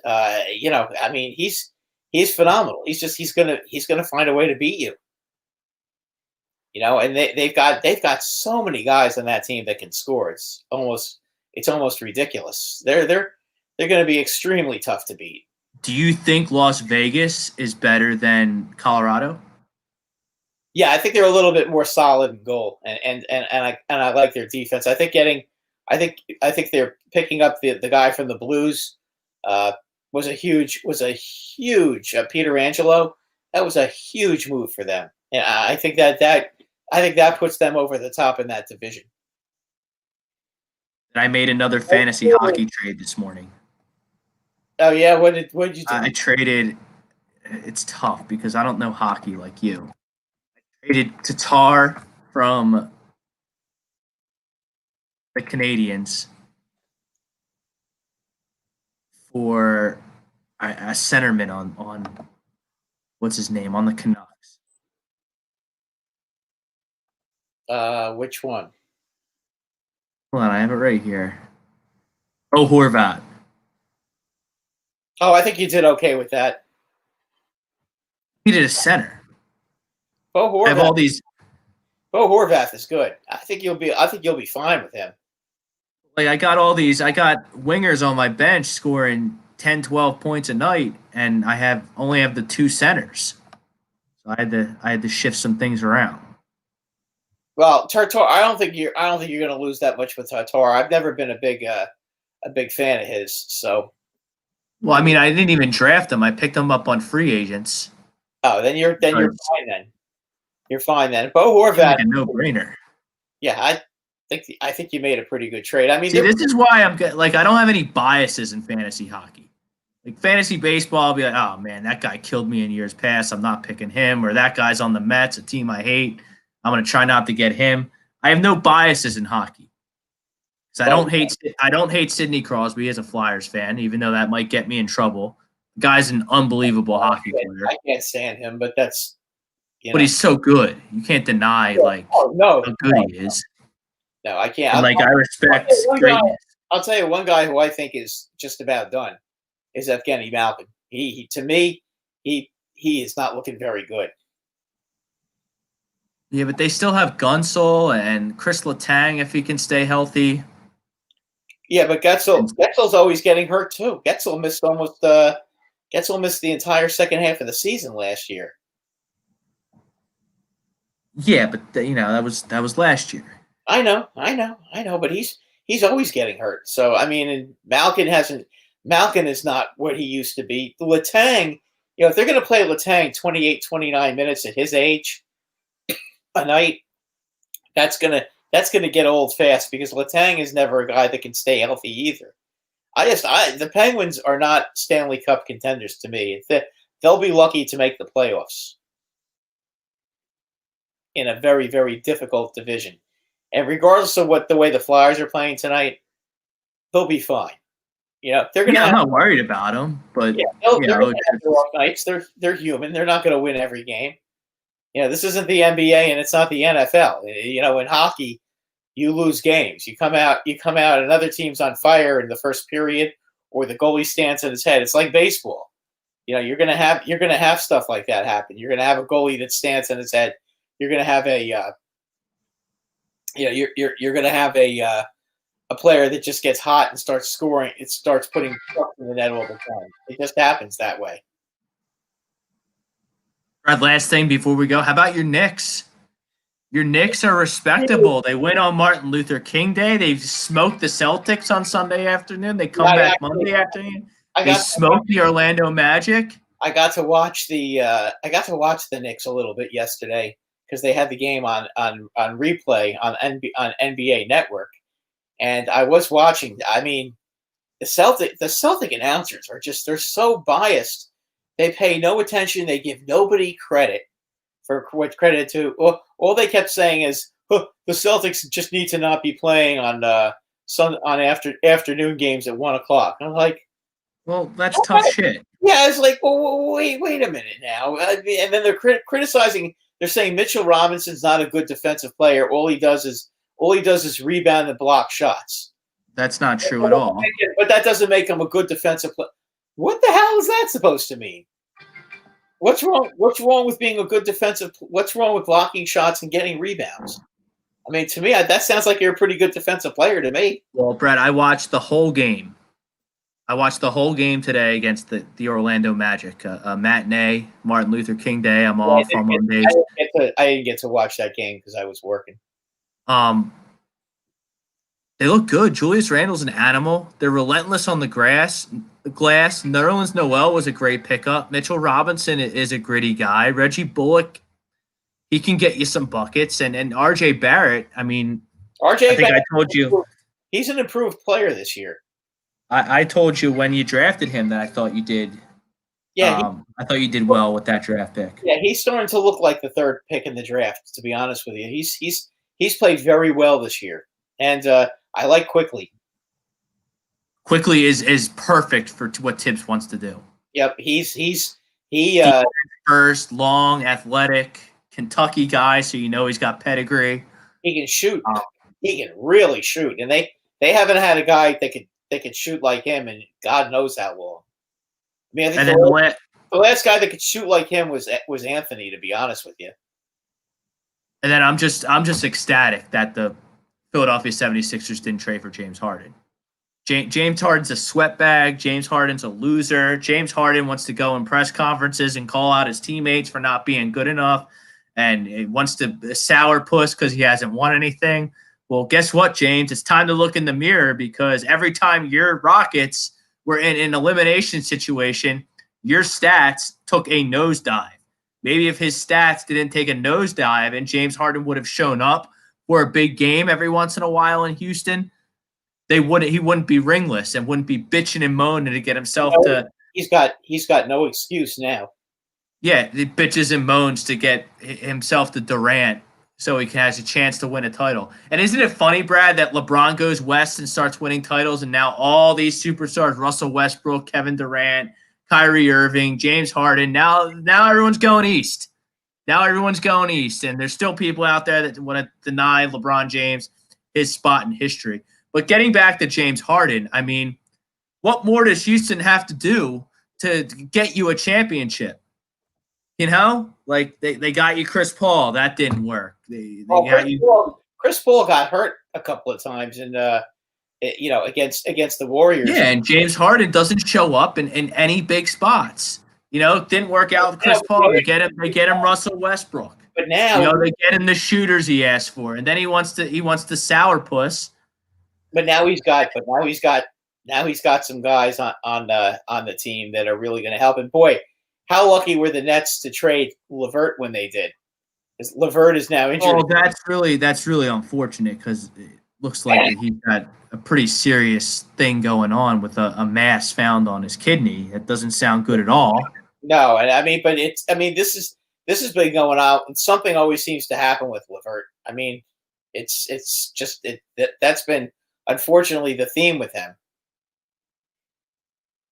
He's phenomenal. He's gonna find a way to beat you. And they've got so many guys on that team that can score. It's almost ridiculous. They're going to be extremely tough to beat. Do you think Las Vegas is better than Colorado? Yeah, I think they're a little bit more solid in goal, and I like their defense. I think they're picking up the guy from the Blues. Was a huge Peter Angelo. That was a huge move for them, and I think that puts them over the top in that division. And I made another fantasy hockey trade this morning. Oh yeah, what did you do? I traded. It's tough because I don't know hockey like you. I traded Tatar from the Canadians for a centerman on what's his name on the Canucks. Which one? Hold on, I have it right here. Oh, Horvat. Oh, I think you did okay with that. Needed a center. Bo I have all Horvath. these. Bo Horvath is good. I think you'll be fine with him. Like I got all these. I got wingers on my bench scoring 10, 12 points a night, and I only have the two centers. So I had to shift some things around. Well, Tartar, I don't think you're going to lose that much with Tartar. I've never been a big fan of his. So, Well, I mean, I didn't even draft him. I picked him up on free agents. oh, then you're fine then. You're fine then. Bo Seemed Horvath, like a no-brainer. yeah, I think you made a pretty good trade. I mean, See, this is why I'm good. Like, I don't have any biases in fantasy hockey. Like fantasy baseball, I'll be like, oh man, that guy killed me in years past. I'm not picking him. Or that guy's on the Mets, a team I hate. I'm gonna try not to get him. I have no biases in hockey. Because I don't hate Sidney Crosby as a Flyers fan, even though that might get me in trouble. The guy's an unbelievable hockey player. I can't stand him, but that's But he's so good. You can't deny no, how good he is. No, I can't. And, I respect greatness. I'll tell you one guy who I think is just about done is Evgeny Malkin. He to me, he is not looking very good. Yeah, but they still have Gunsel and Chris Letang if he can stay healthy. Yeah, but Getzel's always getting hurt too. Getzel missed the entire second half of the season last year. Yeah, but that was last year. I know, but he's always getting hurt. So I mean, and Malkin is not what he used to be. Letang, if they're going to play Letang 28, 29 minutes at his age a night, that's gonna get old fast because Letang is never a guy that can stay healthy either. The Penguins are not Stanley Cup contenders to me. They'll be lucky to make the playoffs in a very, very difficult division. And regardless of the way the Flyers are playing tonight, they'll be fine. They're gonna. I'm not worried about them, but they're gonna have their off nights. They're human. They're not going to win every game. This isn't the NBA and it's not the NFL. In hockey, you lose games. You come out, another team's on fire in the first period, or the goalie stands on his head. It's like baseball. You're gonna have stuff like that happen. You're gonna have a goalie that stands on his head. You're gonna have you're gonna have a player that just gets hot and starts scoring. It starts putting pucks in the net all the time. It just happens that way. Brad, last thing before we go, how about your Knicks? Your Knicks are respectable. They win on Martin Luther King Day. They smoked the Celtics on Sunday afternoon. They come back Monday afternoon. They smoked the Orlando Magic. I got to watch the Knicks a little bit yesterday because they had the game on replay on NBA Network, and I was watching. I mean, the Celtic announcers they're so biased. They pay no attention. They give nobody credit for what credit to. All they kept saying is the Celtics just need to not be playing on afternoon games at 1:00. I'm like, well, that's tough shit. Yeah, it's like, well, wait a minute now. And then they're criticizing. They're saying Mitchell Robinson's not a good defensive player. All he does is rebound and block shots. That's not true at all. But that doesn't make him a good defensive player. What the hell is that supposed to mean? What's wrong? What's wrong with being a good defensive? What's wrong with blocking shots and getting rebounds? I mean, to me, that sounds like you're a pretty good defensive player to me. Well, Brett, I watched the whole game. I watched the whole game today against the Orlando Magic. Matinee, Martin Luther King Day. I'm off on Mondays. I didn't get to watch that game because I was working. They look good. Julius Randle's an animal. They're relentless on the glass. Nerlens Noel was a great pickup. Mitchell Robinson is a gritty guy. Reggie Bullock, he can get you some buckets. And RJ Barrett, I mean, I told you. He's an improved player this year. I told you when you drafted him that I thought you did. Yeah, I thought you did well with that draft pick. Yeah, he's starting to look like the third pick in the draft. To be honest with you, he's played very well this year, and I like Quickly. Quickly is perfect for what Tibbs wants to do. Yep, he first, long, athletic, Kentucky guy, so he's got pedigree. He can shoot. He can really shoot, and they haven't had a guy that could shoot like him, and God knows how long. mean, I think And then the last guy that could shoot like him was Anthony, to be honest with you. and then I'm just ecstatic that the Philadelphia 76ers didn't trade for James Harden. James Harden's a sweatbag. James Harden's a loser. James Harden wants to go in press conferences and call out his teammates for not being good enough, and he wants to sourpuss because he hasn't won anything. Well, guess what, James? It's time to look in the mirror, because every time your Rockets were in an elimination situation, your stats took a nosedive. Maybe if his stats didn't take a nosedive and James Harden would have shown up for a big game every once in a while in Houston, he wouldn't be ringless and wouldn't be bitching and moaning to get himself to. He's got no excuse now. Yeah, he bitches and moans to get himself to Durant so he has a chance to win a title. And isn't it funny, Brad, that LeBron goes west and starts winning titles, and now all these superstars, Russell Westbrook, Kevin Durant, Kyrie Irving, James Harden, now everyone's going east. Now everyone's going east, and there's still people out there that want to deny LeBron James his spot in history. But getting back to James Harden, I mean, what more does Houston have to do to get you a championship? You know, like they got you Chris Paul. That didn't work. They got you. Chris Paul got hurt a couple of times, and against the Warriors. Yeah, and James Harden doesn't show up in any big spots. You know, didn't work out with Chris Paul. They get him Russell Westbrook. But now, they get him the shooters he asked for, and then he wants to sourpuss. But now he's got some guys on the team that are really going to help. And boy, how lucky were the Nets to trade LeVert when they did? Because LeVert is now injured. Oh, that's really unfortunate, because it looks like that he's got a pretty serious thing going on with a mass found on his kidney. It doesn't sound good at all. No, and this has been going on. Something always seems to happen with LeVert. I mean, that's been unfortunately the theme with him.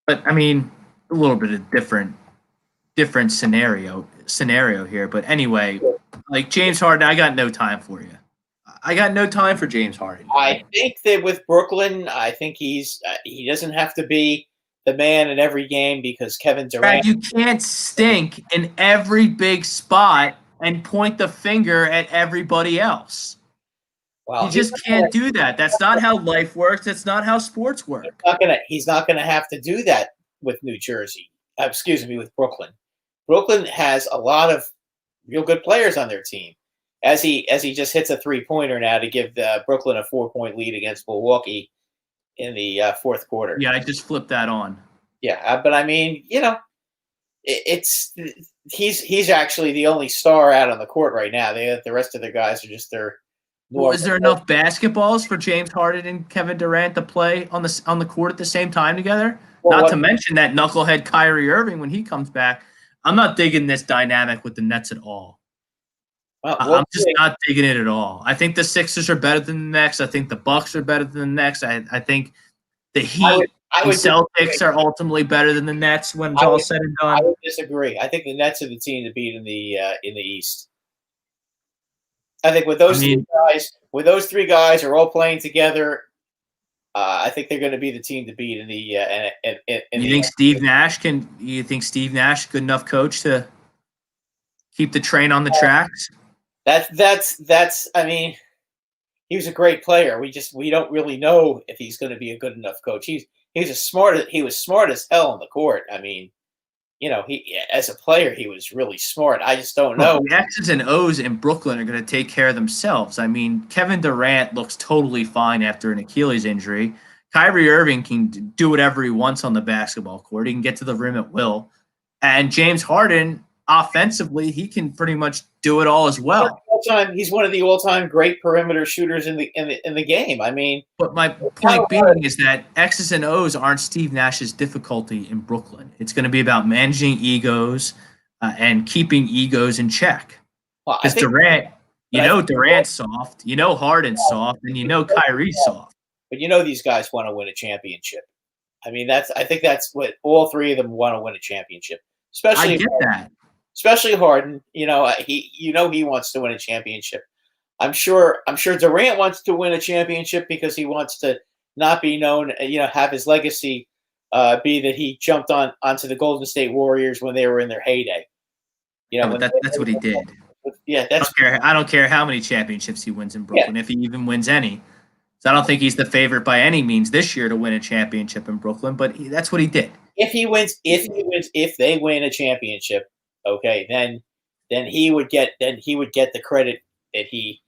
But I mean, a little bit of different scenario here. But anyway, like James Harden, I got no time for you. I got no time for James Harden. I think that with Brooklyn, I think he doesn't have to be the man in every game, because Kevin Durant. Brad, you can't stink in every big spot and point the finger at everybody else. Well, you just can't do that. That's not how life works. That's not how sports work. He's not gonna have to do that with New Jersey. With Brooklyn. Brooklyn has a lot of real good players on their team. As he just hits a 3-pointer now to give Brooklyn a 4-point lead against Milwaukee in the fourth quarter. Yeah, I just flipped that on. Yeah, but I mean, he's actually the only star out on the court right now. The rest of the guys are just their. Well, is there enough basketballs for James Harden and Kevin Durant to play on the court at the same time together? Not to mention that knucklehead Kyrie Irving when he comes back. I'm not digging this dynamic with the Nets at all. I'm just not digging it at all. I think the Sixers are better than the Nets. I think the Bucks are better than the Nets. I think the Heat and Celtics are ultimately better than the Nets when it's all said and done. I would disagree. I think the Nets are the team to beat in the East. I think with those three guys are all playing together, I think they're going to be the team to beat in the. You think Steve Nash is good enough coach to keep the train on the tracks? That's. I mean, he was a great player. We don't really know if he's going to be a good enough coach. He was smart as hell on the court. I mean, he as a player he was really smart. I just don't know. The X's and O's in Brooklyn are going to take care of themselves. I mean, Kevin Durant looks totally fine after an Achilles injury. Kyrie Irving can do whatever he wants on the basketball court. He can get to the rim at will. And James Harden, offensively, he can pretty much do it all as well. He's one of the all-time great perimeter shooters in the game. I mean, but my point being is that X's and O's aren't Steve Nash's difficulty in Brooklyn. It's going to be about managing egos and keeping egos in check. Because Durant, Durant's soft, Harden's soft, and Kyrie's soft. But these guys want to win a championship. I mean, I think that's what all three of them want to win a championship. Especially I get that. Especially Harden, he wants to win a championship. I'm sure Durant wants to win a championship because he wants to not be known, have his legacy be that he jumped onto the Golden State Warriors when they were in their heyday. You know, No, but that's what he did. Yeah, that's I don't care how many championships he wins in Brooklyn, if he even wins any. So I don't think he's the favorite by any means this year to win a championship in Brooklyn, but that's what he did. if they win a championship, okay, then he would get the credit that he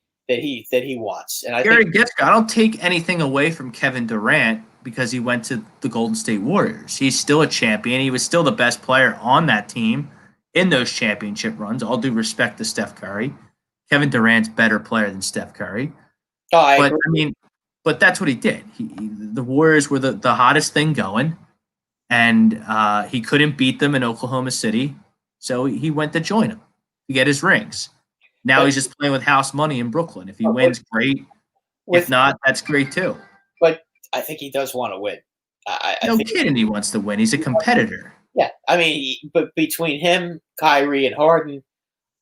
wants. And I don't take anything away from Kevin Durant because he went to the Golden State Warriors. He's still a champion. He was still the best player on that team in those championship runs. All due respect to Steph Curry. Kevin Durant's better player than Steph Curry. Oh, I agree. But that's what he did. The Warriors were the hottest thing going, and he couldn't beat them in Oklahoma City, so he went to join them to get his rings. Now he's just playing with house money in Brooklyn. If he wins, great. If not, that's great too. But I think he does want to win. No kidding, he wants to win. He's a competitor. Yeah, I mean, but between him, Kyrie, and Harden,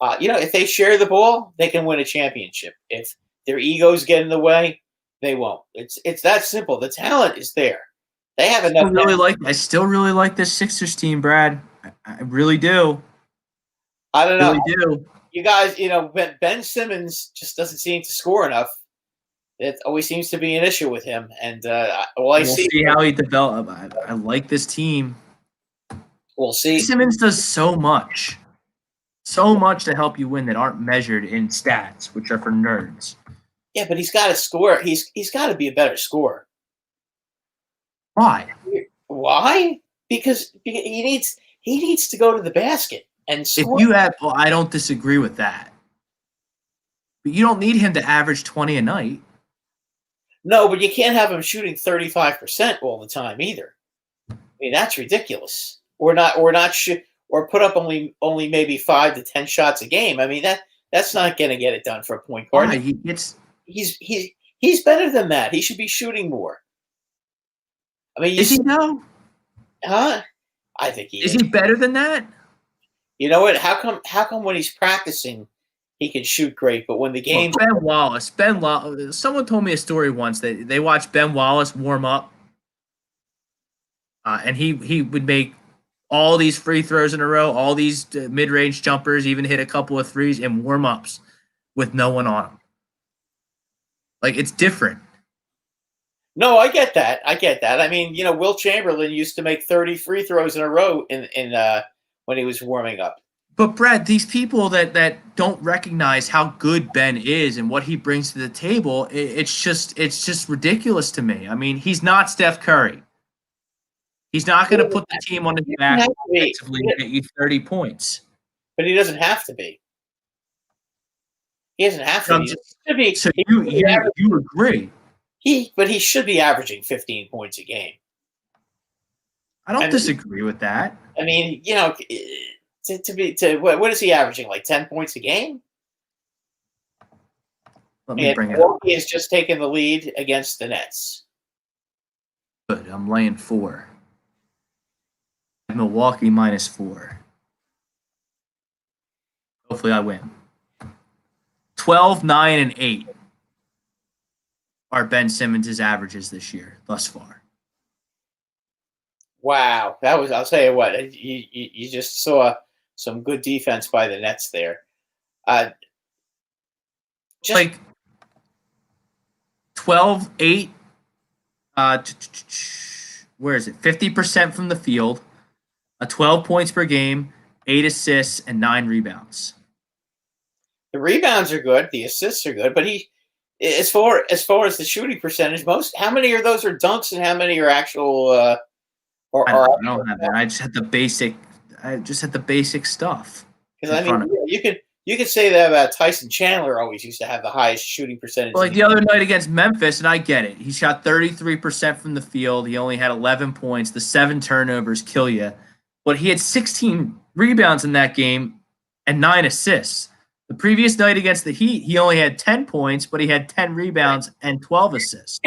if they share the ball, they can win a championship. If their egos get in the way, they won't. It's that simple. The talent is there. They have enough. I still really like this Sixers team, Brad. I really do. I don't know. Really do. You guys, Ben Simmons just doesn't seem to score enough. It always seems to be an issue with him. And we'll see how he develops. I like this team. We'll see. Simmons does so much to help you win that aren't measured in stats, which are for nerds. Yeah, but he's got to score. He's got to be a better scorer. Why? Why? Because he needs to go to the basket and score. I don't disagree with that. But you don't need him to average 20 a night. No, but you can't have him shooting 35% all the time either. I mean, that's ridiculous. Or put up only maybe 5 to 10 shots a game. I mean, that's not going to get it done for a point guard. He's better than that. He should be shooting more. I mean, is he now? Huh? I think he is. Is he better than that? You know what? How come when he's practicing he can shoot great, but when the game Ben Wallace, someone told me a story once that they watched Ben Wallace warm up, and he would make all these free throws in a row, all these mid-range jumpers, even hit a couple of threes in warm-ups with no one on him. Like, it's different. No, I get that. I mean, Will Chamberlain used to make 30 free throws in a row in when he was warming up. But Brad, these people that don't recognize how good Ben is and what he brings to the table, it's just ridiculous to me. I mean, he's not Steph Curry. He's not going to put the team on his back offensively and get you 30 points. But he doesn't have to be. He doesn't have to be. So you agree? But he should be averaging 15 points a game. I don't disagree with that. I mean, what is he averaging? Like 10 points a game? Let me bring it up. He has just taken the lead against the Nets. Good. I'm laying 4. Milwaukee -4. Hopefully I win. 12, 9, and 8 are Ben Simmons' averages this year thus far. Wow. I'll tell you what, you just saw some good defense by the Nets there. Like 12, 8, where is it? 50% from the field, 12 points per game, 8 assists, and 9 rebounds. The rebounds are good. The assists are good. But as far as the shooting percentage, how many of those are dunks and how many are actual? I don't have that. I just had the basic stuff. Because I mean, you could say that about Tyson Chandler. Always used to have the highest shooting percentage. Well, like the other night against Memphis, and I get it. He shot 33% from the field. He only had 11 points. The 7 turnovers kill you. But he had 16 rebounds in that game and 9 assists. The previous night against the Heat, he only had 10 points, but he had 10 rebounds and 12 assists.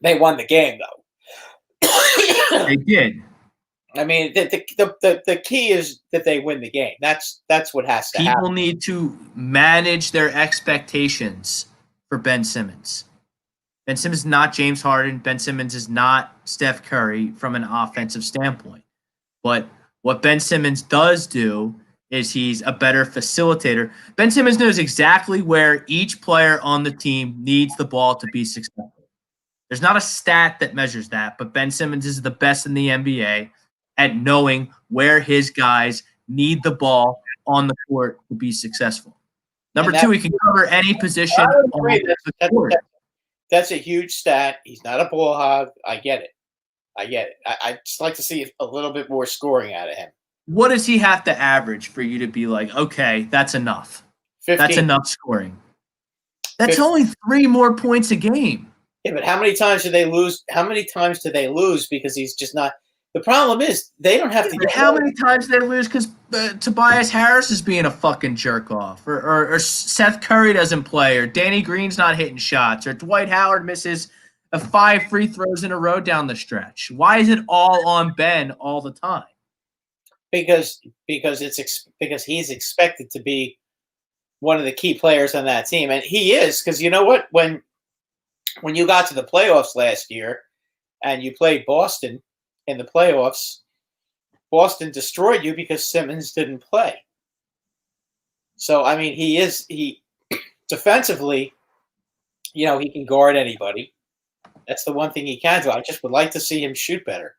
They won the game, though. They did. I mean, the key is that they win the game. That's what has to happen. People need to manage their expectations for Ben Simmons. Ben Simmons is not James Harden. Ben Simmons is not Steph Curry from an offensive standpoint. But what Ben Simmons does do is he's a better facilitator. Ben Simmons knows exactly where each player on the team needs the ball to be successful. There's not a stat that measures that, but Ben Simmons is the best in the NBA at knowing where his guys need the ball on the court to be successful. Number two, he can cover any position on the court. That's a huge stat. He's not a ball hog. I get it. I just like to see a little bit more scoring out of him. What does he have to average for you to be like, okay, that's enough? 15. That's enough scoring. That's 15. only 3 more points a game. Yeah, but how many times do they lose? How many times do they lose because he's just not? The problem is they don't have to get. How many times do they lose because Tobias Harris is being a fucking jerk off, or Seth Curry doesn't play, or Danny Green's not hitting shots, or Dwight Howard misses 5 free throws in a row down the stretch? Why is it all on Ben all the time? Because he's expected to be one of the key players on that team, and he is. Because you know what, when you got to the playoffs last year, and you played Boston in the playoffs, Boston destroyed you because Simmons didn't play. So I mean, he defensively, you know, he can guard anybody. That's the one thing he can do. I just would like to see him shoot better.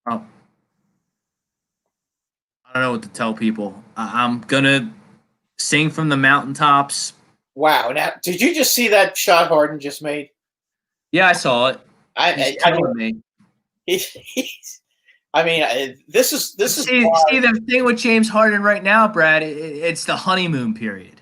Oh. I don't know what to tell people. I'm going to sing from the mountaintops. Wow. Now, did you just see that shot Harden just made? Yeah, I saw it. This is see the thing with James Harden right now, Brad. It's the honeymoon period.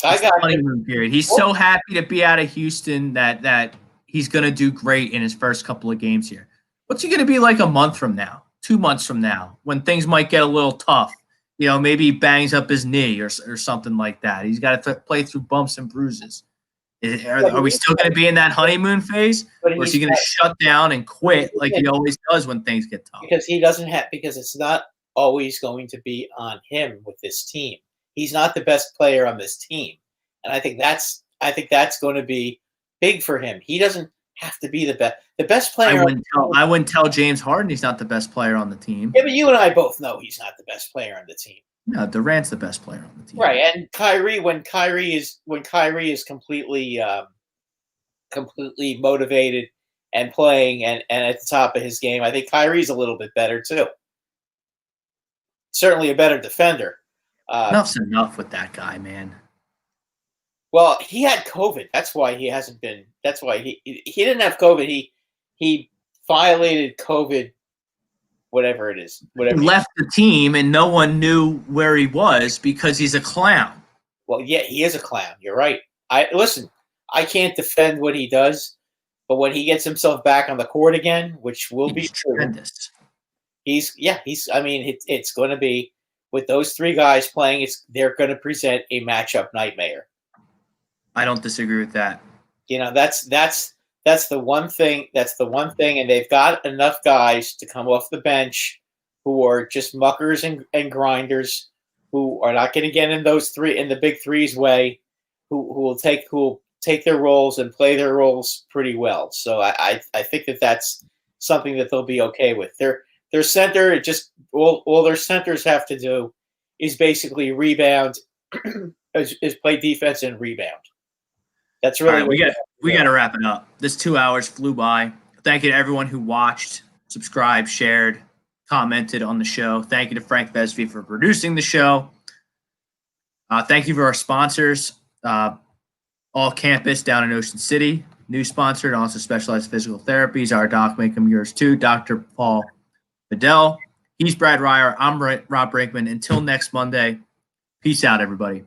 Honeymoon period. He's so happy to be out of Houston that he's going to do great in his first couple of games here. What's he going to be like a month from now, 2 months from now, when things might get a little tough? You know, maybe he bangs up his knee or something like that. He's got to play through bumps and bruises. Are we still going to be in that honeymoon phase, or is he going to shut down and quit like he always does when things get tough? Because he doesn't have. Because it's not always going to be on him with this team. He's not the best player on this team, and I think that's going to be big for him. He doesn't have to be the best. The best player. I wouldn't tell James Harden he's not the best player on the team. Yeah, but you and I both know he's not the best player on the team. No, Durant's the best player on the team. Right, and Kyrie, when Kyrie is completely motivated and playing and at the top of his game, I think Kyrie's a little bit better too. Certainly a better defender. Enough's enough with that guy, man. Well, he had COVID. That's why he hasn't been. That's why he didn't have COVID. He violated COVID. Whatever it is. He left the team and no one knew where he was because he's a clown. Well, yeah, he is a clown. You're right. I can't defend what he does, but when he gets himself back on the court again, which will be tremendous. It's going to be with those 3 guys playing. They're going to present a matchup nightmare. I don't disagree with that. You know, that's the one thing. That's the one thing, and they've got enough guys to come off the bench who are just muckers and grinders, who are not going to get in the big threes way, who will take their roles and play their roles pretty well. So I think that's something that they'll be okay with. Their center, all their centers have to do is basically rebound, is play defense and rebound. That's really we got to wrap it up. This 2 hours flew by. Thank you to everyone who watched, subscribed, shared, commented on the show. Thank you to Frank Vesby for producing the show. Thank you for our sponsors, All Campus down in Ocean City, new sponsor, and also Specialized Physical Therapies. Our doc make them yours too, Dr. Paul Fidel. He's Brad Ryer. I'm Rob Brinkman. Until next Monday, peace out, everybody.